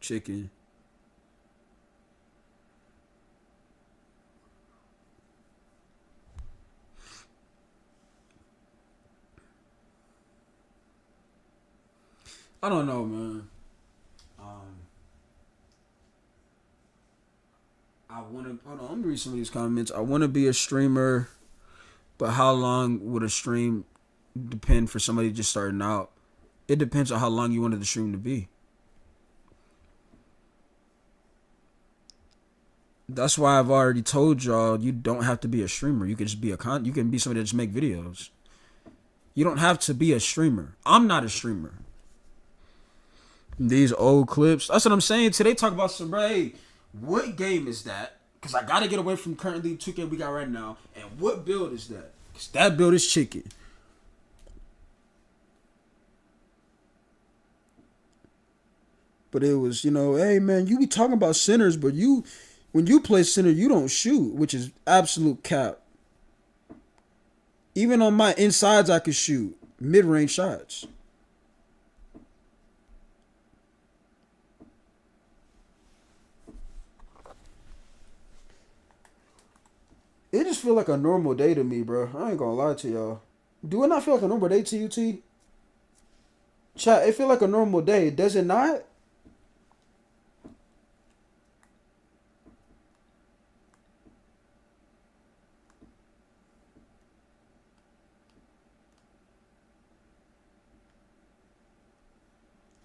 Chicken. I don't know, man. I want to. Hold on, let me read some of these comments. I want to be a streamer, but how long would a stream depend for somebody just starting out? It depends on how long you wanted the stream to be. That's why I've already told y'all you don't have to be a streamer. You can just be you can be somebody that just make videos. You don't have to be a streamer. I'm not a streamer. These old clips. That's what I'm saying. Today talk about some bro. Hey, what game is that? Cause I gotta get away from currently 2K we got right now. And what build is that? Cause that build is chicken. But it was, hey man, you be talking about centers, but when you play center, you don't shoot, which is absolute cap. Even on my insides, I could shoot mid-range shots. It just feel like a normal day to me, bro. I ain't gonna lie to y'all. Do it not feel like a normal day to you, T? Chat, it feel like a normal day, does it not?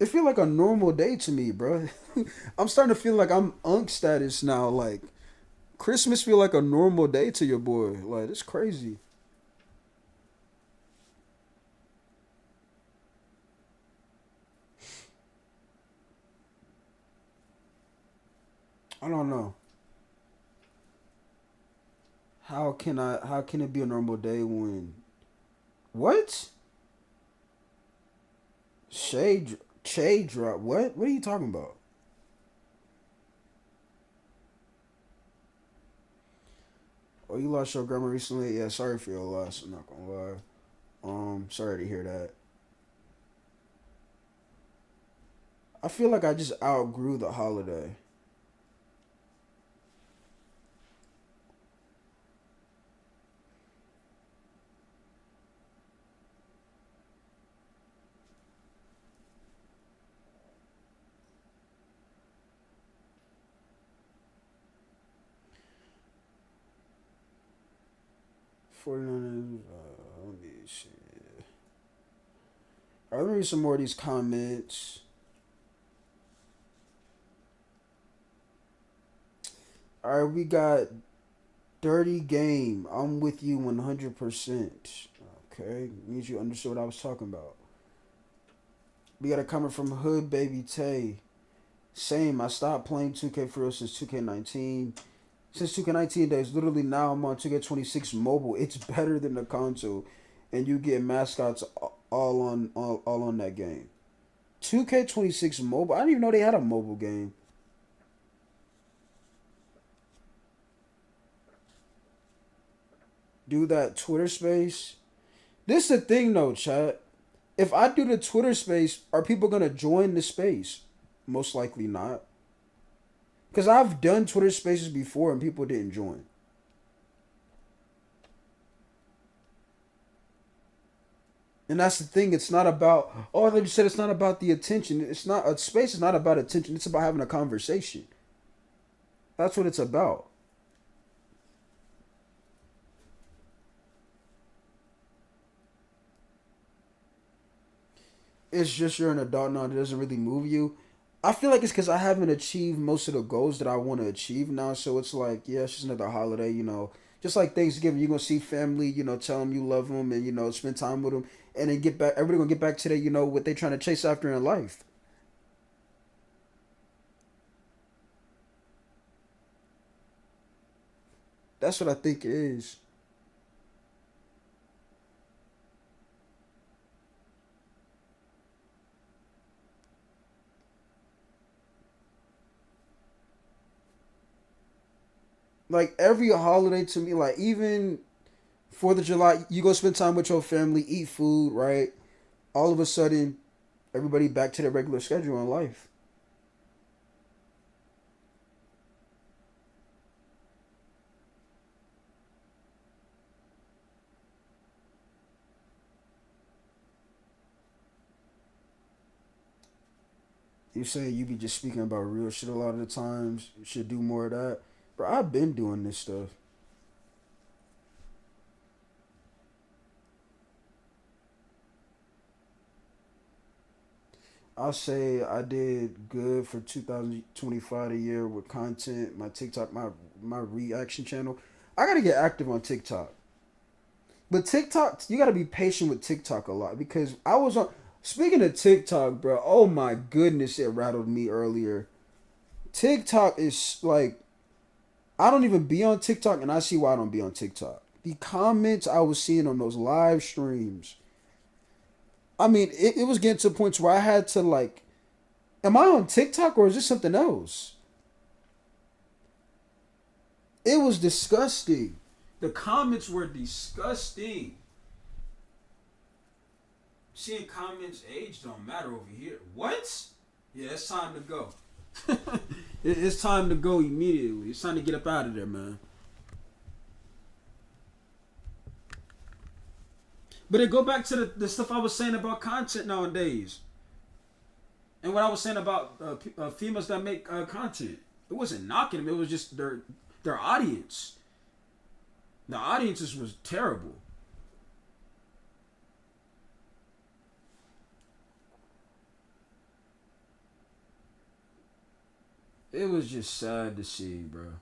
It feel like a normal day to me, bro. I'm starting to feel like I'm unk status now. Like Christmas feel like a normal day to your boy. Like it's crazy. I don't know. How can it be a normal day when what? Shade drop. What? What are you talking about? Oh, you lost your grandma recently? Yeah, sorry for your loss. I'm not gonna lie. Sorry to hear that. I feel like I just outgrew the holiday. '49ers. Let me see. All right, let me read some more of these comments. All right, we got Dirty Game. I'm with you 100%. Okay, means you understood what I was talking about. We got a comment from Hood Baby Tay. Same, I stopped playing 2K for real since 2K19. Since 2K19 days, literally now I'm on 2K26 mobile. It's better than the console, and you get mascots all on that game. 2K26 mobile. I didn't even know they had a mobile game. Do that Twitter space. This is the thing though, chat. If I do the Twitter space, are people gonna join the space? Most likely not. Because I've done Twitter spaces before and people didn't join. And that's the thing. It's not about, oh, they just said it's not about the attention. It's not, a space is not about attention. It's about having a conversation. That's what it's about. It's just you're an adult now. It doesn't really move you. I feel like it's because I haven't achieved most of the goals that I want to achieve now. So it's like, yeah, it's just another holiday, Just like Thanksgiving, you're going to see family, tell them you love them and, spend time with them. And then get back, everybody going to get back to their, what they trying to chase after in life. That's what I think it is. Like every holiday to me, like even 4th of July, you go spend time with your family, eat food, right? All of a sudden, everybody back to their regular schedule in life. You saying you be just speaking about real shit a lot of the times. You should do more of that. Bro, I've been doing this stuff. I'll say I did good for 2025 a year with content, my TikTok, my reaction channel. I gotta get active on TikTok. But TikTok, you gotta be patient with TikTok a lot because I was on. Speaking of TikTok, bro, oh my goodness, it rattled me earlier. TikTok is like, I don't even be on TikTok, and I see why I don't be on TikTok. The comments I was seeing on those live streams, I mean, it was getting to points where I had to like, am I on TikTok or is this something else? It was disgusting. The comments were disgusting. Seeing comments, age don't matter over here. What? Yeah, it's time to go. It's time to go immediately. It's time to get up out of there, man. But it go back to the stuff I was saying about content nowadays, and what I was saying about females that make content. It wasn't knocking them. It was just their audience. The audiences was terrible. It was just sad to see, bro.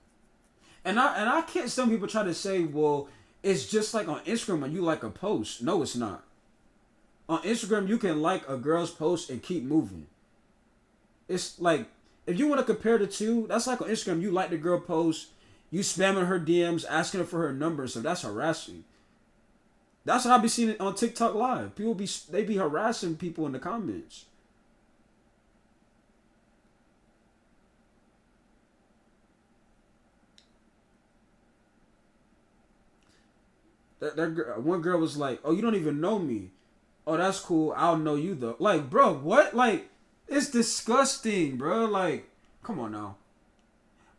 And I can't. Some people try to say, well, it's just like on Instagram when you like a post. No, it's not. On Instagram, you can like a girl's post and keep moving. It's like if you want to compare the two, that's like on Instagram. You like the girl post, you spamming her DMs, asking her for her number. So that's harassing. That's what I be seeing on TikTok Live. They be harassing people in the comments. One girl was like, "Oh, you don't even know me. Oh, that's cool. I'll know you though." Like, bro, what? Like, it's disgusting, bro. Like, come on now.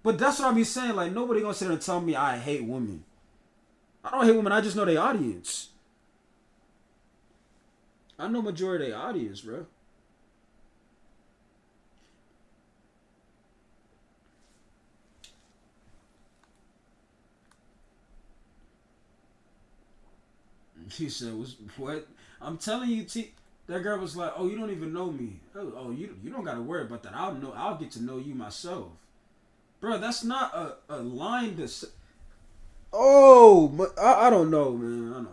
But that's what I be saying. Like, nobody gonna sit there and tell me I hate women. I don't hate women. I just know their audience. I know majority of their audience, bro. She said, "What? I'm telling you, that girl was like, oh, you don't even know me. Oh, you don't gotta worry about that. I'll get to know you myself, bro. That's not a line to say. Oh, but I don't know, man. I don't know.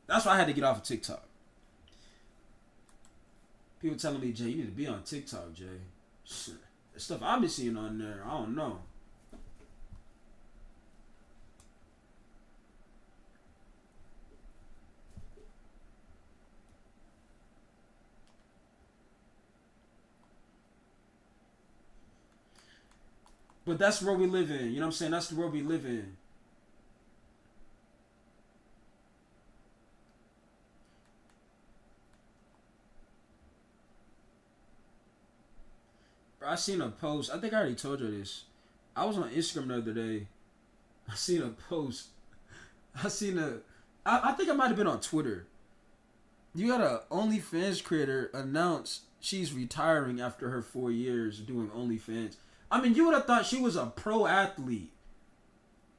That's why I had to get off of TikTok. People telling me, Jay, you need to be on TikTok, Jay. Shit. The stuff I've been seeing on there, I don't know. But that's the world we live in. You know what I'm saying? That's the world we live in. Bro, I seen a post. I think I already told you this. I was on Instagram the other day. I seen a post. I seen a. I think I might have been on Twitter. You got a OnlyFans creator announce she's retiring after her 4 years doing OnlyFans. I mean, you would have thought she was a pro athlete.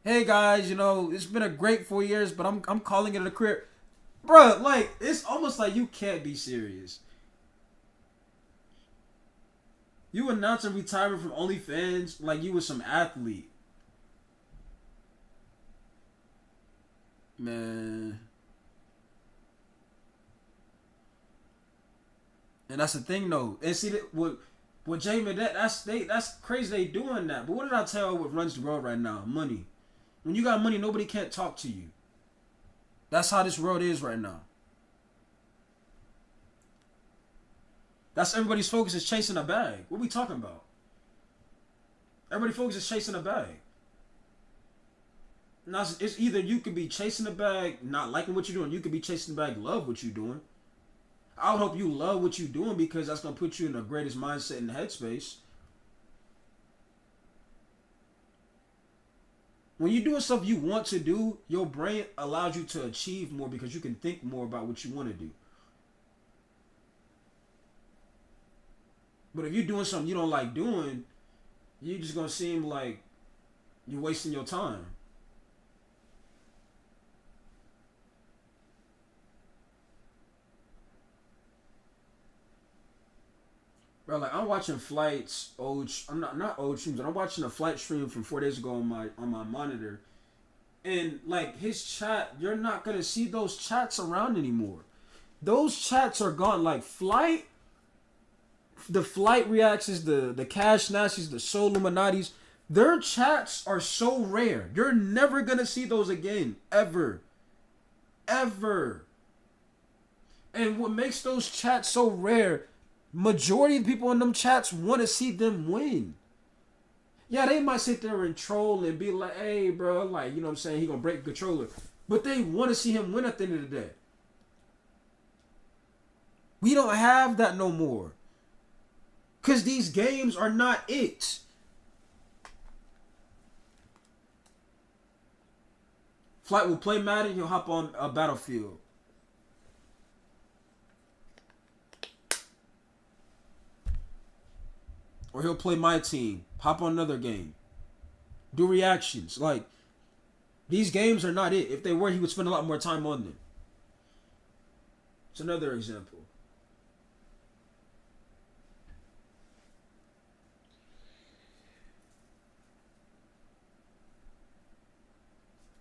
Hey guys, it's been a great 4 years, but I'm calling it a career, bro. Like it's almost like you can't be serious. You announcing retirement from OnlyFans like you was some athlete, man. And that's the thing, though. And see that with Jamie, that's crazy. They doing that. But what did I tell? What runs the world right now? Money. When you got money, nobody can't talk to you. That's how this world is right now. That's everybody's focus is chasing a bag. What are we talking about? Everybody focus is chasing a bag. Now it's either you could be chasing a bag, not liking what you're doing. You could be chasing the bag, love what you're doing. I would hope you love what you're doing because that's gonna put you in the greatest mindset and headspace. When you're doing stuff you want to do, your brain allows you to achieve more because you can think more about what you want to do. But if you're doing something you don't like doing, you're just gonna seem like you're wasting your time. Bro, like I'm watching flights old. I'm not old streams, but I'm watching a flight stream from 4 days ago on my monitor, and like his chat, you're not gonna see those chats around anymore. Those chats are gone. Like the flight reactions, the Cash Nazis, the Soul Illuminatis, their chats are so rare. You're never gonna see those again, ever, ever. And what makes those chats so rare? Majority of the people in them chats want to see them win. Yeah, they might sit there and troll and be like, "Hey, bro, like you know what I'm saying, he gonna break the controller," but they want to see him win at the end of the day. We don't have that no more. Cause these games are not it. Flight will play Madden, he'll hop on a Battlefield. Or he'll play my team, hop on another game. Do reactions. Like, these games are not it. If they were, he would spend a lot more time on them. It's another example.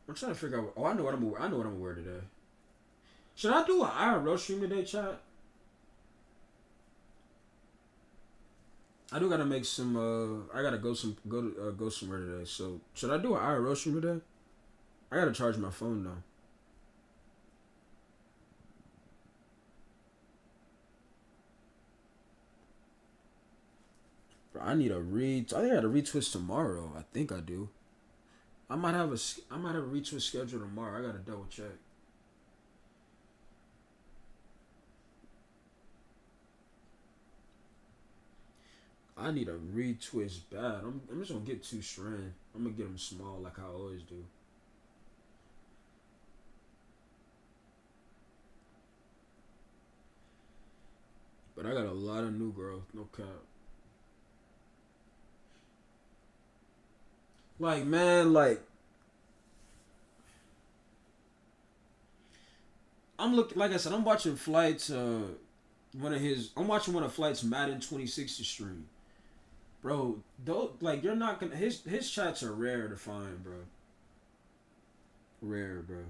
I'm trying to figure out. Oh, I know what I'm gonna wear. I know what I'm gonna wear today. Should I do an IRL stream today, chat? I do gotta make some. I gotta go go somewhere today. So should I do an IRL stream today? I gotta charge my phone now. Bro, I need a I think I got a retwist tomorrow. I think I do. I might have a retwist schedule tomorrow. I gotta double check. I need a retwist bad. I'm just gonna get 2 strand. I'm gonna get them small like I always do. But I got a lot of new growth. No cap. Like man, like I'm looking. Like I said, I'm watching flights. I'm watching one of Flight's Madden 2060 stream. Bro, though, like you're not gonna. His chats are rare to find, bro. Rare, bro.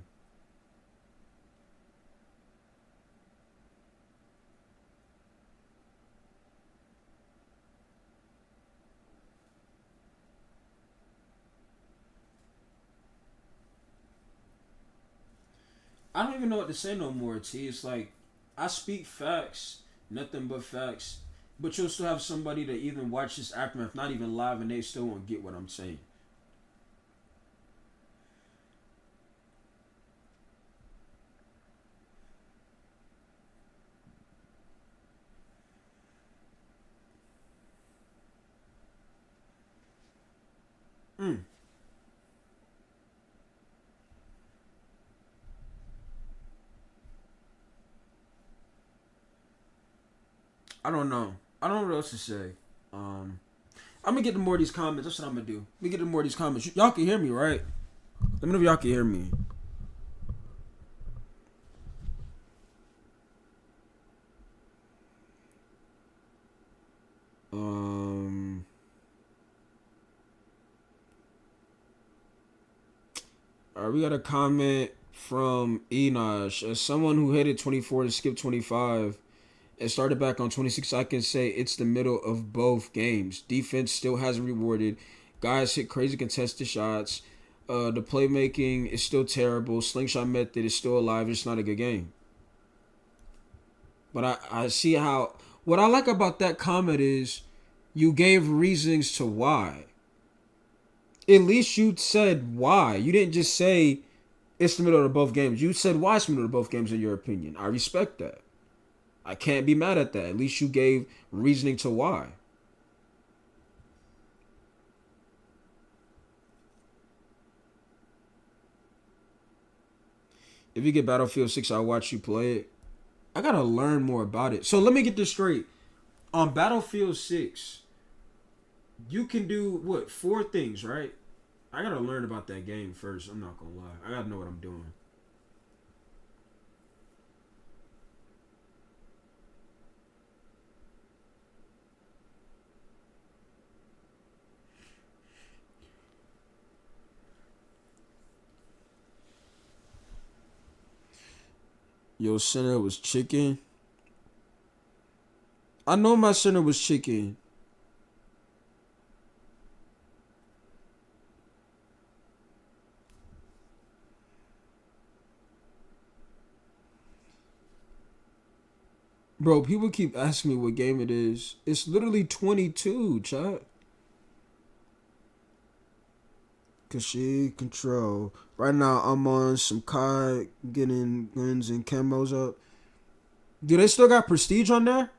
I don't even know what to say no more, T. It's like I speak facts, nothing but facts. But you'll still have somebody that even watch this aftermath, not even live, and they still won't get what I'm saying. Mm. I don't know. I don't know what else to say. I'm gonna get to more of these comments. That's what I'm gonna do. Let me get to more of these comments. Y'all can hear me, right? Let me know if y'all can hear me. All right, we got a comment from Enosh. As someone who hated 24 to skip 25 and started back on 26, I can say it's the middle of both games. Defense still hasn't rewarded. Guys hit crazy contested shots. The playmaking is still terrible. Slingshot method is still alive. It's not a good game. But I see how. What I like about that comment is you gave reasons to why. At least you said why. You didn't just say it's the middle of both games. You said why it's the middle of both games in your opinion. I respect that. I can't be mad at that. At least you gave reasoning to why. If you get Battlefield 6, I'll watch you play it. I gotta learn more about it. So let me get this straight. On Battlefield 6, you can do what? 4 things, right? I gotta learn about that game first. I'm not gonna lie. I gotta know what I'm doing. Your center was chicken. I know my center was chicken. Bro, people keep asking me what game it is. It's literally 22, chat. Kashyyyk control. Right now, I'm on some COD, getting guns and camos up. Do they still got prestige on there?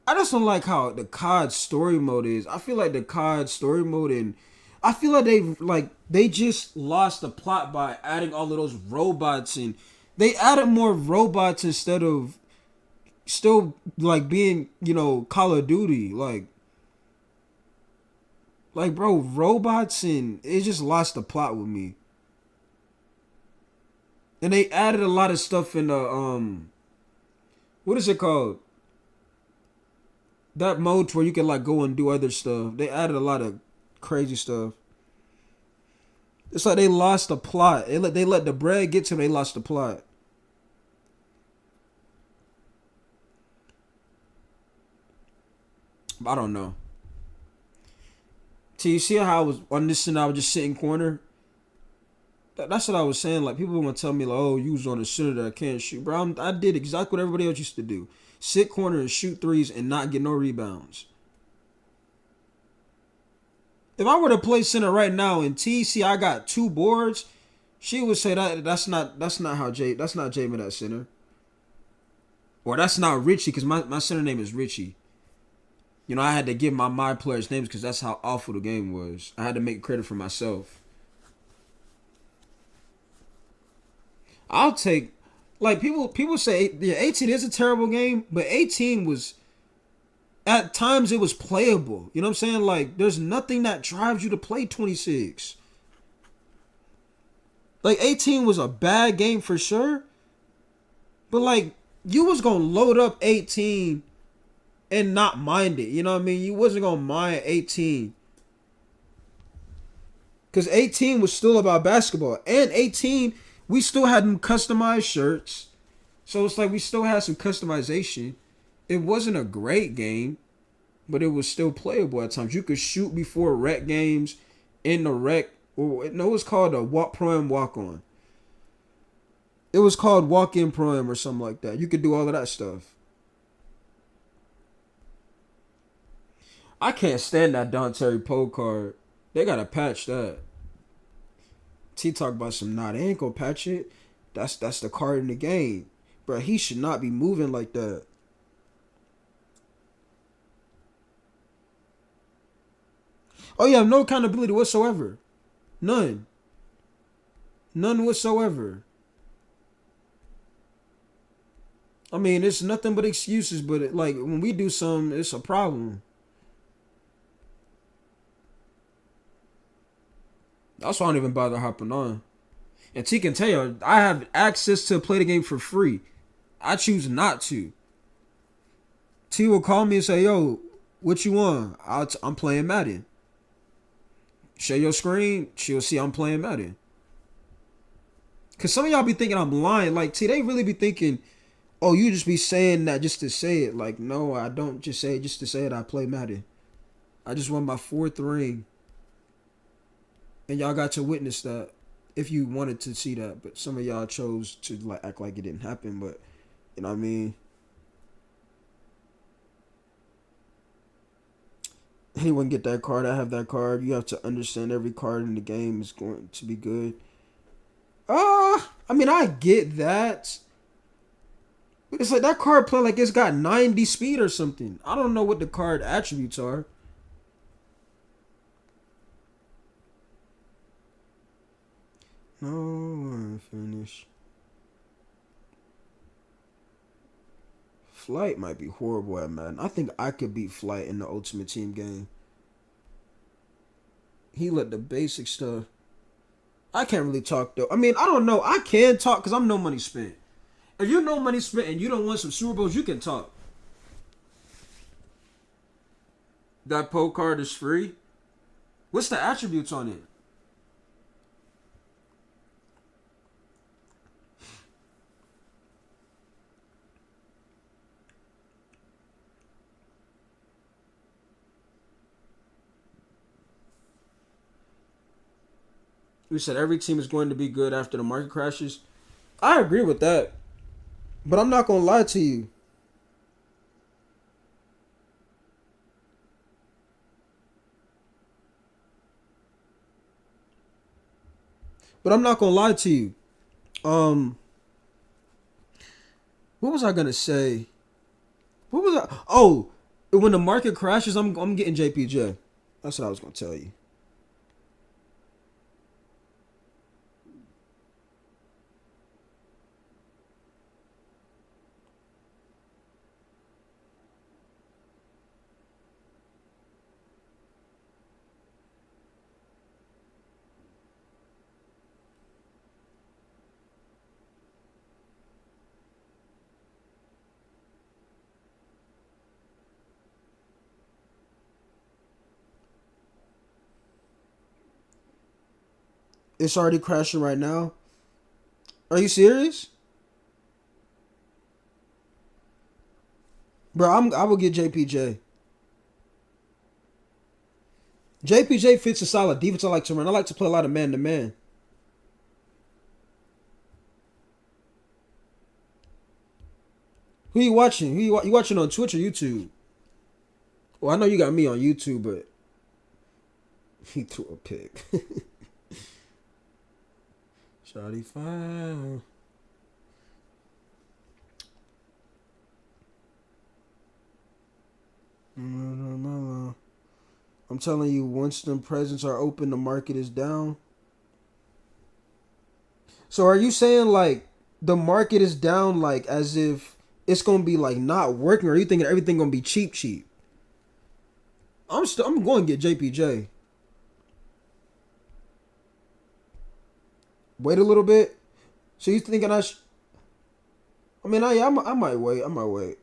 I just don't like how the COD story mode is. I feel like the COD story mode, and I feel like they just lost the plot by adding all of those robots, and they added more robots instead of still like being, Call of Duty. Like, bro, robots, and it just lost the plot with me. And they added a lot of stuff in the what is it called? That mode where you can like go and do other stuff. They added a lot of crazy stuff. It's like they lost the plot. They let the bread get to them. They lost the plot. I don't know. So you see how I was on this and I was just sitting corner? That's what I was saying. Like, people want to tell me, like, oh, you was on a center that I can't shoot. Bro, I did exactly what everybody else used to do. Sit corner and shoot threes and not get no rebounds. If I were to play center right now and TC, I got 2 boards, she would say that's not Jamin at center. Or that's not Richie, because my center name is Richie. I had to give my players' names because that's how awful the game was. I had to make credit for myself. I'll take, like, people say, yeah, 18 is a terrible game, but 18 was, at times it was playable. You know what I'm saying? Like, there's nothing that drives you to play 26. Like, 18 was a bad game for sure, but, like, you was going to load up 18 and not mind it. You know what I mean? You wasn't going to mind 18. Because 18 was still about basketball. And 18, we still had them customized shirts. So it's like we still had some customization. It wasn't a great game, but it was still playable at times. You could shoot before rec games in the rec. No, it was called a pro-am walk-on. It was called walk-in pro-am or something like that. You could do all of that stuff. I can't stand that Dante Poe card. They gotta patch that. T talk about some, nah, they ain't gonna patch it. That's the card in the game. Bro, he should not be moving like that. Oh, you have no accountability whatsoever. None. None whatsoever. I mean, it's nothing but excuses, but like when we do something, it's a problem. That's why I don't even bother hopping on. And T can tell you, I have access to play the game for free. I choose not to. T will call me and say, yo, what you want? I'm playing Madden. Share your screen, she'll see I'm playing Madden. Because some of y'all be thinking I'm lying. Like, T, they really be thinking, oh, you just be saying that just to say it. Like, no, I don't just say it just to say it. I play Madden. I just won my 4th ring. And y'all got to witness that if you wanted to see that. But some of y'all chose to like act like it didn't happen. But, you know what I mean? Anyone get that card? I have that card. You have to understand every card in the game is going to be good. I mean, I get that. But it's like that card play like it's got 90 speed or something. I don't know what the card attributes are. No, finish. Flight might be horrible at Madden. I think I could beat Flight in the Ultimate Team game. He let the basic stuff. I can't really talk though. I mean, I don't know. I can talk because I'm no money spent. If you're no money spent and you don't want some Super Bowls, you can talk. That Poe card is free. What's the attributes on it? We said every team is going to be good after the market crashes. I agree with that, but I'm not gonna lie to you. But I'm not gonna lie to you. Um, what was I gonna say? What was I? Oh, when the market crashes, I'm getting JPJ. That's what I was gonna tell you. It's already crashing right now. Are you serious, bro? I will get JPJ. JPJ fits a solid defense I like to run. I like to play a lot of man to man. Who you watching? You watching on Twitch or YouTube? Well, I know you got me on YouTube, but he threw a pick. Shotty fine. I'm telling you, once them presents are open, the market is down. So are you saying like the market is down, like as if it's gonna be like not working, or are you thinking everything gonna be cheap, cheap? I'm going to get JPJ. Wait a little bit. So you thinking I mean, I might wait. I might wait.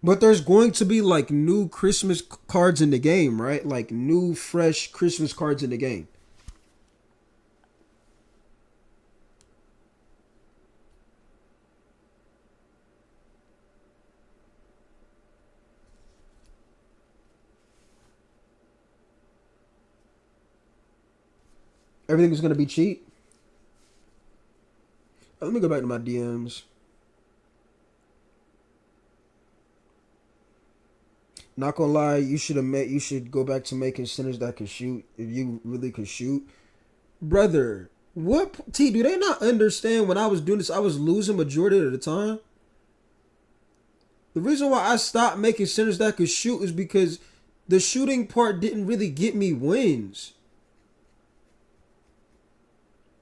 But there's going to be like new Christmas cards in the game, right? Like new, fresh Christmas cards in the game. Everything is going to be cheap. Let me go back to my DMs. Not gonna lie, you should have met. You should go back to making centers that could shoot. If you really could shoot, brother. What T? Do they not understand? When I was doing this, I was losing majority of the time. The reason why I stopped making centers that could shoot is because the shooting part didn't really get me wins.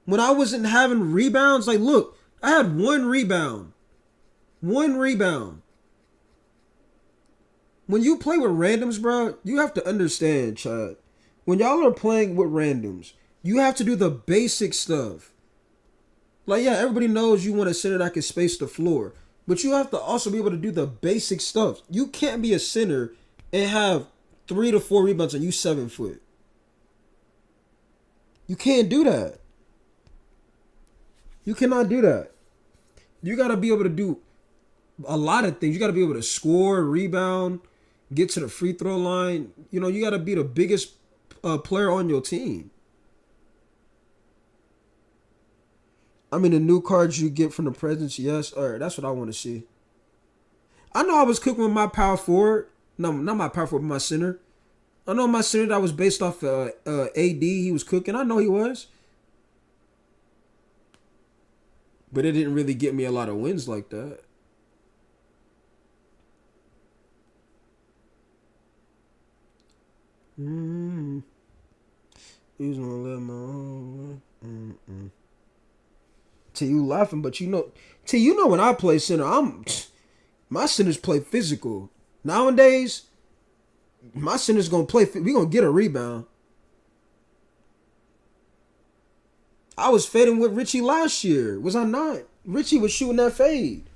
When I wasn't having rebounds, like look, I had one rebound. One rebound. When you play with randoms, bro, you have to understand, Chad. When y'all are playing with randoms, you have to do the basic stuff. Like, yeah, everybody knows you want a center that can space the floor. But you have to also be able to do the basic stuff. You can't be a center and have 3 to 4 rebounds and you 7 foot. You can't do that. You cannot do that. You got to be able to do a lot of things. You got to be able to score, rebound, get to the free throw line. You know, you got to be the biggest player on your team. I mean, the new cards you get from the presents, yes. All right, that's what I want to see. I know I was cooking with my power forward. No, not my power forward, but my center. I know my center that was based off AD. He was cooking. I know he was. But it didn't really get me a lot of wins like that. He's gonna let my own. Till you laughing, but you know when I play center, my centers play physical. Nowadays, my center's gonna play. We gonna get a rebound. I was fading with Richie last year. Was I not? Richie was shooting that fade.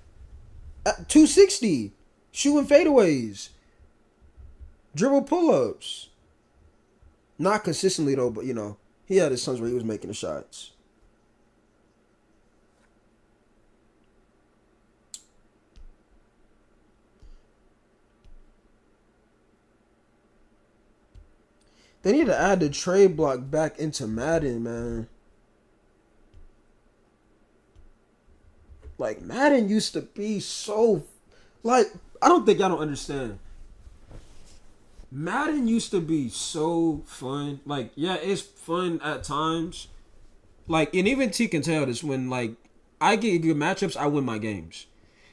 At 260. Shooting fadeaways. Dribble pull-ups. Not consistently though, but you know, he had his sons where he was making the shots. They need to add the trade block back into Madden, man. Like Madden used to be so, like, I don't think y'all don't understand. Madden used to be so fun. Like, yeah, it's fun at times. Like, and even T can tell this when, like, I get good matchups, I win my games.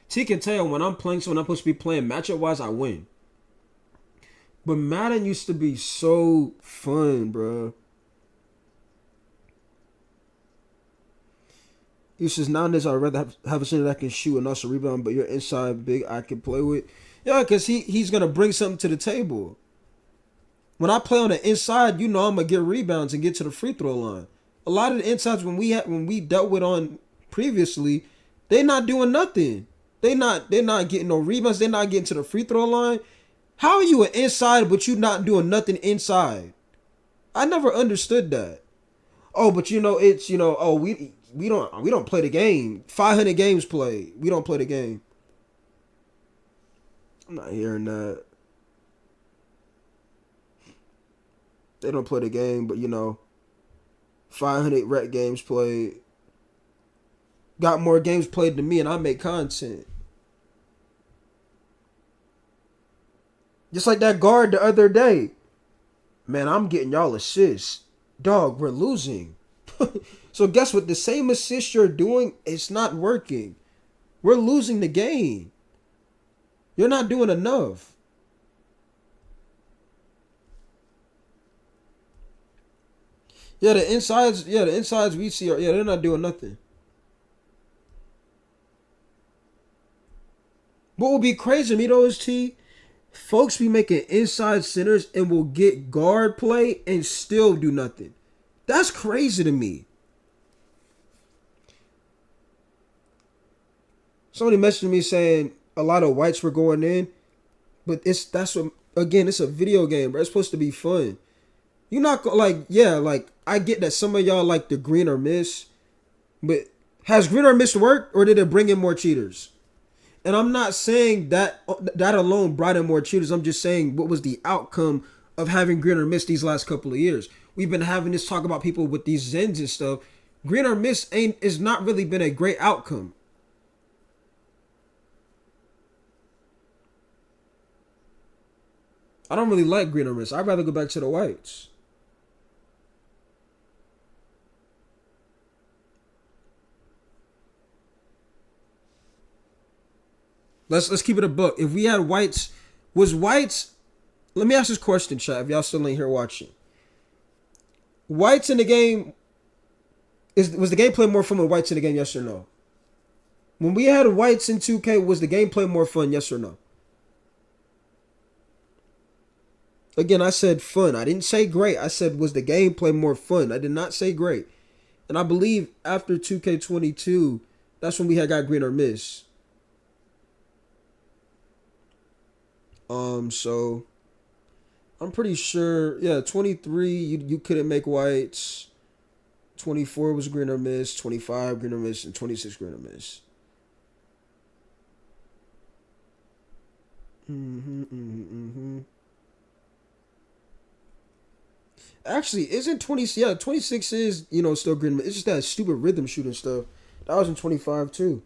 T can tell when I'm playing someone I'm supposed to be playing matchup wise, I win. But Madden used to be so fun, bro. He says nowadays I'd rather have a center that can shoot and also rebound, but you're inside big I can play with. Yeah, because he's gonna bring something to the table. When I play on the inside, you know I'm gonna get rebounds and get to the free throw line. A lot of the insides when we dealt with on previously, they not doing nothing. They're not getting no rebounds. They're not getting to the free throw line. How are you an inside but you not doing nothing inside? I never understood that. Oh, but it's oh we don't play the game. 500 games played. We don't play the game. I'm not hearing that. They don't play the game, but 500 rec games played. Got more games played than me, and I make content. Just like that guard the other day. Man, I'm getting y'all assists. Dog, we're losing. So guess what? The same assist you're doing, it's not working. We're losing the game. You're not doing enough. The insides we see they're not doing nothing. What would be crazy to me though is folks be making inside centers and will get guard play and still do nothing. That's crazy to me. Somebody messaged me saying a lot of whites were going in, but it's a video game, bro. It's supposed to be fun. You're not like I get that some of y'all like the green or miss, but has green or miss worked or did it bring in more cheaters? And I'm not saying that alone brought in more cheaters. I'm just saying what was the outcome of having green or miss these last couple of years. We've been having this talk about people with these Zens and stuff. Green or miss is not really been a great outcome. I don't really like green or miss. I'd rather go back to the whites. Let's keep it a buck. If we had whites, was whites? Let me ask this question, chat. If y'all still ain't here watching, whites in the game was the gameplay more fun with whites in the game? Yes or no? When we had whites in 2K, was the gameplay more fun? Yes or no? Again, I said fun. I didn't say great. I said was the gameplay more fun. I did not say great. And I believe after 2K22, that's when we had got green or miss. So I'm pretty sure, 23 you couldn't make whites. 24 was green or miss, 25 green or miss, and 26 green or miss. Actually, isn't 26 is, still green. It's just that stupid rhythm shooting stuff. That was in 25 too.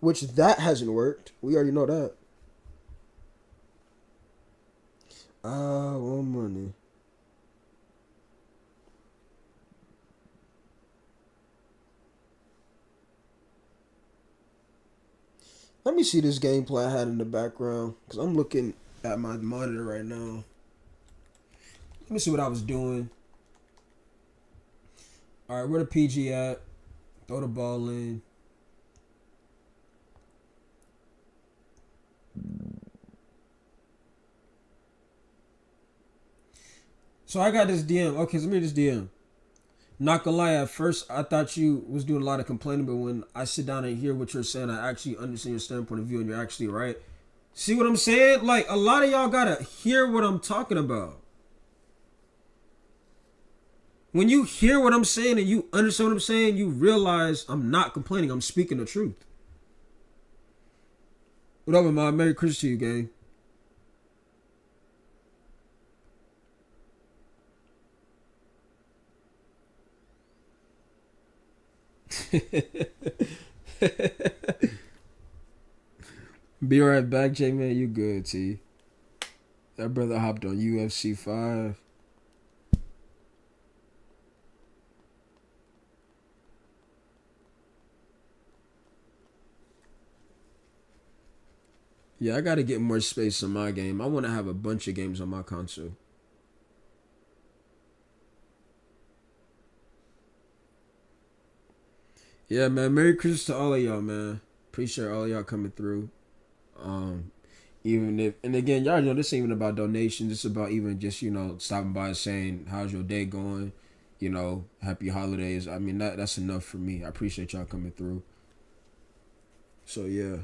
Which that hasn't worked. We already know that. One money. Let me see this gameplay I had in the background. Because I'm looking at my monitor right now. Let me see what I was doing. Alright, where the PG at? Throw the ball in. So I got this DM. Okay, so let me read this DM. Not gonna lie, at first I thought you was doing a lot of complaining, but when I sit down and hear what you're saying, I actually understand your standpoint of view, and you're actually right. See what I'm saying? Like, a lot of y'all gotta hear what I'm talking about. When you hear what I'm saying and you understand what I'm saying, you realize I'm not complaining. I'm speaking the truth. What up, man? Merry Christmas to you, gang. Be right back, J man. You good, T? That brother hopped on UFC 5. Yeah, I gotta get more space in my game. I want to have a bunch of games on my console. Yeah, man. Merry Christmas to all of y'all, man. Appreciate all of y'all coming through. Um, Even if, and again, y'all know this ain't even about donations. It's about even just stopping by, saying how's your day going. Happy holidays. I mean that's enough for me. I appreciate y'all coming through. So yeah.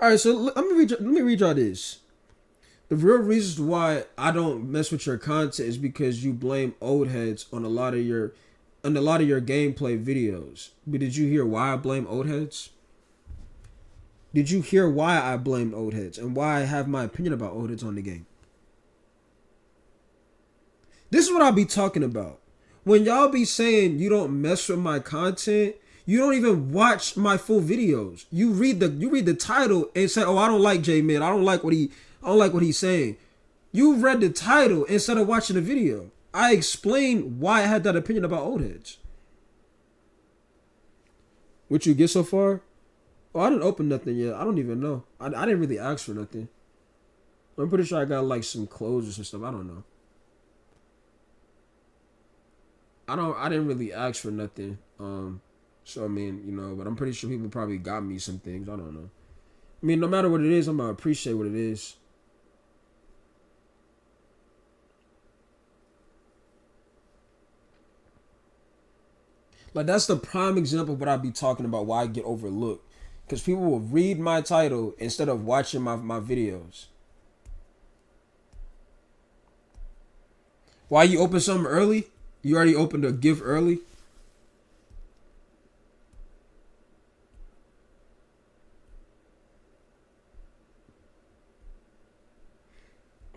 All right, so let me read y'all this. The real reasons why I don't mess with your content is because you blame old heads on a lot of your gameplay videos. But did you hear why I blame old heads? Did you hear why I blame old heads and why I have my opinion about old heads on the game? This is what I'll be talking about. When y'all be saying you don't mess with my content, you don't even watch my full videos. You read the title and say, "Oh, I don't like J Mid. I don't like what he's saying." You read the title instead of watching the video. I explained why I had that opinion about old heads. What you get so far? Oh, I didn't open nothing yet. I don't even know. I didn't really ask for nothing. I'm pretty sure I got like some clothes or some stuff. I don't know. I didn't really ask for nothing. So I mean, but I'm pretty sure people probably got me some things. I don't know. I mean, no matter what it is, I'm gonna appreciate what it is. Like that's the prime example of what I be talking about. Why I get overlooked, because people will read my title instead of watching my videos. Why you open something early? You already opened a gift early.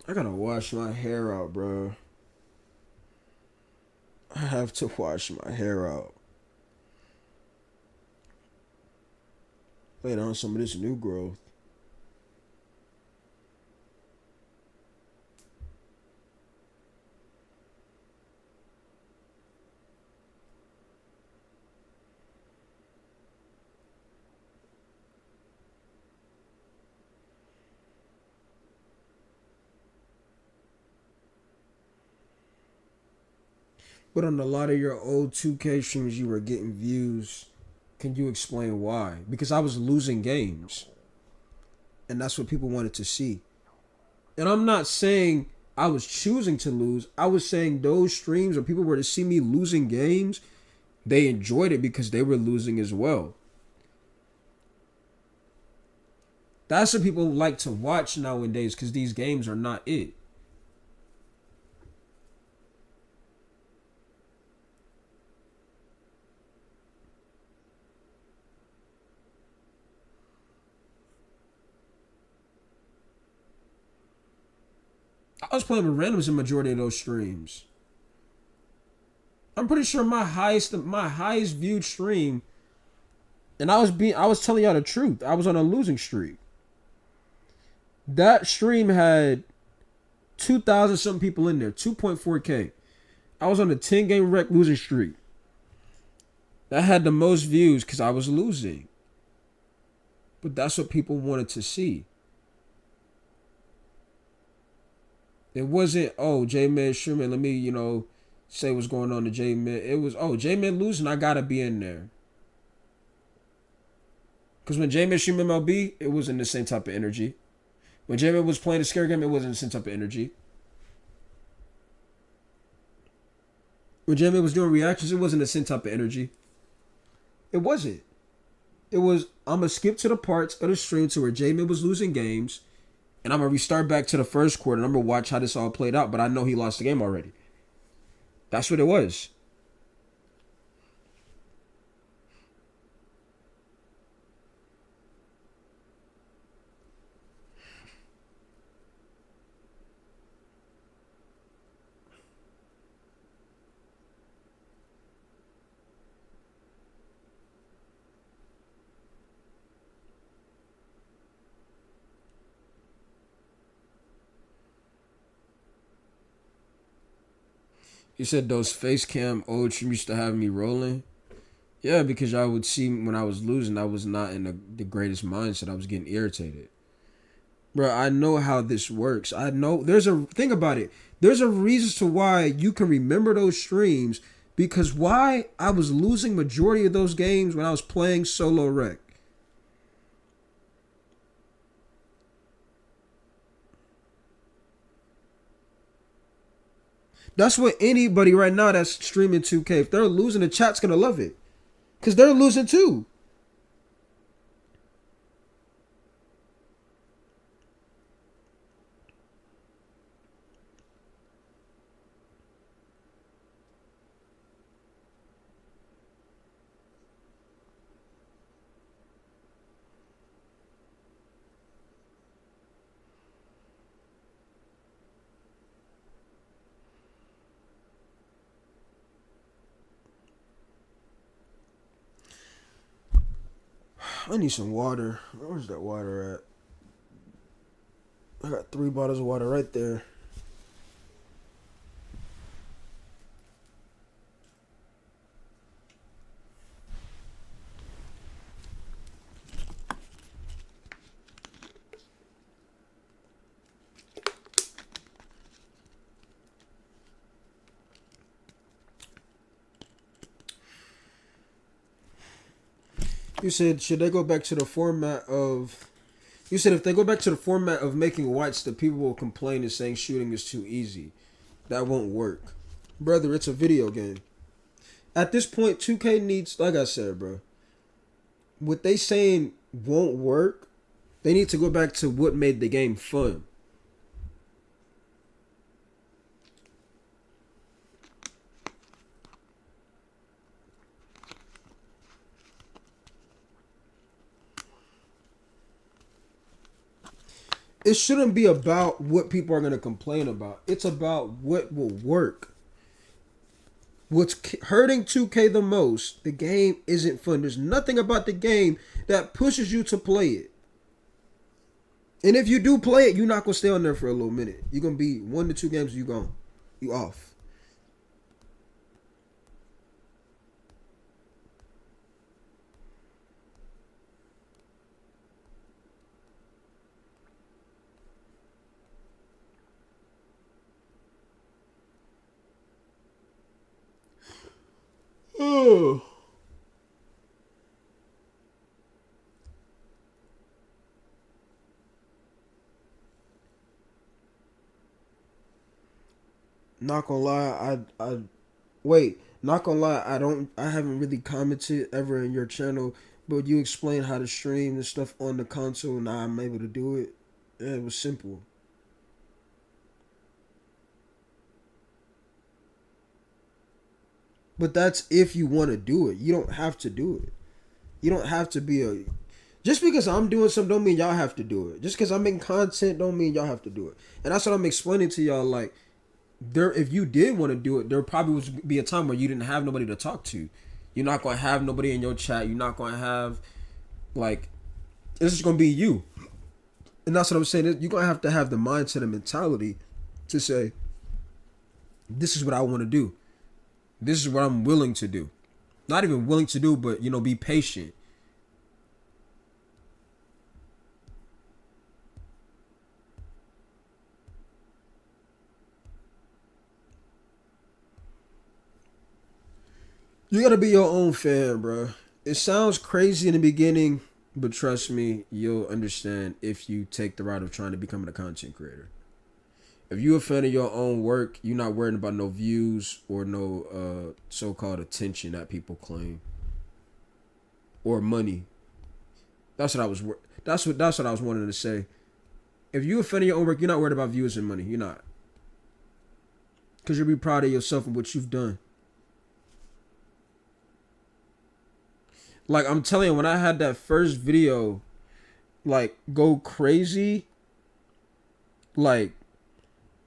I gotta wash my hair out, bro. I have to wash my hair out. Wait on some of this new growth. But on a lot of your old 2K streams, you were getting views. Can you explain why? Because I was losing games. And that's what people wanted to see. And I'm not saying I was choosing to lose. I was saying those streams where people were to see me losing games, they enjoyed it because they were losing as well. That's what people like to watch nowadays because these games are not it. I was playing with randoms in majority of those streams. I'm pretty sure my highest viewed stream, and I was telling y'all the truth. I was on a losing streak. That stream had 2,000 something people in there, 2.4K. I was on a 10 game wreck losing streak. That had the most views because I was losing. But that's what people wanted to see. It wasn't, oh, J Man Sherman, let me, say what's going on to J Man. It was, oh, J Man losing, I gotta be in there. Because when J Man Sherman MLB, it wasn't the same type of energy. When J Man was playing a scare game, it wasn't the same type of energy. When J Man was doing reactions, it wasn't the same type of energy. It wasn't. It was, I'm going to skip to the parts of the stream to where J Man was losing games. And I'm going to restart back to the first quarter. And I'm going to watch how this all played out. But I know he lost the game already. That's what it was. You said those face cam old stream used to have me rolling. Yeah, because I would see when I was losing, I was not in the greatest mindset. I was getting irritated. Bro, I know how this works. I know there's a thing about it. There's a reason to why you can remember those streams because why I was losing majority of those games when I was playing solo rec. That's what anybody right now that's streaming 2K, if they're losing, the chat's gonna love it. Cause they're losing too. I need some water. Where's that water at? I got 3 bottles of water right there. You said should they go back to the format of? You said if they go back to the format of making whites, the people will complain and saying shooting is too easy. That won't work, brother. It's a video game. At this point, 2K needs, like I said, bro. What they saying won't work. They need to go back to what made the game fun. It shouldn't be about what people are going to complain about. It's about what will work. What's hurting 2K the most, the game isn't fun. There's nothing about the game that pushes you to play it. And if you do play it, you're not going to stay on there for a little minute. You're going to be 1 to 2 games, you gone. You off. Oh. Not gonna lie, I wait. Not gonna lie, I haven't really commented ever in your channel, but you explained how to stream and stuff on the console, and I'm able to do it. Yeah, it was simple. But that's if you want to do it. You don't have to do it. You don't have to be a. Just because I'm doing something don't mean y'all have to do it. Just because I'm making content don't mean y'all have to do it. And that's what I'm explaining to y'all. Like, there, if you did want to do it, there probably would be a time where you didn't have nobody to talk to. You're not gonna have nobody in your chat. You're not gonna have like. It's just gonna be you. And that's what I'm saying. You're gonna have the mindset and mentality to say, "This is what I want to do. This is what I'm willing to do." Not even willing to do, but be patient. You gotta be your own fan, bro. It sounds crazy in the beginning, but trust me, you'll understand if you take the route of trying to become a content creator. If you're a fan of your own work, you're not worrying about no views or no so-called attention that people claim or money. That's what I was. That's what I was wanting to say. If you're a fan of your own work, you're not worried about views and money. You're not, because you'll be proud of yourself and what you've done. Like I'm telling you, when I had that first video, like go crazy, like,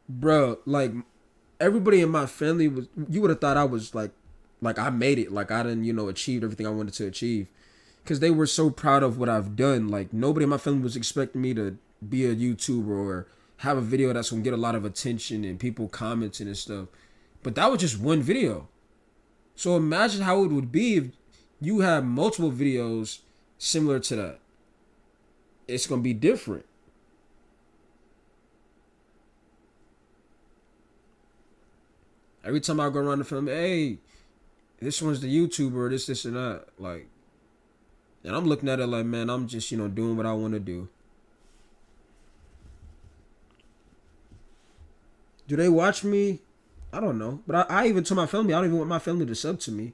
bro, like everybody in my family was. You would have thought I was like I made it, like I didn't, achieved everything I wanted to achieve, because they were so proud of what I've done. Like nobody in my family was expecting me to be a YouTuber or have a video that's gonna get a lot of attention and people commenting and stuff. But that was just one video. So imagine how it would be if you have multiple videos similar to that. It's gonna be different. Every time I go around the film, hey, this one's the YouTuber, this, and that. Like, and I'm looking at it like, man, I'm just, doing what I want to do. Do they watch me? I don't know. But I even told my family, I don't even want my family to sub to me.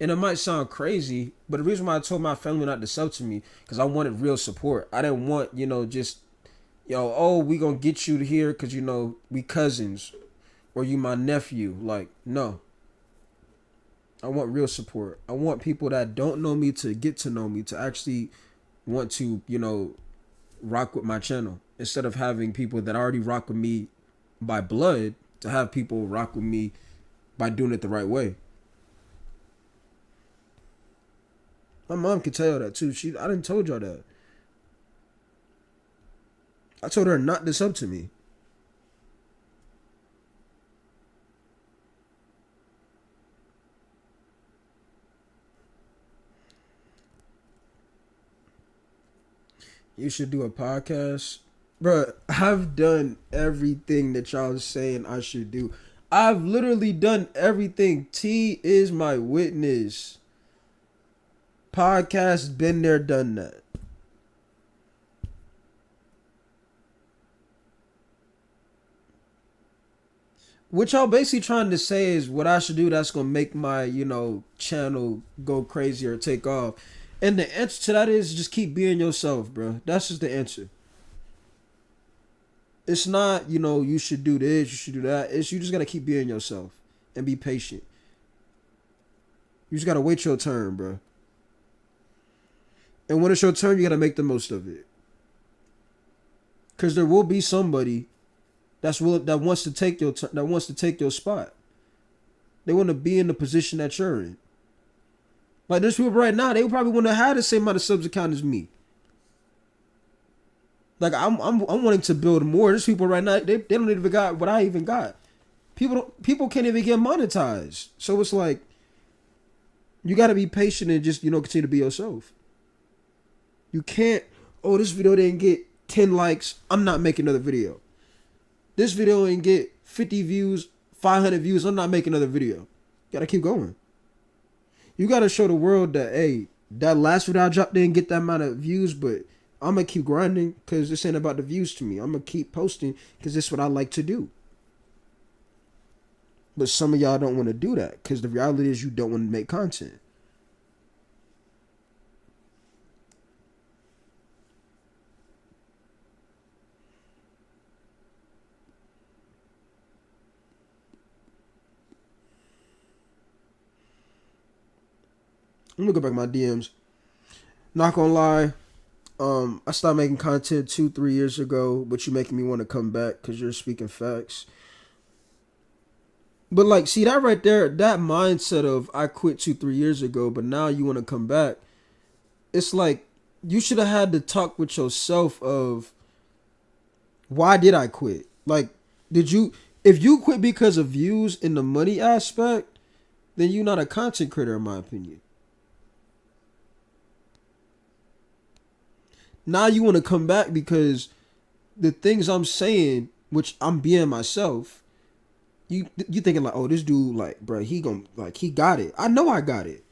And it might sound crazy, but the reason why I told my family not to sub to me, because I wanted real support. I didn't want, just, oh, we gonna get you here because, we cousins. Or you my nephew. Like, no. I want real support. I want people that don't know me to get to know me, to actually want to, rock with my channel. Instead of having people that already rock with me by blood, to have people rock with me by doing it the right way. My mom can tell you that too. I didn't told y'all that. I told her not to sub to me. You should do a podcast. Bruh, I've done everything that y'all saying I should do. I've literally done everything. T is my witness. Podcast, been there, done that. What y'all basically trying to say is what I should do that's gonna make my, channel go crazy or take off. And the answer to that is just keep being yourself, bro. That's just the answer. It's not, you should do this, you should do that. It's you just gotta keep being yourself and be patient. You just gotta wait your turn, bro. And when it's your turn, you gotta make the most of it. Cause there will be somebody that wants to take your spot. They want to be in the position that you're in. Like there's people right now, they probably want to have the same amount of subs account as me. Like I'm wanting to build more. There's people right now, they don't even got what I even got. People can't even get monetized. So it's like you gotta be patient and just, continue to be yourself. You can't, oh, this video didn't get 10 likes, I'm not making another video. This video didn't get 50 views, 500 views, I'm not making another video. You gotta keep going. You gotta show the world that, hey, that last video I dropped didn't get that amount of views, but I'm gonna keep grinding because this ain't about the views to me. I'm gonna keep posting because this is what I like to do. But some of y'all don't want to do that because the reality is you don't want to make content. Let me go back to my DMs. Not gonna lie, I started making content 2-3 years ago, but you're making me want to come back because you're speaking facts. But like, see that right there, that mindset of I quit 2-3 years ago, but now you want to come back. It's like you should have had to talk with yourself of why did I quit? Like, if you quit because of views in the money aspect, then you're not a content creator in my opinion. Now you want to come back because the things I'm saying, which I'm being myself, you thinking like, oh, this dude, like, bro, he got it. I know I got it.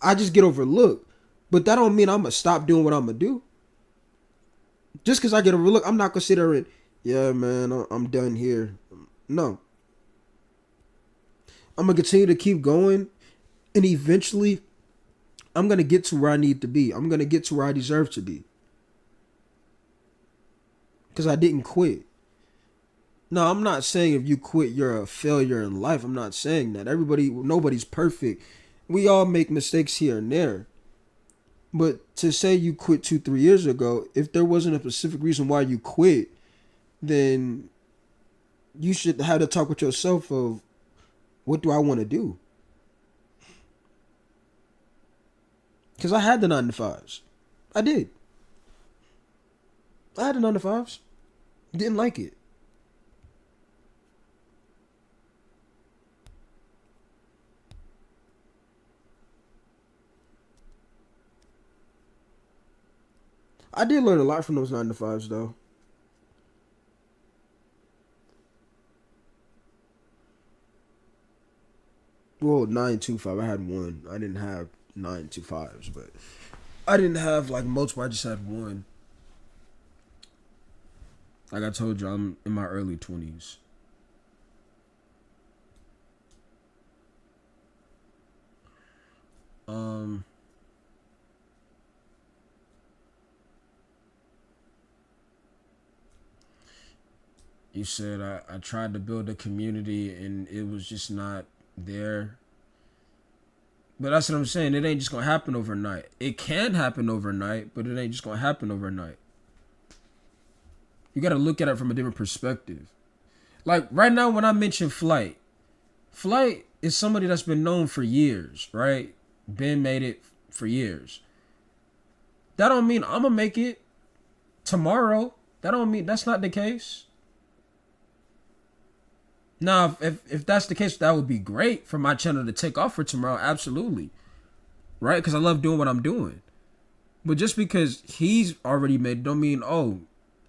I just get overlooked. But that don't mean I'm going to stop doing what I'm going to do. Just because I get overlooked, I'm not going to sit there and, yeah, man, I'm done here. No. I'm going to continue to keep going. And eventually, I'm going to get to where I need to be. I'm going to get to where I deserve to be. Because I didn't quit. No, I'm not saying if you quit, you're a failure in life. I'm not saying that. Nobody's perfect. We all make mistakes here and there. But to say you quit 2-3 years ago, if there wasn't a specific reason why you quit, then you should have to talk with yourself of, what do I want to do? Because I had the 9-to-5s. I did. I had the 9-to-5s. Didn't like it. I did learn a lot from those 9 to 5s though. Well, 9 to 5. I had one. I didn't have 9 to 5s, but I didn't have like multiple. I just had one. Like I told you, I'm in my early 20s. Um, you said I tried to build a community and it was just not there. But that's what I'm saying. It ain't just gonna happen overnight. It can happen overnight, but it ain't just gonna happen overnight. You gotta look at it from a different perspective. Like right now, when I mention Flight, Flight is somebody that's been known for years, right? Been made it for years. That don't mean I'm gonna make it tomorrow. That don't mean that's not the case. Now, if that's the case, that would be great for my channel to take off for tomorrow. Absolutely, right? Because I love doing what I'm doing. But just because he's already made, don't mean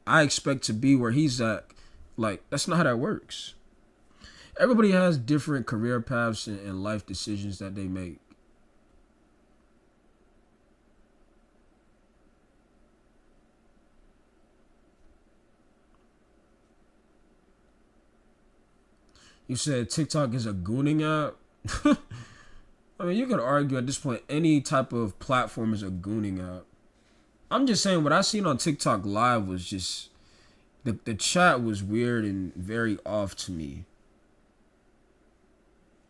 I expect to be where he's at. Like that's not how that works. Everybody has different career paths and life decisions that they make. You said TikTok is a gooning app. I mean, you could argue at this point any type of platform is a gooning app. I'm just saying what I seen on TikTok live was just the chat was weird and very off to me.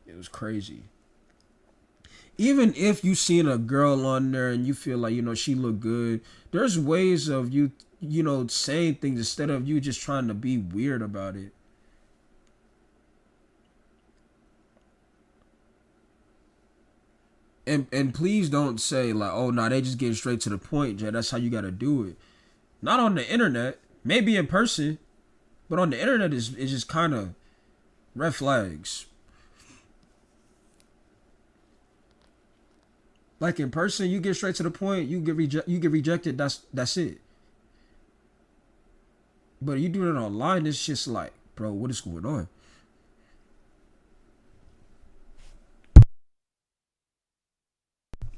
It was crazy. Even if you seen a girl on there and you feel like she look good, there's ways of you saying things instead of you just trying to be weird about it. And please don't say like, oh no, they just get straight to the point, Jay. That's how you gotta do it. Not on the internet, maybe in person, but on the internet is just kind of red flags. Like in person, you get straight to the point. You get rejected. That's it. But you do it online, it's just like, bro, what is going on?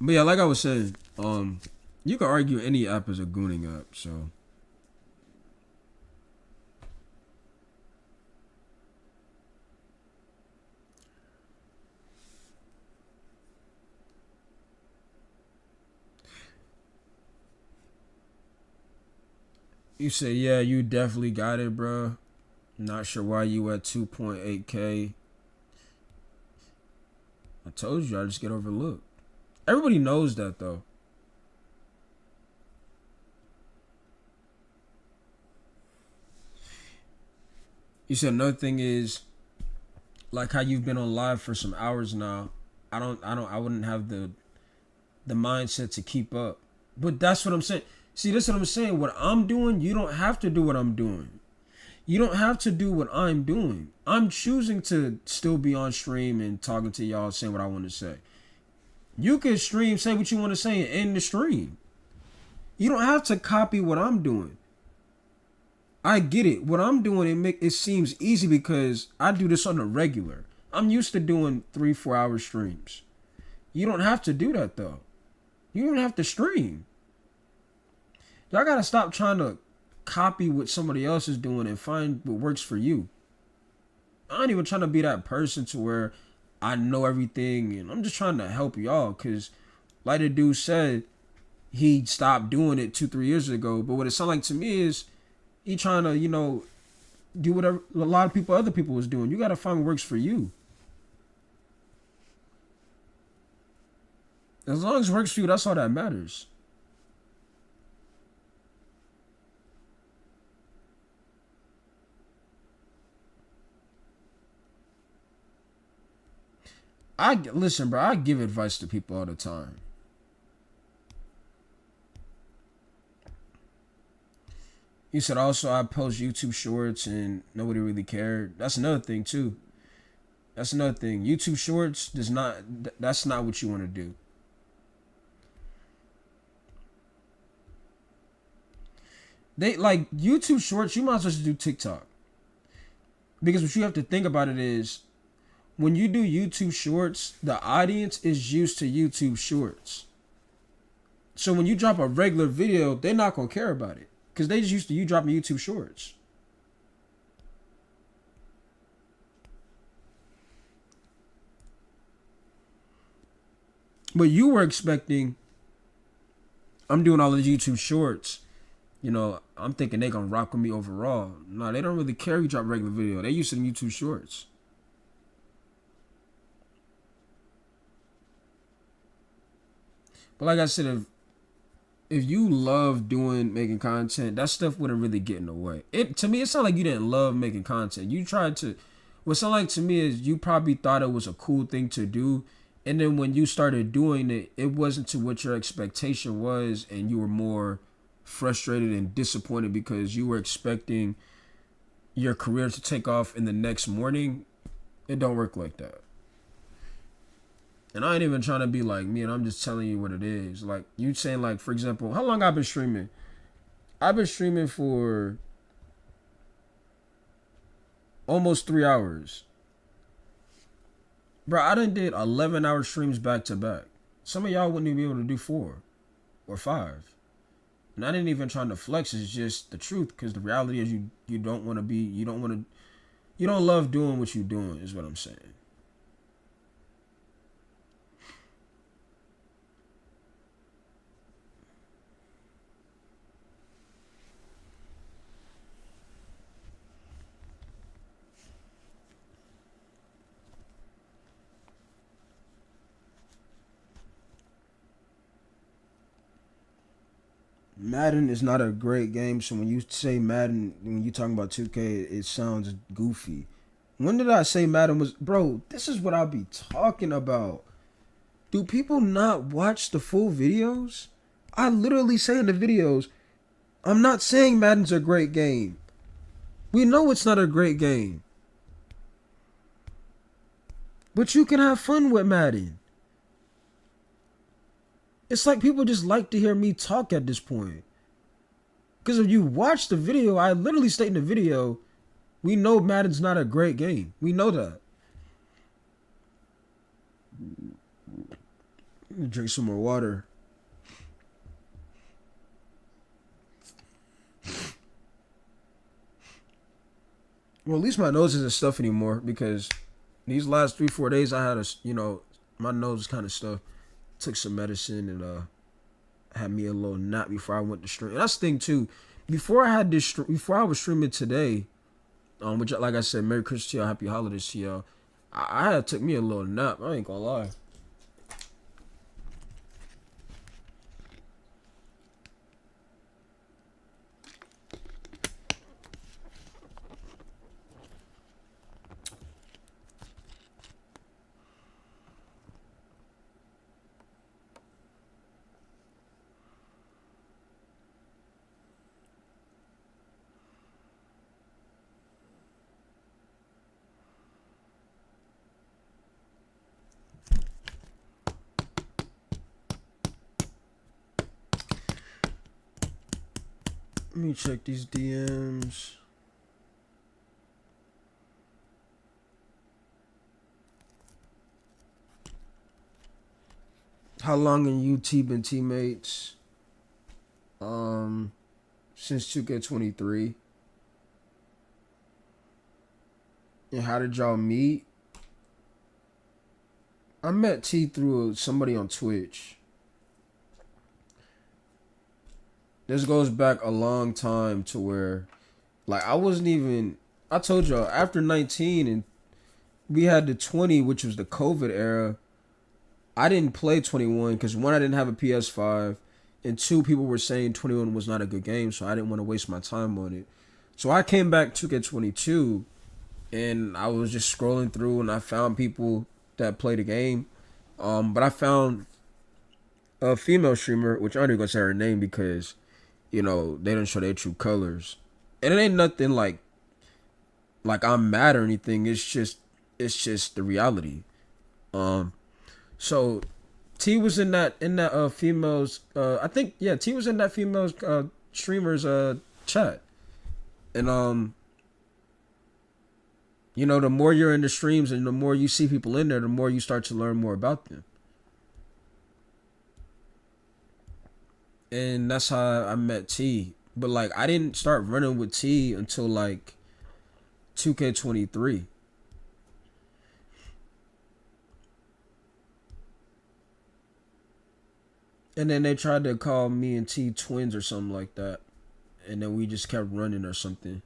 But yeah, like I was saying, you can argue any app is a gooning app. So you say, yeah, you definitely got it, bro. Not sure why you at 2.8K. I told you I just get overlooked. Everybody knows that though. You said another thing is like how you've been on live for some hours now. I wouldn't have the mindset to keep up. But that's what I'm saying. See, this is what I'm saying. What I'm doing, you don't have to do what I'm doing. You don't have to do what I'm doing. I'm choosing to still be on stream and talking to y'all, saying what I want to say. You can stream, say what you want to say, and end the stream. You don't have to copy what I'm doing. I get it. What I'm doing, it seems easy because I do this on a regular. I'm used to doing 3-4 hour streams. You don't have to do that though. You don't have to stream. Y'all gotta stop trying to copy what somebody else is doing and find what works for you. I ain't even trying to be that person to where I know everything, and I'm just trying to help y'all. Cause like the dude said, he stopped doing it 2-3 years ago. But what it sounds like to me is he trying to do whatever a lot of other people was doing. You gotta find what works for you. As long as it works for you, that's all that matters. I listen, bro. I give advice to people all the time. You said also I post YouTube shorts and nobody really cared. That's another thing too. That's another thing. YouTube shorts does not. That's not what you want to do. They like YouTube Shorts. You might as well just do TikTok, because what you have to think about it is when you do YouTube Shorts, the audience is used to YouTube Shorts. So when you drop a regular video, they're not gonna care about it because they just used to you dropping YouTube Shorts. But you were expecting, I'm doing all the YouTube Shorts. You know, I'm thinking they gonna rock with me overall. No, they don't really care if you drop regular video. They used to YouTube Shorts. But like I said, if you love making content, that stuff wouldn't really get in the way. It to me, it's not like you didn't love making content. You tried to. What sound like to me is you probably thought it was a cool thing to do, and then when you started doing it, it wasn't to what your expectation was, and you were more frustrated and disappointed because you were expecting your career to take off in the next morning. It don't work like that. And I ain't even trying to be like me, and I'm just telling you what it is. Like you saying, like for example, how long I've been streaming? I've been streaming for almost 3 hours, bro. I done did 11-hour streams back to back. Some of y'all wouldn't even be able to do 4 or 5. And I didn't even try to flex. It's just the truth, because the reality is you don't want to be, you don't love doing what you're doing. Is what I'm saying. Madden is not a great game, so when you say Madden, when you're talking about 2K, it sounds goofy. When did I say Madden was... Bro, this is what I'll be talking about. Do people not watch the full videos? I literally say in the videos, I'm not saying Madden's a great game. We know it's not a great game. But you can have fun with Madden. It's like people just like to hear me talk at this point. Because if you watch the video, I literally state in the video, we know Madden's not a great game. We know that. Drink some more water. Well, at least my nose isn't stuffed anymore, because these last 3-4 days I had my nose was kind of stuffed. Took some medicine and had me a little nap before I went to stream. And that's the thing too. Before I was streaming today, which like I said, Merry Christmas to y'all, Happy Holidays to y'all. I had took me a little nap. I ain't gonna lie. Let me check these DMs. How long in UT been teammates? Since 2K23. And how did y'all meet? I met T through somebody on Twitch. This goes back a long time to where, like, I told y'all, after 19 and we had the 20, which was the COVID era, I didn't play 21 because, one, I didn't have a PS5, and 2, people were saying 21 was not a good game, so I didn't want to waste my time on it. So I came back to get 22, and I was just scrolling through, and I found people that play the game. But I found a female streamer, which I'm not even going to say her name because, they don't show their true colors. And it ain't nothing like I'm mad or anything. It's just the reality. So T was in that female's T was in that female's streamer's chat. And you know, the more you're in the streams and the more you see people in there, the more you start to learn more about them. And that's how I met T. But like, I didn't start running with T until like 2K23. And then they tried to call me and T twins or something like that. And then we just kept running or something.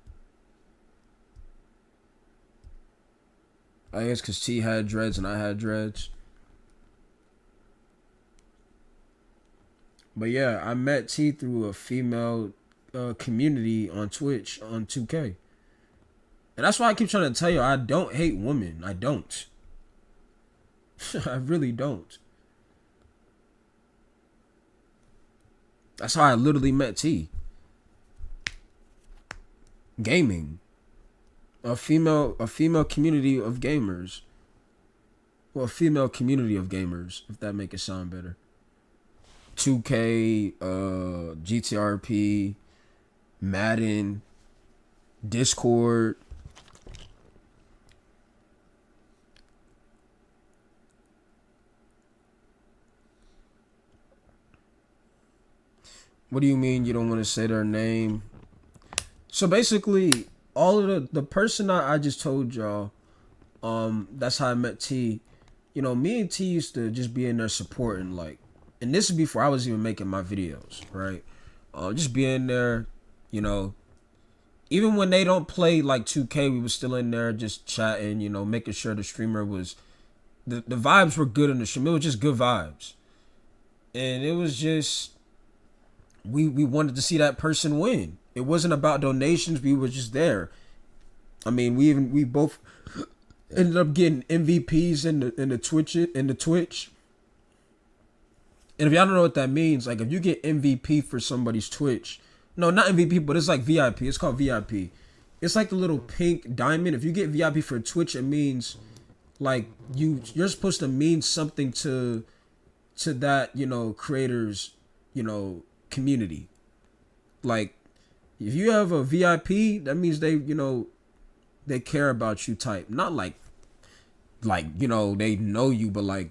I guess because T had dreads and I had dreads. But yeah, I met T through a female community on Twitch on 2K. And that's why I keep trying to tell you, I don't hate women. I don't. I really don't. That's how I literally met T. Gaming. A female community of gamers. Well, a female community of gamers, if that make it sound better. 2K, GTRP, Madden, Discord. What do you mean you don't want to say their name? So basically, all of the person I just told y'all, that's how I met T. You know, me and T used to just be in there supporting, like, and this is before I was even making my videos, right? Just being there, you know. Even when they don't play like 2K, we was still in there just chatting, you know, making sure the streamer was, the vibes were good in the stream. It was just good vibes. And it was just, we wanted to see that person win. It wasn't about donations. We were just there. I mean, we both ended up getting MVPs in the Twitch. And if y'all don't know what that means, like if you get MVP for somebody's Twitch, no, not MVP, but it's like VIP. It's called VIP. It's like the little pink diamond. If you get VIP for Twitch, it means like you're supposed to mean something to that, you know, creators, you know, community. Like if you have a VIP, that means they, you know, they care about you type. Not like you know, they know you, but like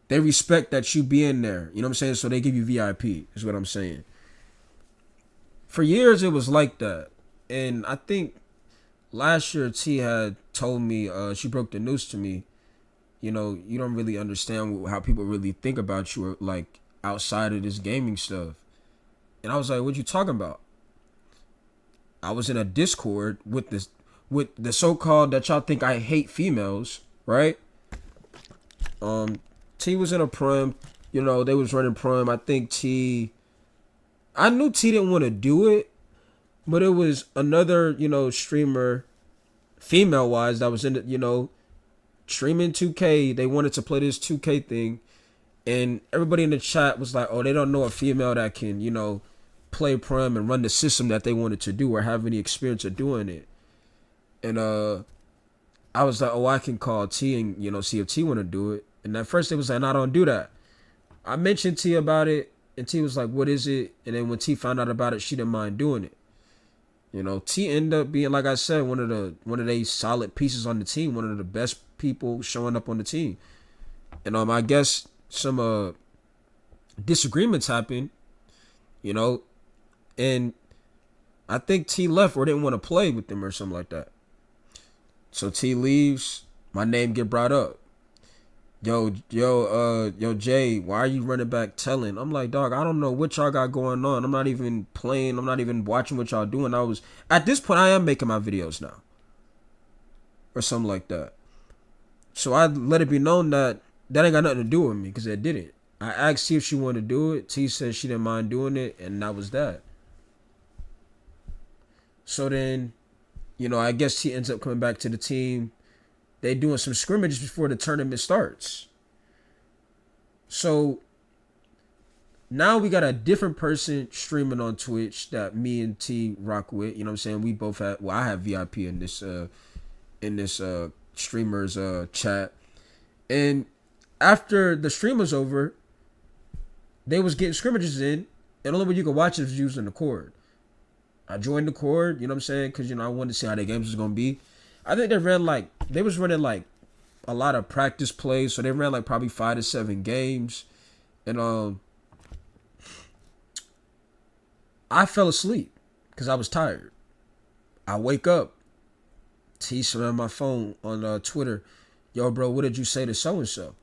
they respect that you be in there. You know what I'm saying? So they give you VIP, is what I'm saying. For years, it was like that. And I think last year, T had told me, she broke the news to me, you know, you don't really understand how people really think about you, like, outside of this gaming stuff. And I was like, what you talking about? I was in a Discord with the so-called that y'all think I hate females, right? T was in a prom, you know, they was running prom. I think I knew T didn't want to do it, but it was another, you know, streamer, female wise, that was in it, you know, streaming 2K. They wanted to play this 2K thing, and everybody in the chat was like, oh, they don't know a female that can, you know, play prom and run the system that they wanted to do or have any experience of doing it. And I was like, oh, I can call T and, you know, see if T want to do it. And at first they was like, no, I don't do that. I mentioned T about it, and T was like, what is it? And then when T found out about it, she didn't mind doing it. You know, T ended up being, like I said, one of the solid pieces on the team, one of the best people showing up on the team. And I guess some disagreements happened, you know, and I think T left or didn't want to play with them or something like that. So T leaves, my name get brought up. Yo, Jay, why are you running back telling? I'm like, dog, I don't know what y'all got going on. I'm not even playing. I'm not even watching what y'all doing. At this point, I am making my videos now. Or something like that. So I let it be known that ain't got nothing to do with me, because it didn't. I asked T if she wanted to do it. T said she didn't mind doing it, and that was that. So then, you know, I guess T ends up coming back to the team. They doing some scrimmages before the tournament starts. So now we got a different person streaming on Twitch that me and T rock with. You know what I'm saying? We both have, well, I have VIP in this streamers chat. And after the stream was over, they was getting scrimmages in, and the only way you could watch it was using the cord. I joined the Cord, you know what I'm saying? Because, I wanted to see how their games was going to be. I think they was running like a lot of practice plays. So they ran like probably 5 to 7 games. And I fell asleep because I was tired. I wake up. T on my phone on Twitter. Yo, bro, what did you say to so-and-so?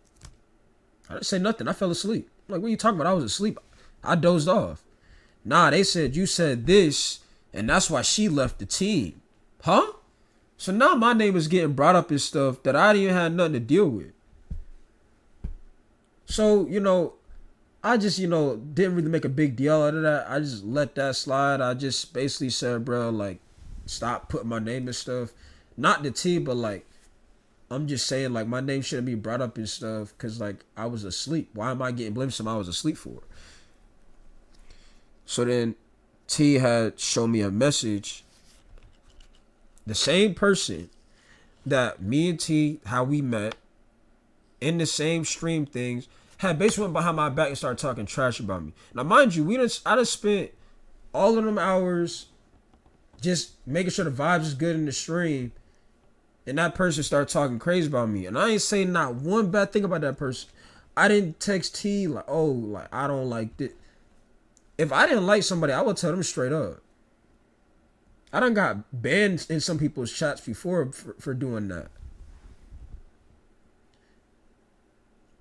I didn't say nothing. I fell asleep. I'm like, what are you talking about? I was asleep. I dozed off. Nah, they said you said this, and that's why she left the team. Huh? So now my name is getting brought up and stuff that I didn't even have nothing to deal with. So, I just, didn't really make a big deal out of that. I just let that slide. I just basically said, bro, like, stop putting my name and stuff. Not the T, but like, I'm just saying, like, my name shouldn't be brought up and stuff because, like, I was asleep. Why am I getting blamed for something I was asleep for? So then T had shown me a message. The same person that me and T, how we met, in the same stream things, had basically went behind my back and started talking trash about me. Now, mind you, I done spent all of them hours just making sure the vibes is good in the stream, and that person started talking crazy about me. And I ain't saying not one bad thing about that person. I didn't text T like, oh, like, I don't like this. If I didn't like somebody, I would tell them straight up. I done got banned in some people's chats before for doing that.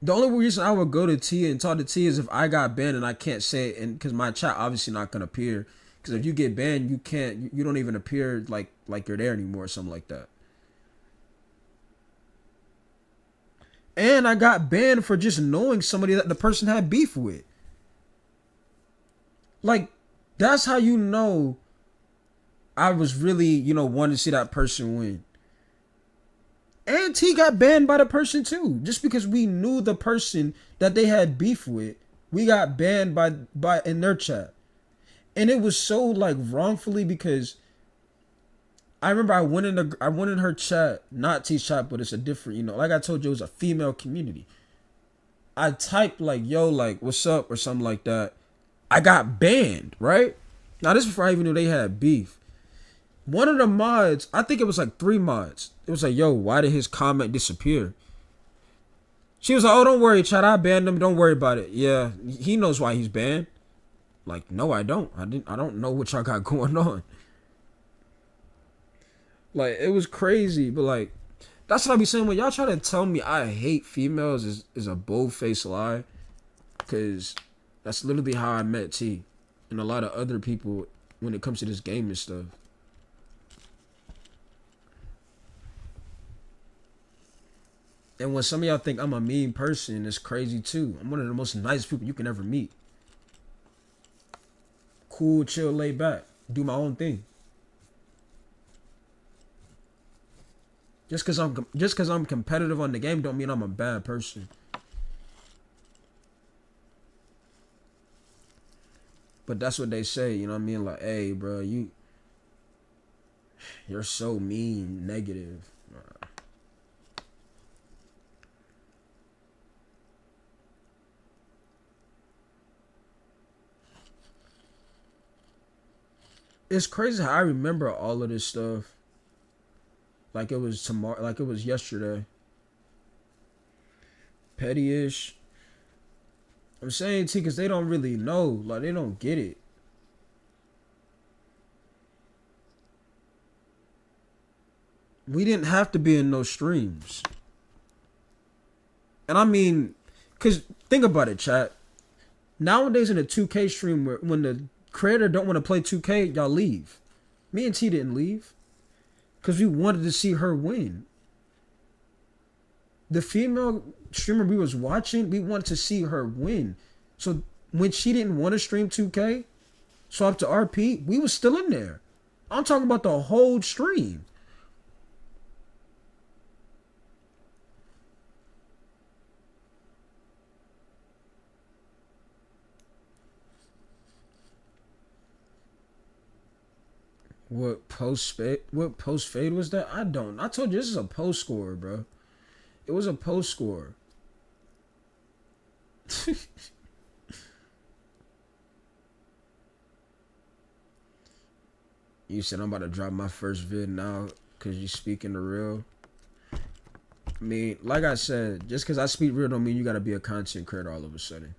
The only reason I would go to T and talk to T is if I got banned and I can't say it, and because my chat obviously not gonna appear. Because if you get banned, you don't even appear like you're there anymore or something like that. And I got banned for just knowing somebody that the person had beef with. Like, that's how you know I was really, wanting to see that person win. And T got banned by the person too. Just because we knew the person that they had beef with, we got banned by in their chat. And it was so like wrongfully because I remember I went in her chat, not T's chat, but it's a different, like I told you, it was a female community. I typed like, yo, like, what's up or something like that. I got banned, right? Now this is before I even knew they had beef. One of the mods, I think it was like 3 mods. It was like, yo, why did his comment disappear? She was like, oh, don't worry, chat, I banned him. Don't worry about it. Yeah, he knows why he's banned. Like, no, I don't. I don't know what y'all got going on. Like, it was crazy, but like, that's what I be saying. When y'all try to tell me I hate females is a bold-faced lie. Because that's literally how I met T. And a lot of other people when it comes to this game and stuff. And when some of y'all think I'm a mean person, it's crazy too. I'm one of the most nice people you can ever meet. Cool, chill, laid back. Do my own thing. Just cause I'm competitive on the game don't mean I'm a bad person. But that's what they say, you know what I mean? Like, hey, bro, you're so mean, negative. It's crazy how I remember all of this stuff. Like it was tomorrow, like it was yesterday. Petty-ish. I'm saying T because they don't really know. Like they don't get it. We didn't have to be in those streams. And I mean, because think about it, chat. Nowadays in a 2K stream, when the creator don't want to play 2K, y'all leave. Me and T didn't leave. Because we wanted to see her win. The female streamer we was watching, we wanted to see her win. So when she didn't want to stream 2K, swap to RP, we was still in there. I'm talking about the whole stream. What post fade was that? I told you this is a post score, bro. It was a post score. You said I'm about to drop my first vid now because you speaking the real. I mean, like I said, just because I speak real don't mean you gotta be a content creator all of a sudden.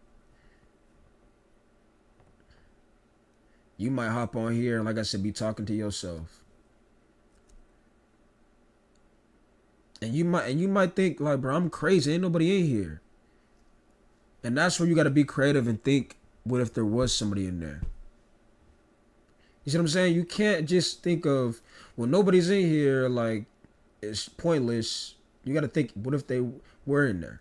You might hop on here and, like I said, be talking to yourself. And you might think like, bro, I'm crazy. Ain't nobody in here. And that's where you gotta be creative and think, what if there was somebody in there? You see what I'm saying? You can't just think of, well, nobody's in here, like, it's pointless. You gotta think, what if they were in there?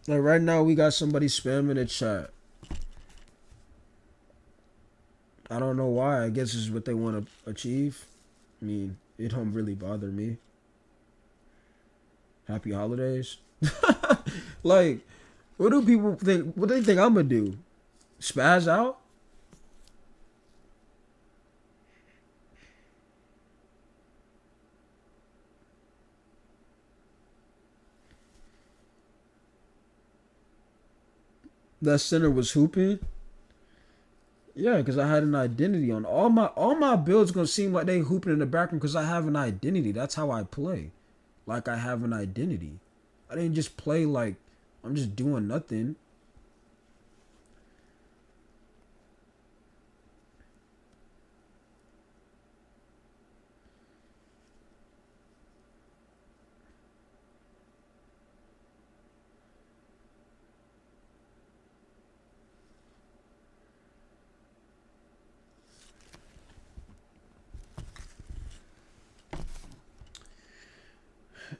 Like right now, we got somebody spamming the chat. I don't know why. I guess this is what they want to achieve. I mean, it don't really bother me. Happy holidays. Like, what do people think? What do they think I'm gonna do? Spaz out? That center was hooping. Yeah, because I had an identity on all my builds. Gonna seem like they hooping in the background because I have an identity. That's how I play. Like I have an identity. I didn't just play like I'm just doing nothing.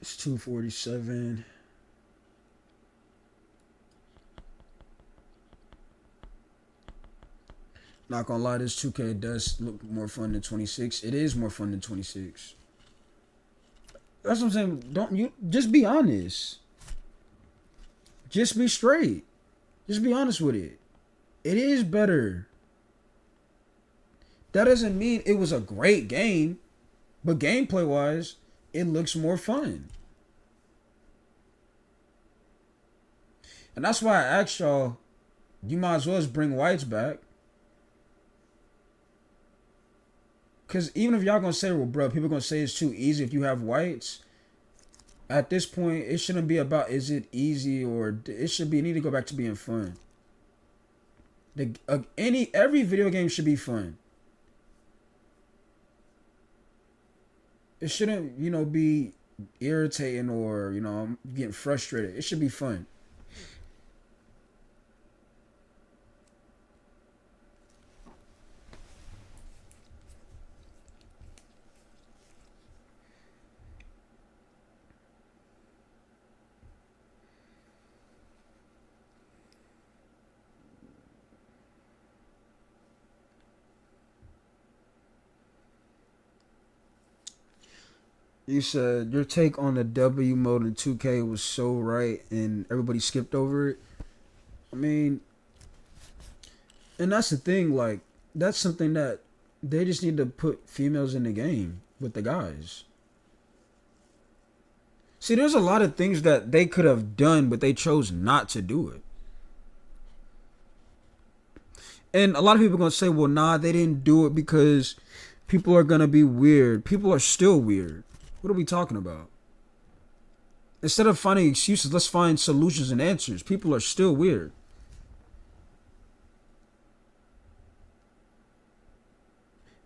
It's 2:47. Not gonna lie, this 2K does look more fun than 26. It is more fun than 26. That's what I'm saying. Don't you just be honest. Just be straight. Just be honest with it. It is better. That doesn't mean it was a great game, but gameplay wise, it looks more fun. And that's why I asked y'all, you might as well just bring whites back. Because even if y'all gonna say, well, bro, people gonna say it's too easy if you have whites. At this point, it shouldn't be about is it easy or it should be. It need to go back to being fun. Every video game should be fun. It shouldn't, be irritating or I'm getting frustrated. It should be fun. You said your take on the W mode in 2K was so right and everybody skipped over it. I mean, and that's the thing, like, that's something that they just need to put females in the game with the guys. See, there's a lot of things that they could have done, but they chose not to do it. And a lot of people are going to say, well, nah, they didn't do it because people are going to be weird. People are still weird. What are we talking about? Instead of finding excuses, let's find solutions and answers. People are still weird.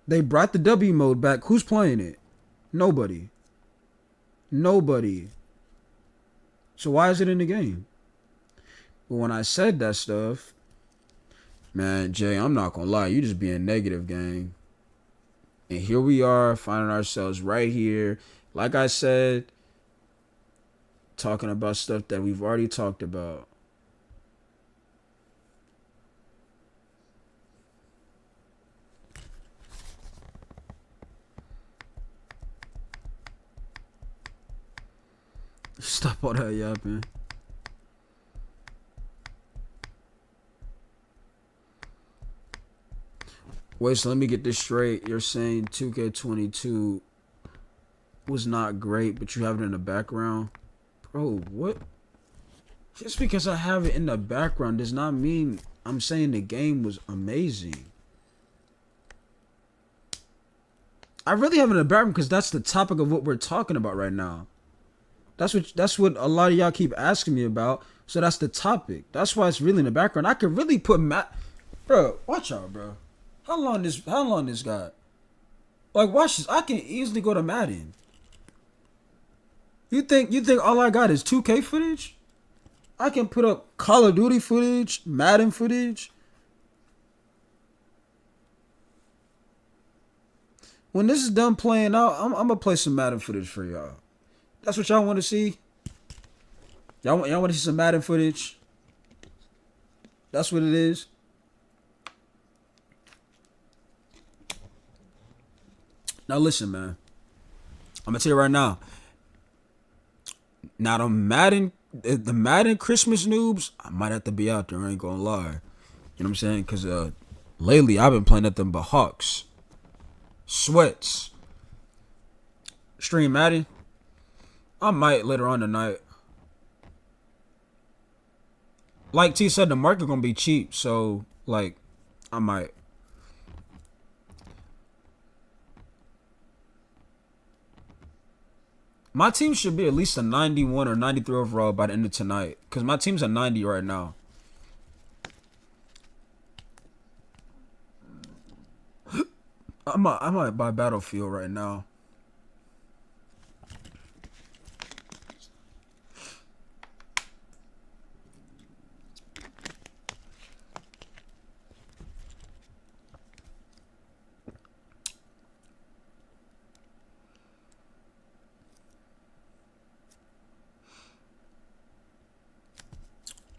They brought the W mode back. Who's playing it? Nobody. Nobody. So why is it in the game? But when I said that stuff, man, Jay, I'm not gonna lie, you just being negative, gang. And here we are, finding ourselves right here. Like I said, talking about stuff that we've already talked about. Stop all that yapping. Wait, so let me get this straight. You're saying 2K22 was not great, but you have it in the background. Bro, what? Just because I have it in the background does not mean I'm saying the game was amazing. I really have it in the background because that's the topic of what we're talking about right now. That's what a lot of y'all keep asking me about. So that's the topic. That's why it's really in the background. I could really put bro, watch out, bro. How long this got? Like, watch this. I can easily go to Madden. You think all I got is 2K footage? I can put up Call of Duty footage, Madden footage. When this is done playing out, I'm gonna play some Madden footage for y'all. That's what y'all want to see. Y'all want to see some Madden footage. That's what it is. Now listen, man. I'm gonna tell you right now. Now the Madden Christmas noobs, I might have to be out there. I ain't gonna lie. You know what I'm saying? Cause lately I've been playing at them Hawks, sweats, stream Madden. I might later on tonight. Like T said, the market gonna be cheap, so like I might. My team should be at least a 91 or 93 overall by the end of tonight. Because my team's a 90 right now. I might buy Battlefield right now.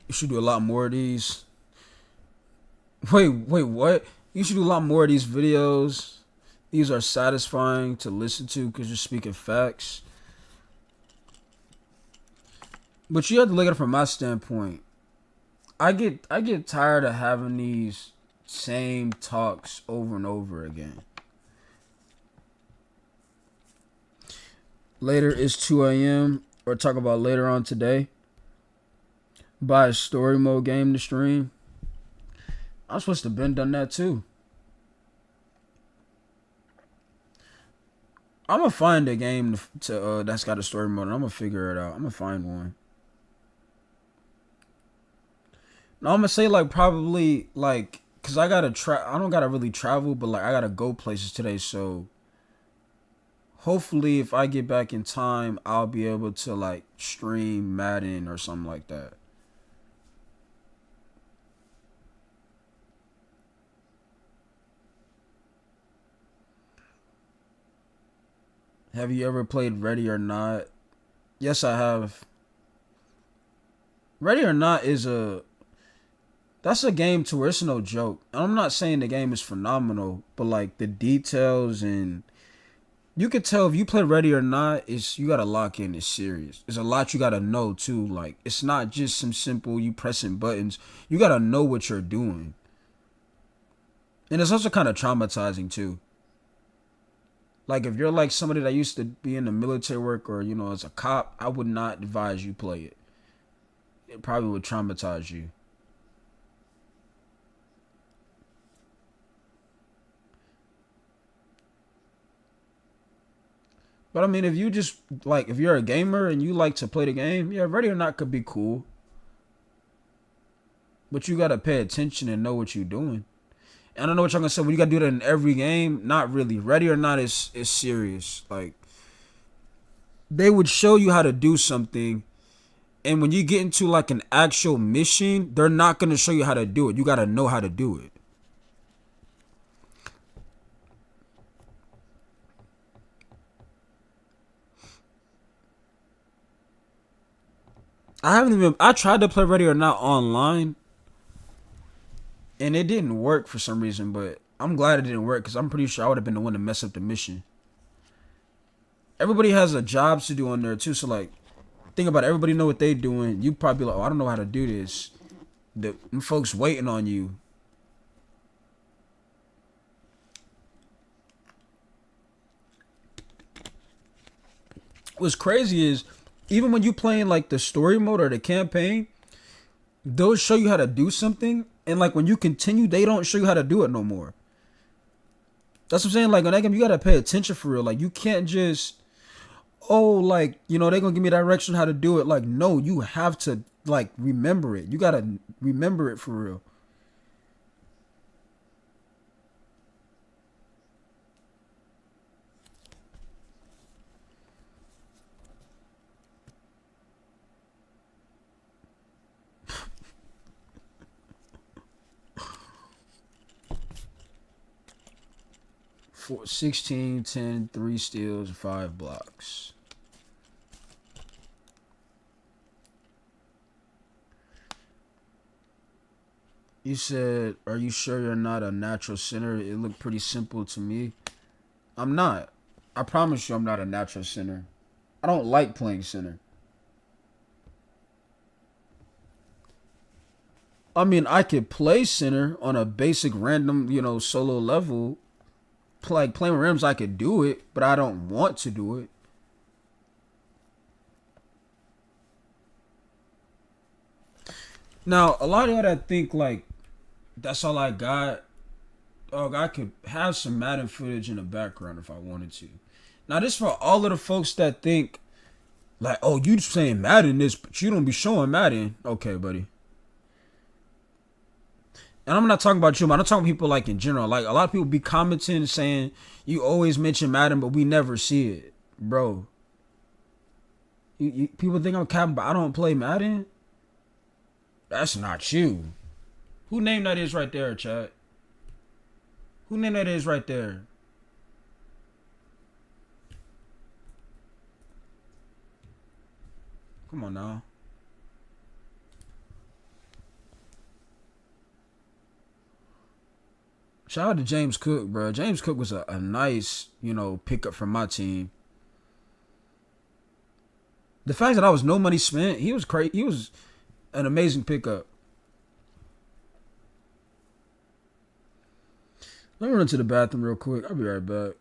You should do a lot more of these. Wait, what? You should do a lot more of these videos. These are satisfying to listen to because you're speaking facts. But you have to look at it from my standpoint. I get tired of having these same talks over and over again. Later is 2 a.m. or talk about later on today. Buy a story mode game to stream. I'm supposed to have been done that too. I'm gonna find a game to that's got a story mode. And I'm gonna figure it out. I'm gonna find one. Now I'm gonna say like probably like cause I don't gotta really travel, but like I gotta go places today. So hopefully if I get back in time, I'll be able to like stream Madden or something like that. Have you ever played Ready or Not? Yes, I have. Ready or Not that's a game to where it's no joke. And I'm not saying the game is phenomenal, but like the details and you can tell if you play Ready or Not, you gotta lock in. It's serious. There's a lot you gotta know too. Like it's not just some simple you pressing buttons. You gotta know what you're doing. And it's also kind of traumatizing too. Like if you're like somebody that used to be in the military work or as a cop, I would not advise you play it. It probably would traumatize you. But I mean, if you just like if you're a gamer and you like to play the game, yeah, Ready or Not could be cool. But you gotta pay attention and know what you're doing. And I don't know what y'all gonna say. Well, you gotta do that in every game. Not really. Ready or Not is serious. Like they would show you how to do something, and when you get into like an actual mission, they're not gonna show you how to do it. You gotta know how to do it. I tried to play Ready or Not online, and it didn't work for some reason, but I'm glad it didn't work because I'm pretty sure I would have been the one to mess up the mission. Everybody has a jobs to do on there too, so like, think about it. Everybody know what they doing. You probably be like, oh, I don't know how to do this. The folks waiting on you. What's crazy is even when you playing like the story mode or the campaign, they'll show you how to do something, and like when you continue, they don't show you how to do it no more. That's what I'm saying. Like on that game, you gotta pay attention for real. Like you can't just like they're gonna give me direction how to do it. Like no, you have to like remember it. You gotta remember it for real. 16, 10, 3 steals, 5 blocks. You said, "Are you sure you're not a natural center?" It looked pretty simple to me. I'm not. I promise you, I'm not a natural center. I don't like playing center. I mean, I could play center on a basic random, solo level. Like playing rims, I could do it, but I don't want to do it. Now, a lot of y'all that think like that's all I got. Oh, I could have some Madden footage in the background if I wanted to. Now, this for all of the folks that think like, oh, you saying Madden this, but you don't be showing Madden. Okay, buddy. And I'm not talking about you, but I'm talking about people like in general. Like a lot of people be commenting saying you always mention Madden, but we never see it, bro. People think I'm capping, but I don't play Madden. That's not you. Who name that is right there, chat? Who name that is right there? Come on now. Shout out to James Cook, bro. James Cook was a nice, pickup for my team. The fact that I was no money spent, he was crazy. He was an amazing pickup. Let me run to the bathroom real quick. I'll be right back.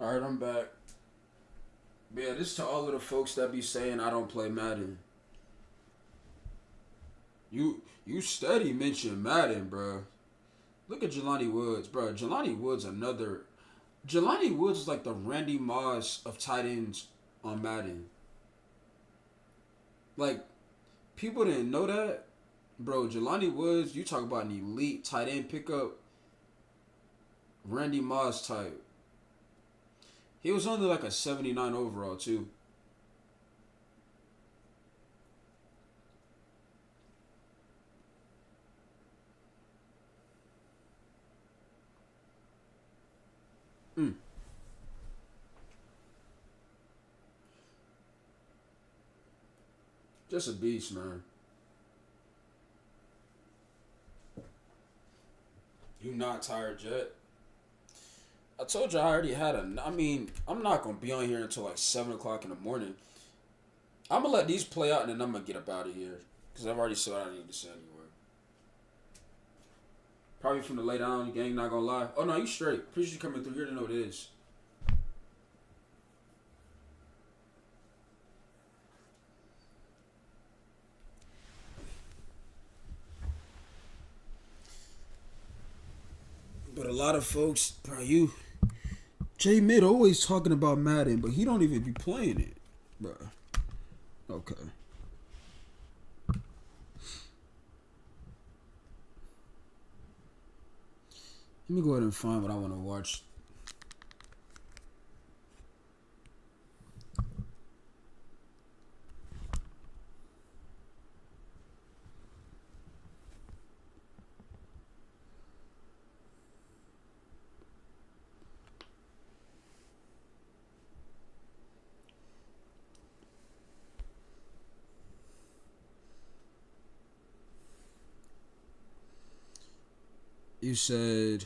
All right, I'm back. But yeah, this to all of the folks that be saying I don't play Madden. You steady mention Madden, bro. Look at Jelani Woods, bro. Jelani Woods another. Jelani Woods is like the Randy Moss of tight ends on Madden. Like people didn't know that, bro. Jelani Woods, you talk about an elite tight end pickup. Randy Moss type. He was only like a 79 overall too. Mm. Just a beast, man. You not tired yet? I told you I already had a. I mean, I'm not gonna be on here until like 7 o'clock in the morning. I'm gonna let these play out and then I'm gonna get up out of here because I've already said what I need to say anyway. Probably from the lay down, gang. Not gonna lie. Oh no, you straight. Appreciate you coming through here to know what it is. But a lot of folks, bro, J Mid always talking about Madden, but he don't even be playing it, bro. Okay. Let me go ahead and find what I want to watch. You said,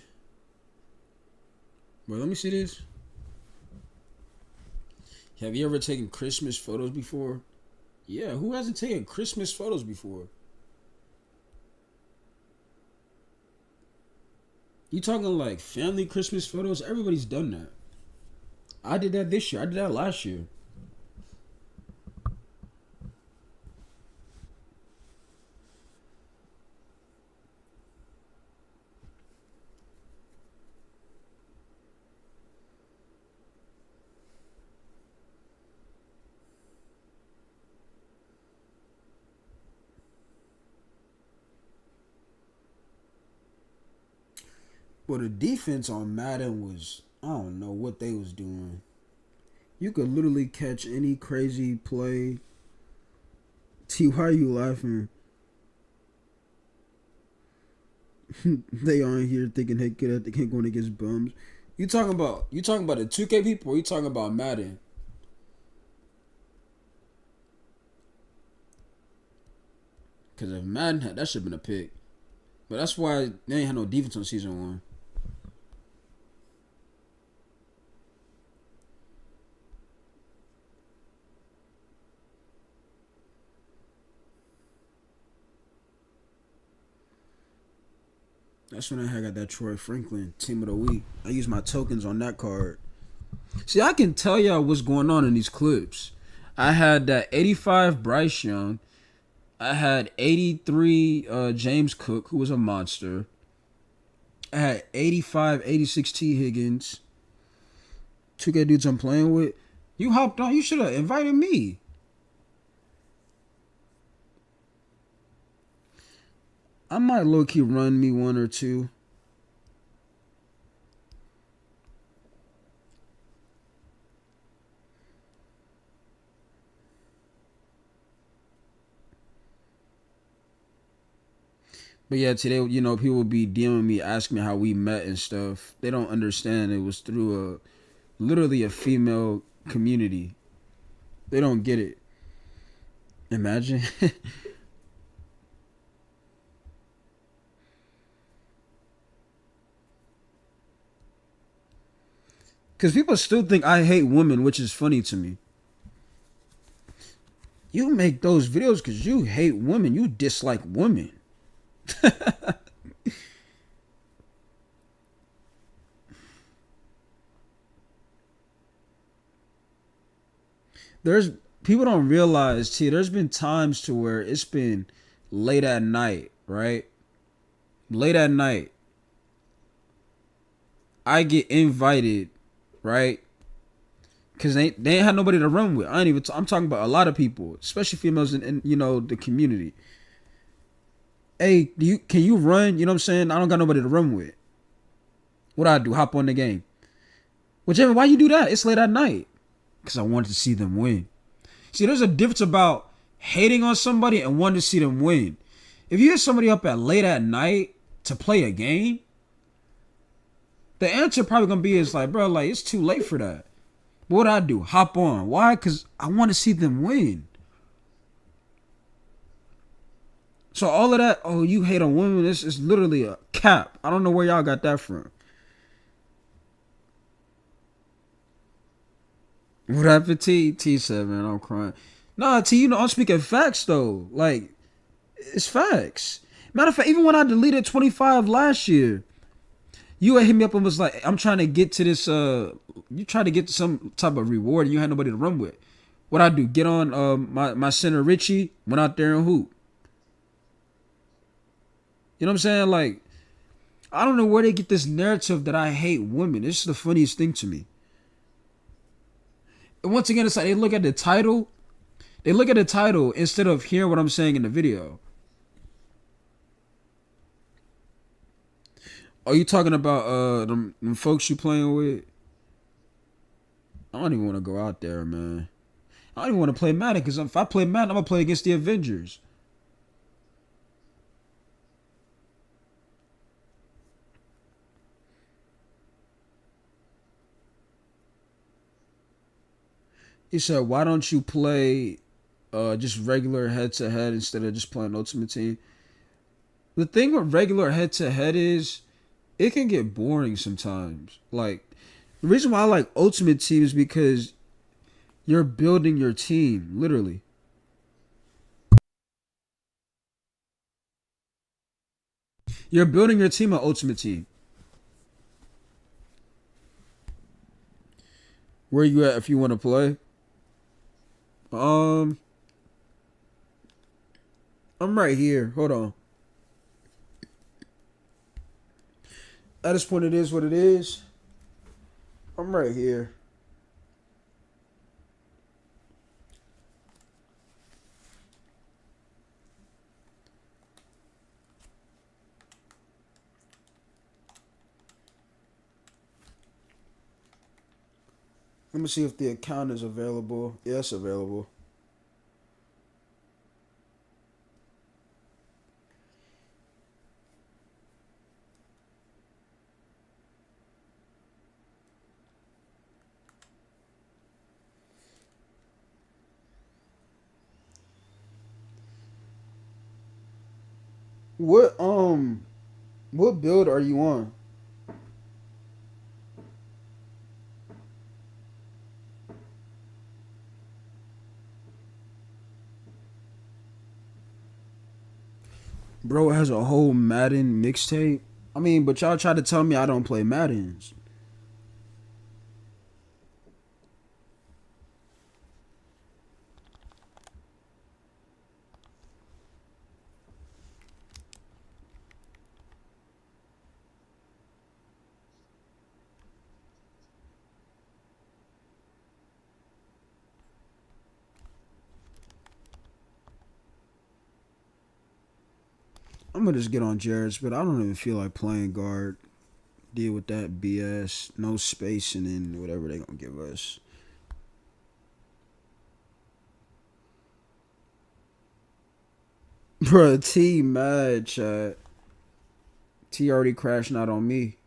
well, let me see this. Have you ever taken Christmas photos before? Yeah, who hasn't taken Christmas photos before? You talking like family Christmas photos? Everybody's done that. I did that this year. I did that last year. Well, the defense on Madden was, I don't know what they was doing. You could literally catch any crazy play. T, why are you laughing? They on here thinking they good at they can't go against bums. You talking about the 2K people or you talking about Madden? Cause if Madden had that should have been a pick. But that's why they ain't had no defense on season one. That's when I got that Troy Franklin team of the week. I used my tokens on that card. See, I can tell y'all what's going on in these clips. I had that 85 Bryce Young. I had 83 James Cook, who was a monster. I had 85, 86 T Higgins. 2K dudes I'm playing with. You hopped on. You should have invited me. I might low-key run me one or two. But yeah, today, people be DMing me, asking me how we met and stuff. They don't understand it was through literally a female community. They don't get it. Imagine. Because people still think I hate women, which is funny to me. You make those videos because you hate women. You dislike women. There's people don't realize, T, there's been times to where it's been late at night, right? Late at night. I get invited, right? Because they ain't had nobody to run with. I'm talking about a lot of people, especially females in the community. Hey, can you run? You know what I'm saying? I don't got nobody to run with. What I do? Hop on the game. Whichever. Why you do that? It's late at night. Because I wanted to see them win. See, there's a difference about hating on somebody and wanting to see them win. If you hit somebody up at late at night to play a game, the answer probably gonna be is like, bro, like it's too late for that. But what I do? Hop on. Why? Because I want to see them win. So all of that, oh, you hate on women, this is literally a cap. I don't know where y'all got that from. What happened, T? T said, man, I'm crying. Nah, T, I'm speaking facts, though. Like, it's facts. Matter of fact, even when I deleted 25 last year, you had hit me up and was like, I'm trying to get to this, you tried to get to some type of reward and you had nobody to run with. What I do? Get on my center Richie, went out there and hoop. You know what I'm saying? Like, I don't know where they get this narrative that I hate women. It's the funniest thing to me. And once again, it's like they look at the title. They look at the title instead of hearing what I'm saying in the video. Are you talking about them folks you playing with? I don't even want to go out there, man. I don't even want to play Madden because if I play Madden, I'm going to play against the Avengers. He said, why don't you play just regular head-to-head instead of just playing Ultimate Team? The thing with regular head-to-head is it can get boring sometimes. Like the reason why I like Ultimate Team is because you're building your team, literally. You're building your team on Ultimate Team. Where you at if you want to play? Um, I'm right here. Hold on. At this point, it is what it is. I'm right here. Let me see if the account is available. Yes, available. What build are you on? Bro has a whole Madden mixtape. I mean, but y'all try to tell me I don't play Maddens. I'm gonna just get on Jared's, but I don't even feel like playing guard. Deal with that BS. No spacing in whatever they gonna give us. Bruh, T mad, chat. T already crashing out on me.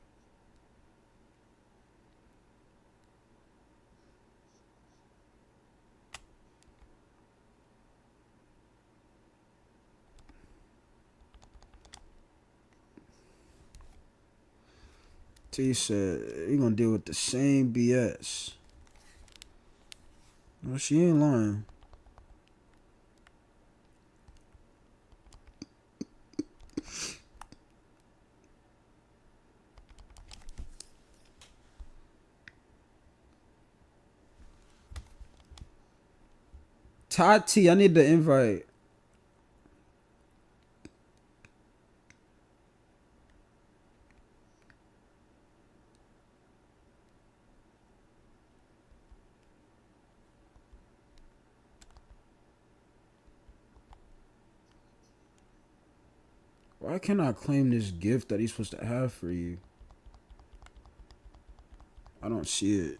T said he gonna deal with the same BS. Well, she ain't lying. Tati, I need the invite. Why can't I claim this gift that he's supposed to have for you? I don't see it.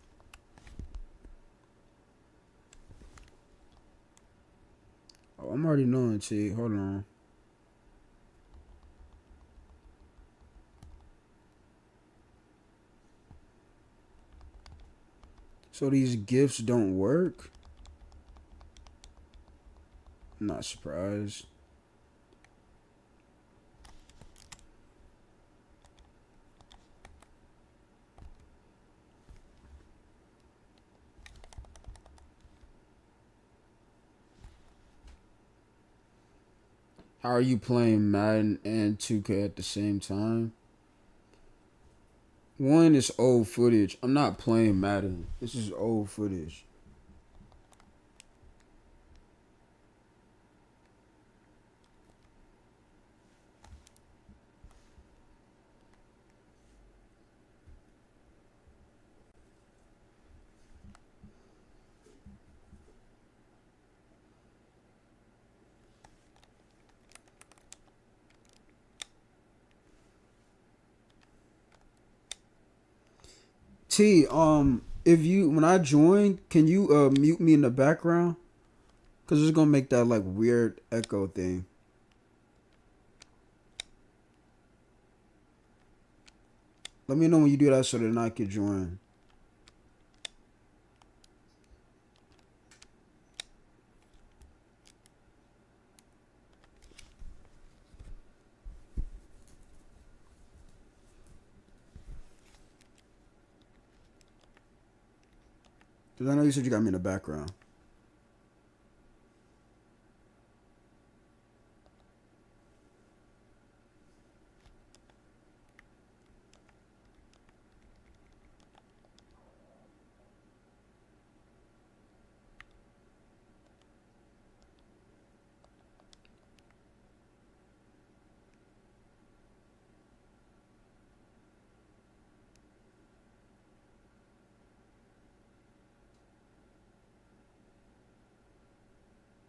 Oh, I'm already knowing, T. Hold on. So these gifts don't work? I'm not surprised. How are you playing Madden and 2K at the same time? One is old footage. I'm not playing Madden. This is old footage. T, if you when I join, can you mute me in the background? Cause it's gonna make that like weird echo thing. Let me know when you do that so that I can join. Cause I know you said you got me in the background.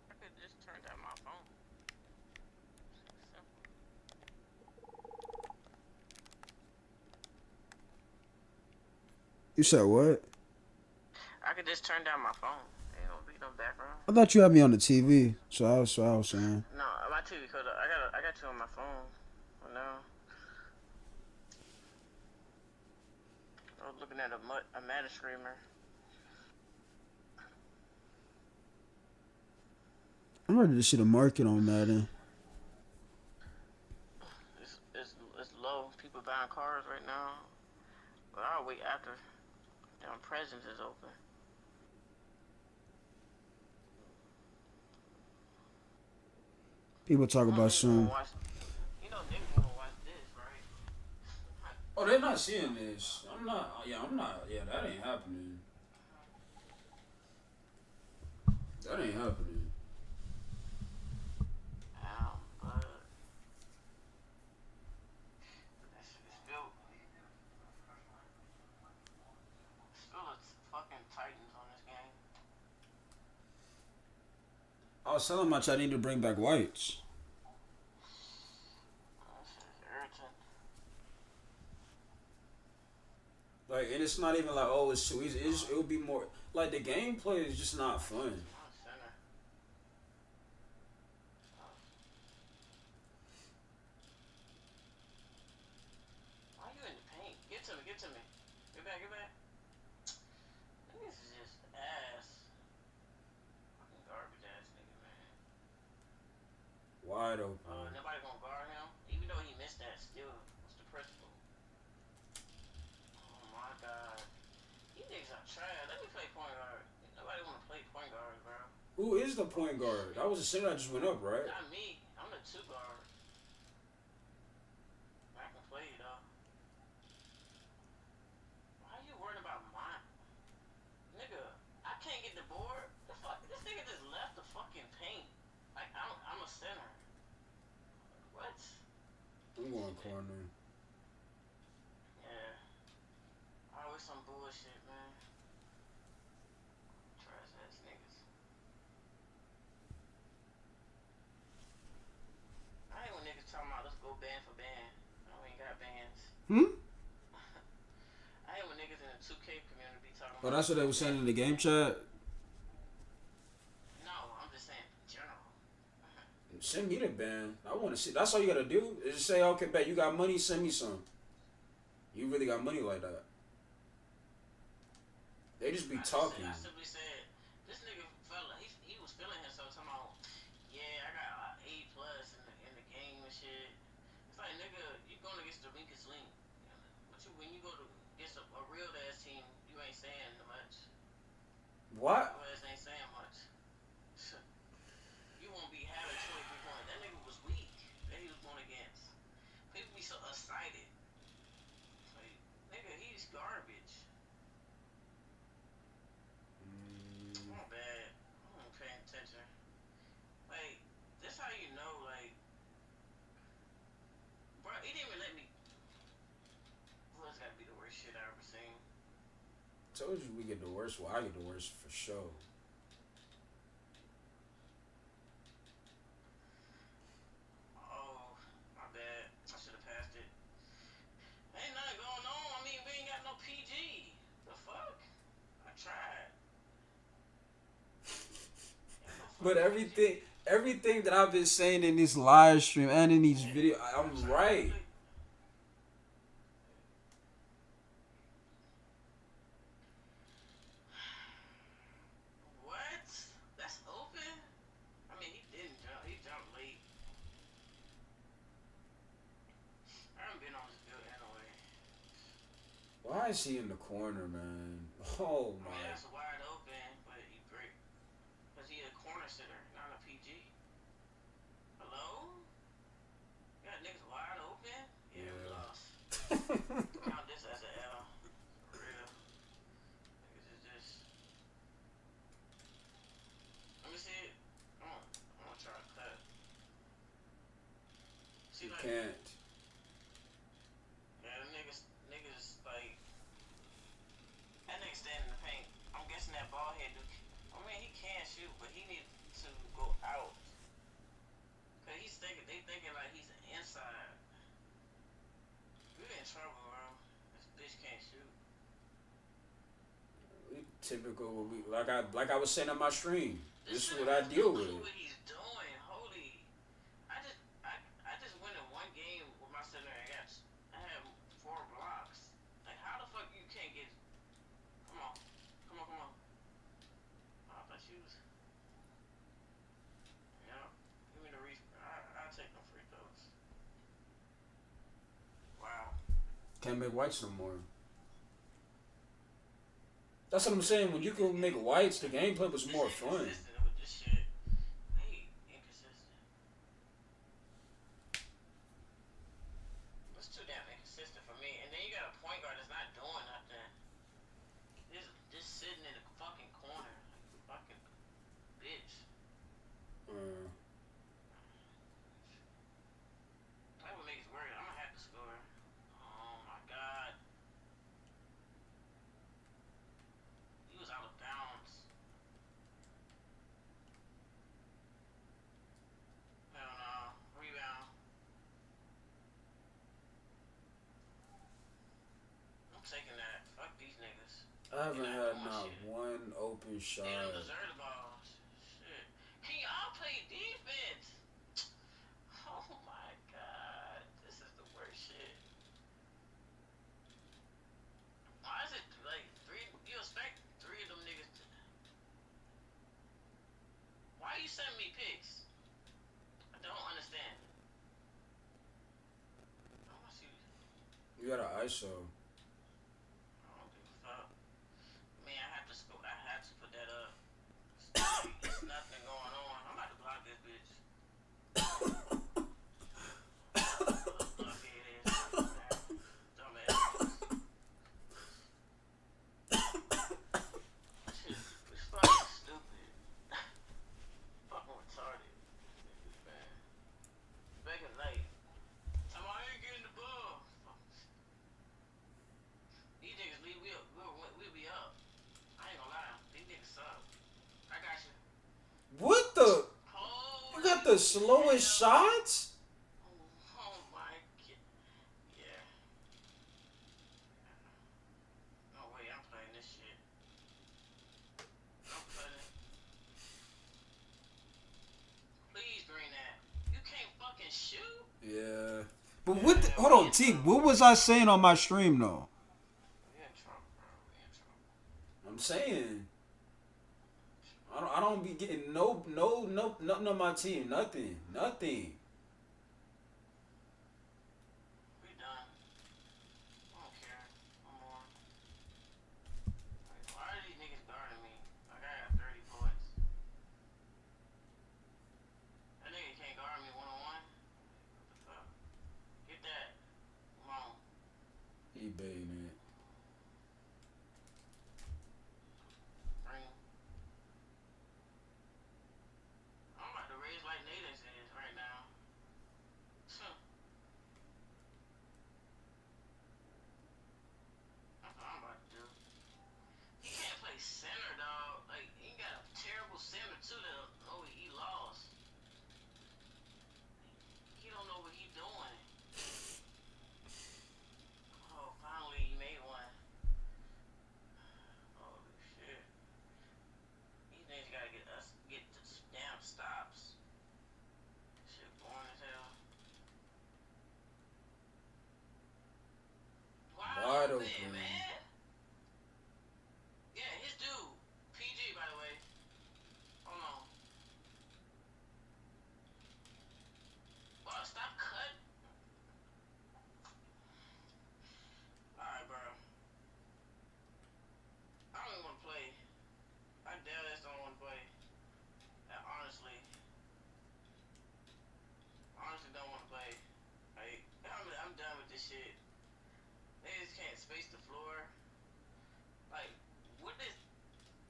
I could just turn down my phone. Simple. You said what? I could just turn down my phone. Ain't gonna be no background. I thought you had me on the TV, so I was saying. No, my TV. Cause I got you on my phone. No, I was looking at a Madden streamer. I'm ready to see the market on Madden. It's low. People buying cars right now. But I'll wait after damn presents is open. People talk You know about niggas wanna soon. watch. You know niggas wanna watch this, right? Oh, they're not seeing this. I'm not. Yeah, I'm not. Yeah, that ain't happening. That ain't happening. Damn, but it's still a fucking Titans on this game. I was telling much I need to bring back whites. This is irritant. Like, and it's not even like, oh, it's too easy. It would be more like the gameplay is just not fun. I'm a center. Why you in the paint? Get to me, get to me. Get back, get back. This is just ass. Fucking garbage ass nigga, man. Wide open. Nobody gonna guard him? Even though he missed that, still, what's the principle? Oh my god. These niggas are trash. Let me play point guard. Nobody wanna play point guard, bro. Who is the point guard? That was a center that just went up, right? Not me. I'm the two guard. I can play though. Why are you worried about mine? Nigga, I can't get the board. The fuck? This nigga just left the fucking paint. Like, I'm a center. What? I'm going corner. Yeah. Always some bullshit, man. Trash ass niggas. I hate when niggas talking about let's go band for band. I ain't got bands. I hate when niggas in the 2K community be talking about. Oh, that's what they were saying in the game chat. No, I'm just saying in general. Send me the band. I want to see. That's all you gotta do is just say, okay, bet you got money. Send me some. You really got money like that. They just be talking. I simply said, this nigga fella, he was feeling himself talking about, yeah, I got A plus in the game and shit. It's like, nigga, you going against the weakest link. But when you go to against a real ass team, you ain't saying much. What? Your ass ain't saying much. You won't be having 23 points. That nigga was weak that he was going against. People be so excited. Like, nigga, he's garbage. My bad. I wasn't paying attention. Like, this how you know, like, bro, he didn't even let me. Well, that's gotta be the worst shit I ever seen. Told you we get the worst. Well, I get the worst for sure. Oh, my bad. I should have passed it. Ain't nothing going on. I mean, we ain't got no PG. The fuck? I tried. But everything that I've been saying in this live stream and in these videos, I'm right. What? That's open? I mean, he didn't jump. He jumped late. I haven't been on this build anyway. Why is he in the corner, man? Oh I mean, my. that's wide open. varsity, not a PG. Hello? You got niggas wide open? Yeah, we Yeah. lost. Count this as an L. For real. Niggas is just. Let me see it. I'm gonna try to cut. See, You like, can't. yeah, them niggas, like, that nigga stand in the paint. I'm guessing that ball head dude. I mean, he can shoot, but he need to go out. Cause they thinking like he's inside. We in trouble, bro. This bitch can't shoot. Typical. Like I was saying on my stream. This is nigga what I has no deal with. clue what he's doing. Holy, I just went in one game with my center and I had 4 blocks. Like how the fuck you can't get? Come on. Oh, I thought she was. Yeah. Give me the I'll take them free throws. Wow. Can't make whites no more. That's what I'm saying. When you can make whites, the gameplay was more fun. Inconsistent with this shit. Hey, inconsistent. It's too damn inconsistent for me. And then you got a point guard that's not doing nothing. He's just sitting in the fucking corner. Like fucking bitch. That would make it worse. I'm gonna have to score. Oh my god. He was out of bounds. Hell no. Rebound. I'm taking that. Fuck these niggas. I haven't You're had doing not shit. one open shot. They don't deserve the ball. Shit. Can y'all play defense? Oh my god. This is the worst shit. Why is it like 3? You expect 3 of them niggas to. Why you sending me pics? I don't understand. I want to see. You got an ISO. I don't give a fuck. Man, I have to score. I have to put that up. It's nothing going on. I'm about to block this bitch. Blockhead ass. Dumbass. It's fucking stupid. Fucking retarded. Niggas, man. Back in the night. I ain't getting the ball. These niggas leave. We'll be up. I ain't gonna lie. These niggas suck. I got you. What the? Holy You got the slowest hell. shots? Oh my god. Yeah. No way I'm playing this shit. I'm playing. Please bring that. You can't fucking shoot? Yeah. But what? Hold on, T. What was I saying on my stream though? We in trouble, bro. We in trouble. I'm saying. I don't be getting nothing on my team. Nothing. We done. I don't care. No more. Why are these niggas guarding me? Like I got 30 points. That nigga can't guard me one-on-one. What the fuck? Get that. Come on. He baiting it. Bring him. I'm about to raise like Nathan is right now. That's what I'm about to do. He can't play center, dog. Like, he got a terrible center, too, that know he lost. He don't know what he doing. Oh, finally he made space the floor. Like, what is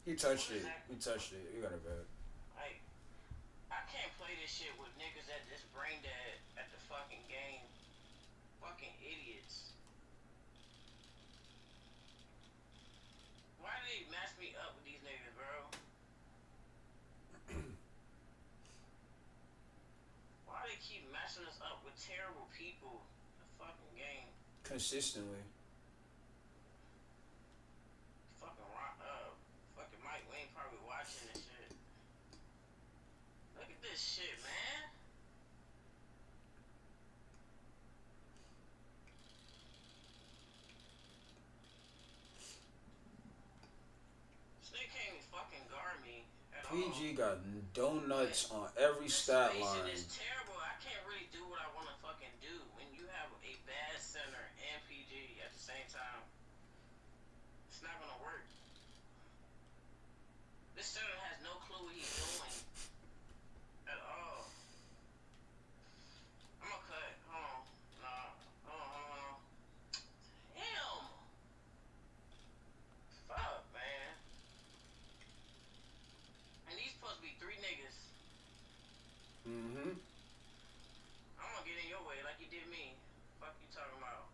He touched what is it. that? He touched it. He got it back. Like, I can't play this shit with niggas that just brain dead at the fucking game. Fucking idiots. Why do they match me up with these niggas, bro? Why do they keep matching us up with terrible people? The fucking game. Consistently. Fucking Mike Wayne probably watching this shit. Look at this shit, man. This nigga can't even fucking guard me at all. PG got donuts on every The stat spacing line. is terrible. I can't really do what I want to fucking do when you have a bad center and PG at the same time. It's not gonna work. This center has no clue what he's doing at all. I'm gonna cut. Hold on. Nah. Hold on. Damn. Fuck, man. And these supposed to be three niggas. Mm-hmm. I'm gonna get in your way like you did me. Fuck you talking about.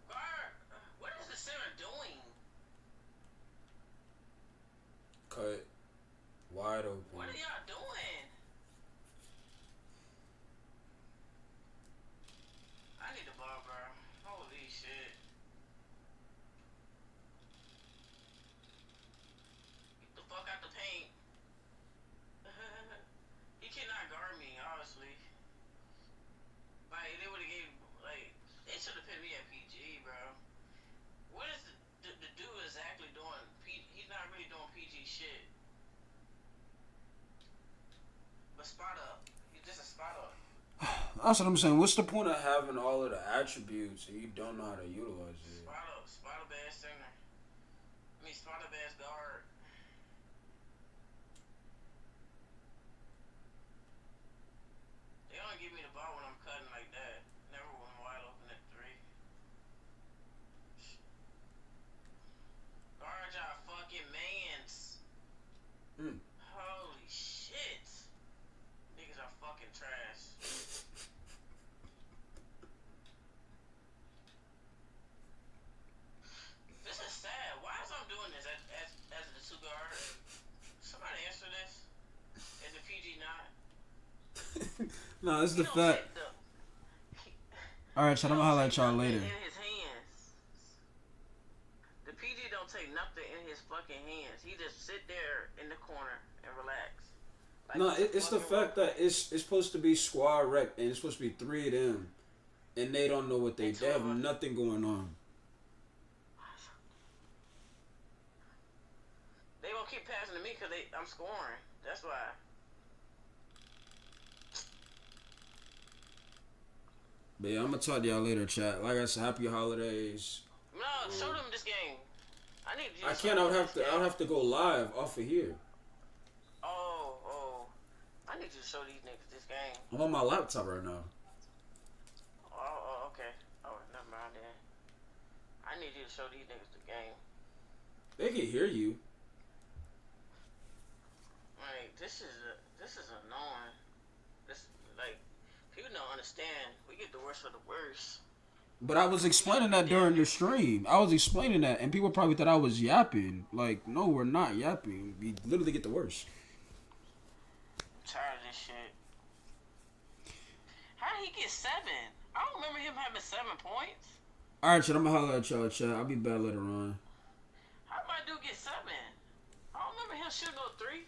Guard, what is the center doing? Cut. Wide open. What are y'all doing? I need the ball, bro. Holy shit. Get the fuck out the paint. He cannot guard me, honestly. Like, they would've gave, like, they should've put me at PG, bro. What is the dude exactly doing? He's not really doing PG shit. But spot up. He's just a spot up. That's what I'm saying. What's the point of having all of the attributes and you don't know how to utilize it? Spot up ass center. I mean, spot up ass guard. They only give me the ball when I'm cutting like that. Never when I'm wide open at three. Guard y'all fucking mans. Mm. Holy shit. Niggas are fucking trash. This is sad. Why is I'm doing this as the two guard? Somebody answer this. Is the PG not? No, it's He the don't fact. take the- Alright, so he I'm gonna don't holler at take y'all nothing later. in his hands. The PG don't take nothing in his fucking hands. He just sit there in the corner and relax. Like No, he's a it's the fucking fact that robot. it's supposed to be squad rec and it's supposed to be three of them, and they don't know what they have nothing going on. They gonna keep passing to me because I'm scoring. That's why. But yeah, I'm gonna talk to y'all later, chat. Like I said, happy holidays. No, show them this game. I need you. I to can't. show I would them have this to. I would game. have to go live off of here. Oh. I need you to show these niggas this game. I'm on my laptop right now. Oh, okay. Oh, never mind then. I need you to show these niggas the game. They can hear you. Like this is annoying. This like people don't understand. We get the worst of the worst. But I was explaining that during the stream. I was explaining that, and people probably thought I was yapping. Like, no, we're not yapping. We literally get the worst. I'm tired of this shit. How did he get 7? I don't remember him having 7 points. All right, chat. I'm gonna holler at y'all, chat. I'll be back later on. How did my dude get 7? I don't remember him shooting no 3.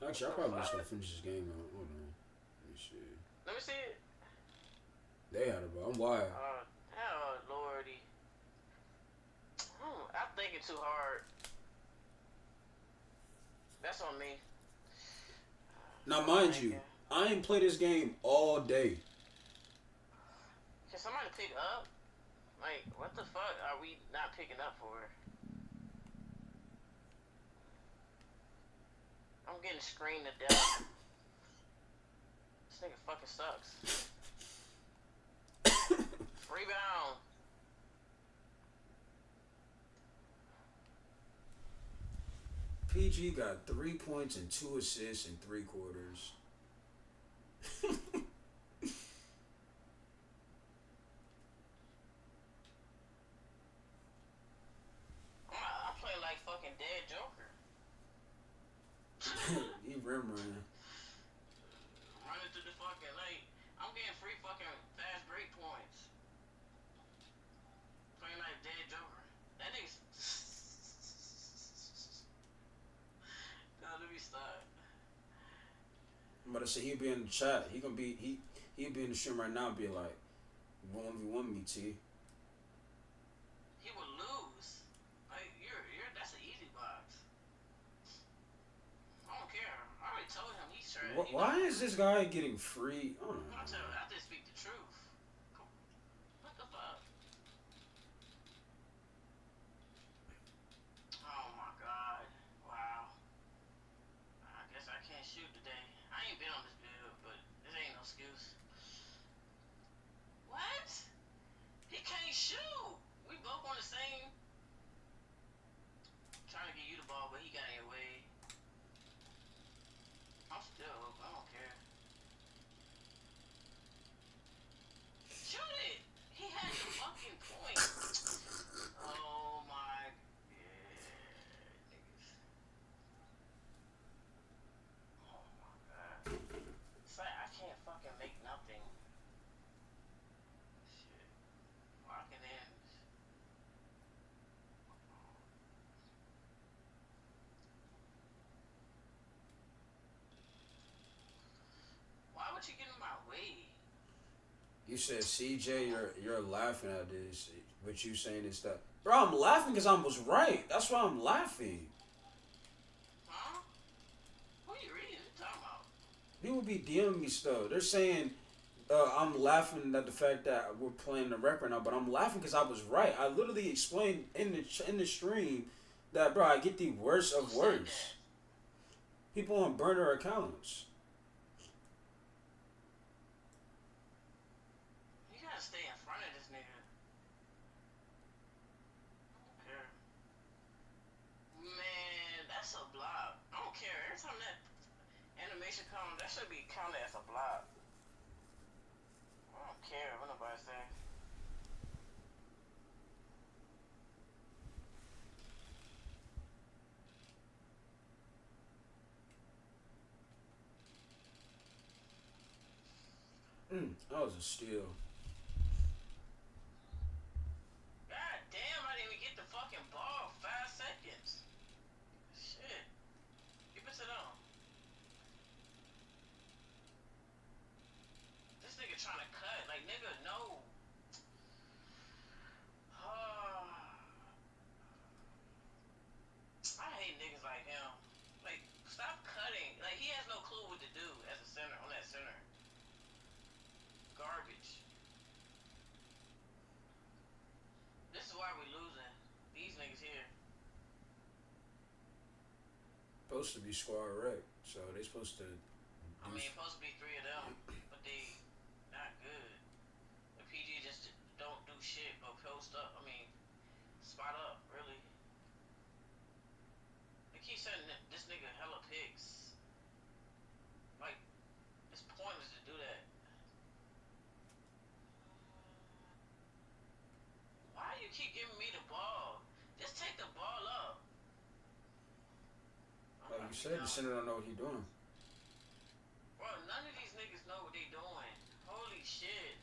Actually, I probably just gonna finish this game out. Hold on. Let me see. Let me see it. They had it, bro. I'm wired. Oh lordy. I'm thinking too hard. That's on me. Now, mind you, I ain't play this game all day. Can somebody pick up? Like, what the fuck are we not picking up for? I'm getting screened to death. This nigga fucking sucks. Rebound. PG got 3 points and 2 assists in 3 quarters. I'm playing like fucking dead Joker. He rim running. Running through the fucking like I'm getting free fucking fast break points. Playing like dead Joker. That nigga's no, let me stop. I'm about to say he'll be in the chat. He'll be in the stream right now and be like, 1v1 me, T. He would lose. Like you're that's an easy box. I don't care. I already told him he's trash. Why is this guy getting free? I don't know. I tell you, I just speak the truth. What the fuck? Oh my god. Wow. I guess I can't shoot today. I ain't been on this build, but this ain't no excuse. What? He can't shoot. We both on the same. Trying to get you the ball, but he got in your way. I'm still open. I don't care. Shoot it. He had the fucking point. Oh my. Yeah, niggas. Oh my god. It's like I can't fucking make nothing. Shit. Locking in. Why would you get in my way? You said CJ, you're laughing at this. What you saying is that, bro? I'm laughing because I was right. That's why I'm laughing. Huh? Who you reading? What you talking about? People be DMing me stuff. They're saying I'm laughing at the fact that we're playing the record now, but I'm laughing because I was right. I literally explained in the stream that, bro, I get the worst of Who said worst. that? People on burner accounts. You gotta stay in front of this nigga. I don't care. Man, that's a block. I don't care. Every time that animation comes, that should be counted as a block. I don't care what nobody say. That was a steal. God damn, I didn't even get the fucking ball. 5 seconds. Shit. Keep it to them. This nigga trying to cut. Like, nigga, no. I hate niggas like him. Like, stop cutting. Like, he has no clue what to do as a center, on that center. Garbage. This is why we losing. These niggas here. Supposed to be squad wreck, so they supposed to. I mean, supposed to be 3 of them, but they not good. The PG just don't do shit but post up. I mean, spot up, really. They keep sending this nigga hella picks. Like, it's pointless to do that. Why you keep giving me the ball? Just take the ball up. Like you said, the center don't know what he doing. Bro, none of these niggas know what they doing. Holy shit.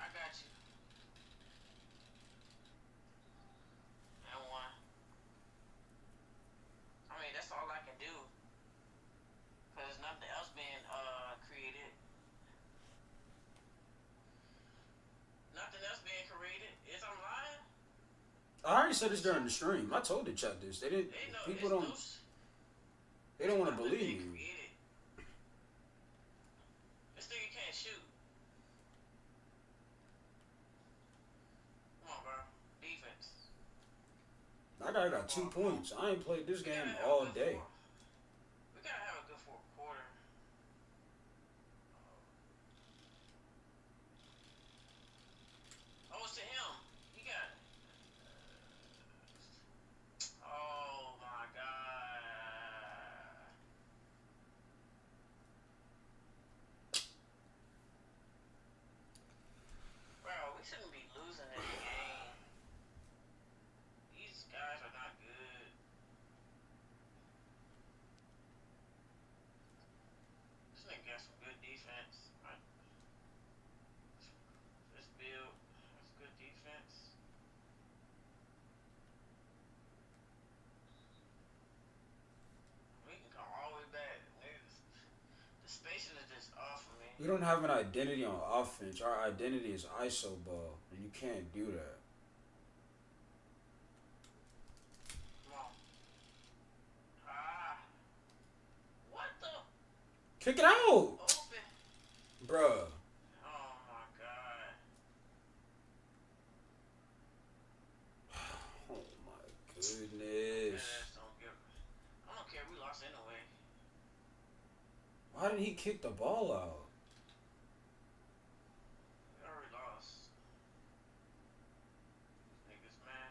I got you. And one. I mean, that's all I can do. Cause nothing else being created. Nothing else being created. Is I'm lying? I already said this during the stream. I told the chat this. They didn't. They know People it's don't. They don't want to nothing believe being me. created. This nigga can't shoot. Come on, bro. Defense. That guy got 2 points. I ain't played this We game gotta have all a good day. We gotta have a good fourth quarter. defense. This build, that's good defense. We can come all the way back. Niggas, the spacing is just off for me. We don't have an identity on offense. Our identity is ISO ball, and you can't do that. Come on. Ah. What the? Kick it out, Open. bruh. Oh my god. Oh my That goodness. ass don't give. I don't care. We lost anyway. Why did he kick the ball out? We already lost. Niggas, man.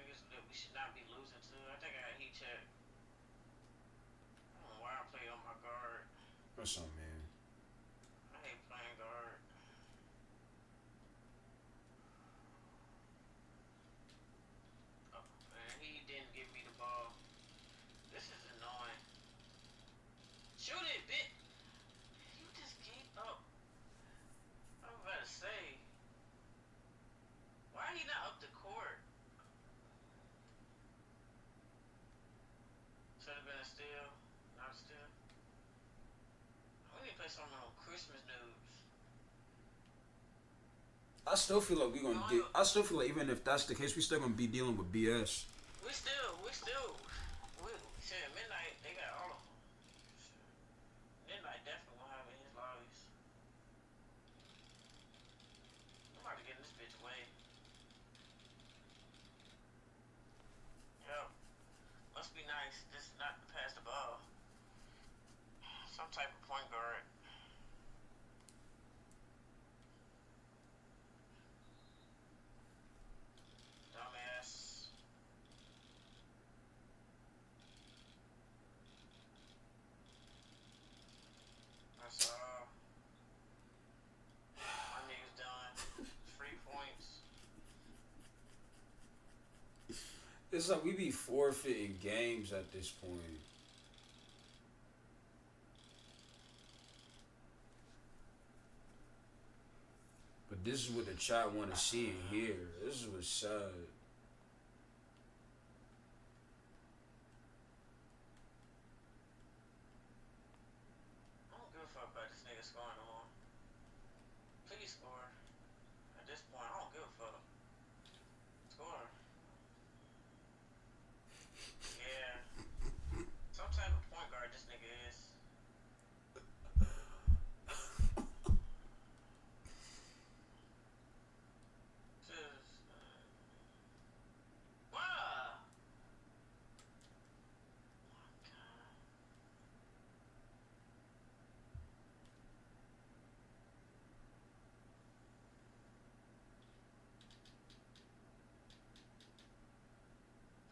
Niggas that we should not be losing to. I think I had heat check. I don't know why I played on my guard. What's up, man? I hate playing guard. Oh, man, he didn't give me the ball. This is annoying. Shoot it, bitch. You just gave up. I was about to say. Why he not up the court? Should have been a steal. Not a steal. We need to play something on Christmas news. I still feel like we gonna get. I still feel like even if that's the case, we still gonna be dealing with BS. We shit, Midnight, they got all of them. Shit. Midnight definitely gonna have it in his lobbies. I'm about to get this bitch away. Yo, must be nice just not to pass the ball. Some type of point guard. Dumbass. That's all. My nigga's done. 3 points. It's like we be forfeiting games at this point. But this is what the chat want to see and hear. This is what's sad. I don't give a fuck about this nigga scoring no more. Please score. At this point, I don't give a fuck. Score. Yeah. Some type of point guard this nigga is. Just, wow.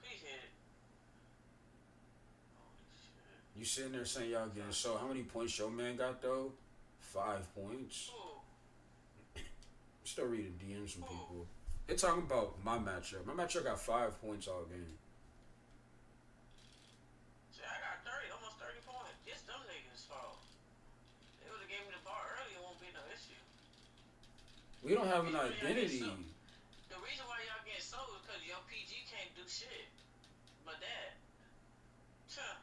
Please hit it. Holy shit. You sitting there saying y'all getting so how many points your man got though? 5 points. Ooh. Still reading DMs from people. They're talking about my matchup. My matchup got 5 points all game. Shit, I got 30, almost 30 points. It's them niggas' fault. They would've gave me the ball early, it won't be no issue. We don't have an Reason why y'all identity. get sold- The reason why y'all getting sold is because your PG can't do shit. But that.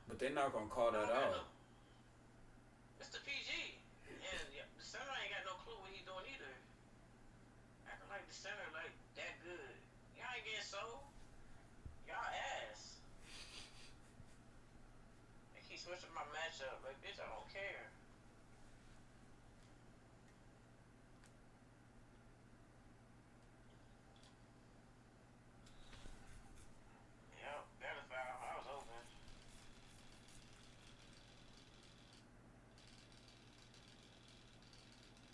But they're not gonna call that out. It's the PG. And the center ain't got no clue what he doing either. Acting like the center like that good. Y'all ain't getting sold. Y'all ass. They keep switching my matchup. Like, bitch, I don't care. Yep, got a foul. I was open.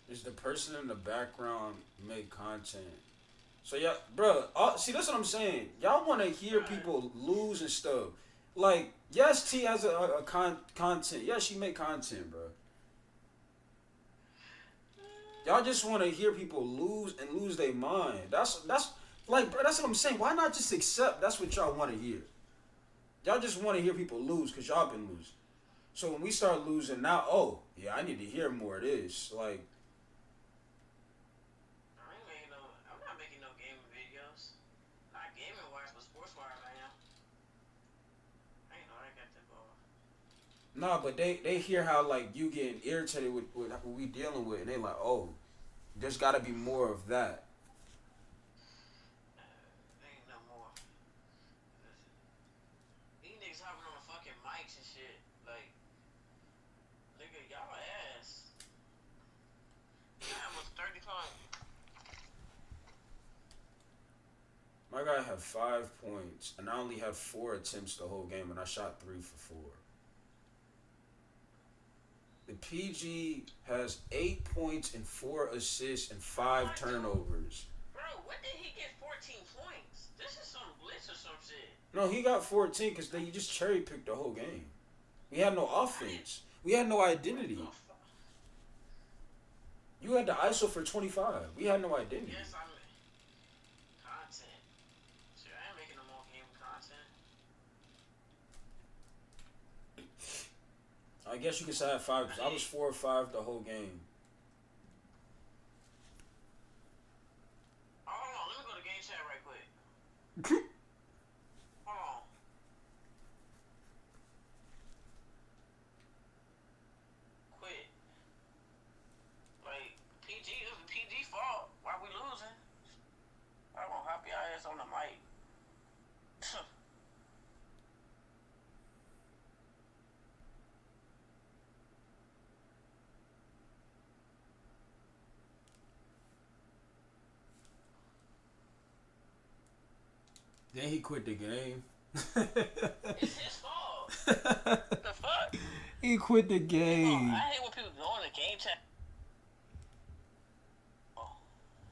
Is the person in the background make content? So yeah, bro. See, that's what I'm saying. Y'all want to hear people lose and stuff. Like, yes, T has a content. Yes, she make content, bro. Y'all just want to hear people lose and lose their mind. That's like, bro. That's what I'm saying. Why not just accept that's what y'all want to hear? Y'all just want to hear people lose because y'all been losing. So when we start losing now, oh yeah, I need to hear more of this. Like, I'm not making no gaming videos. Not gaming wise, but sports wise I am. I ain't know I got that ball. nah, but they hear how like you getting irritated with what we dealing with, and they like, oh, there's got to be more of that. Ain't no more. These niggas hopping on the fucking mics and shit. Like, nigga, y'all ass. You got almost 30 points. My guy had 5 points, and I only had 4 attempts the whole game, and I shot 3 for 4. The PG has 8 points and 4 assists and 5 turnovers. Bro, when did he get 14 points? This is some blitz or some shit. No, he got 14 because they just cherry picked the whole game. We had no offense. We had no identity. You had the ISO for 25. We had no identity. Yes, I'm content. Shit, I ain't making no more game content. I guess you could say I had 5 because I was 4 or 5 the whole game. Oh, hold on, let me go to game chat right quick. Hold on. Quit. Like, PG, it was PG fault. Why we losing? I gonna hop your ass on the mic. Then he quit the game. It's his fault. The fuck? He quit the I game. hate when people go in the game chat.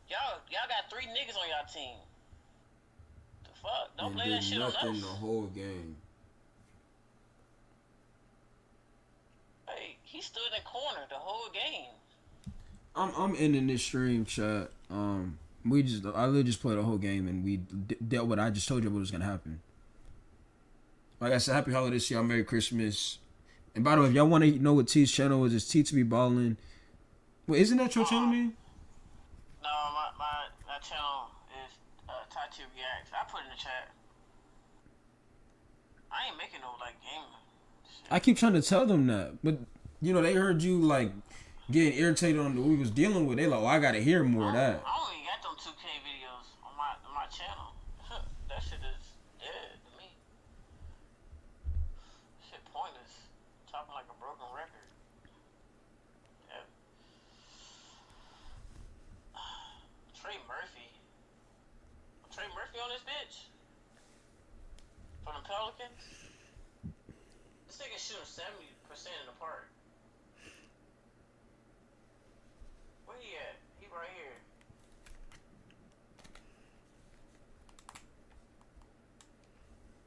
Y'all got 3 niggas on y'all team. The fuck? Don't And blame that did shit on nothing us. the whole game. Hey, he stood in the corner the whole game. I'm ending this stream, chat. I literally just played the whole game and we dealt with. I just told you what was gonna happen. Like I said, happy holidays to y'all, Merry Christmas. And by the way, if y'all want to know what T's channel is, it's T to be ballin'. Wait, isn't that your channel name? No, my channel is Tatu Reacts. I put it in the chat. I ain't making no like gaming shit. I keep trying to tell them that, but you know they heard you like getting irritated on what we was dealing with. They like, oh, I gotta hear more of that. I don't even got them 2K videos on my channel. That shit is dead to me. Shit pointless. Talking like a broken record. Yeah. Trey Murphy. Trey Murphy on this bitch? From the Pelicans? This nigga shooting 70% in the park. Where he at? He right here.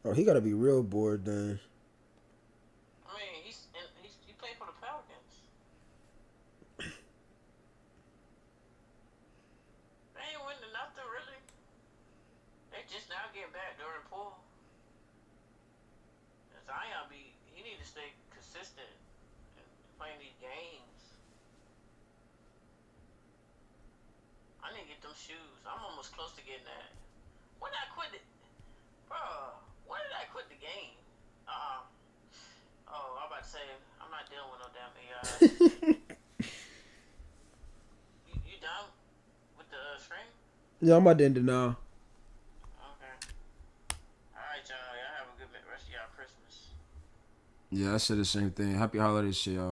Oh, he gotta be real bored then. I mean, he played for the Pelicans. They ain't winning nothing really. They just now getting back during pool. Zion he need to stay consistent and playing these games. I need to get them shoes. I'm almost close to getting that. When did I quit it? Bro, when did I quit the game? Oh, I'm about to say, I'm not dealing with no damn AI. you done with the stream? Yeah, I'm about to end it now. Okay. Alright, y'all. Y'all have a good rest of y'all Christmas. Yeah, I said the same thing. Happy holidays to y'all.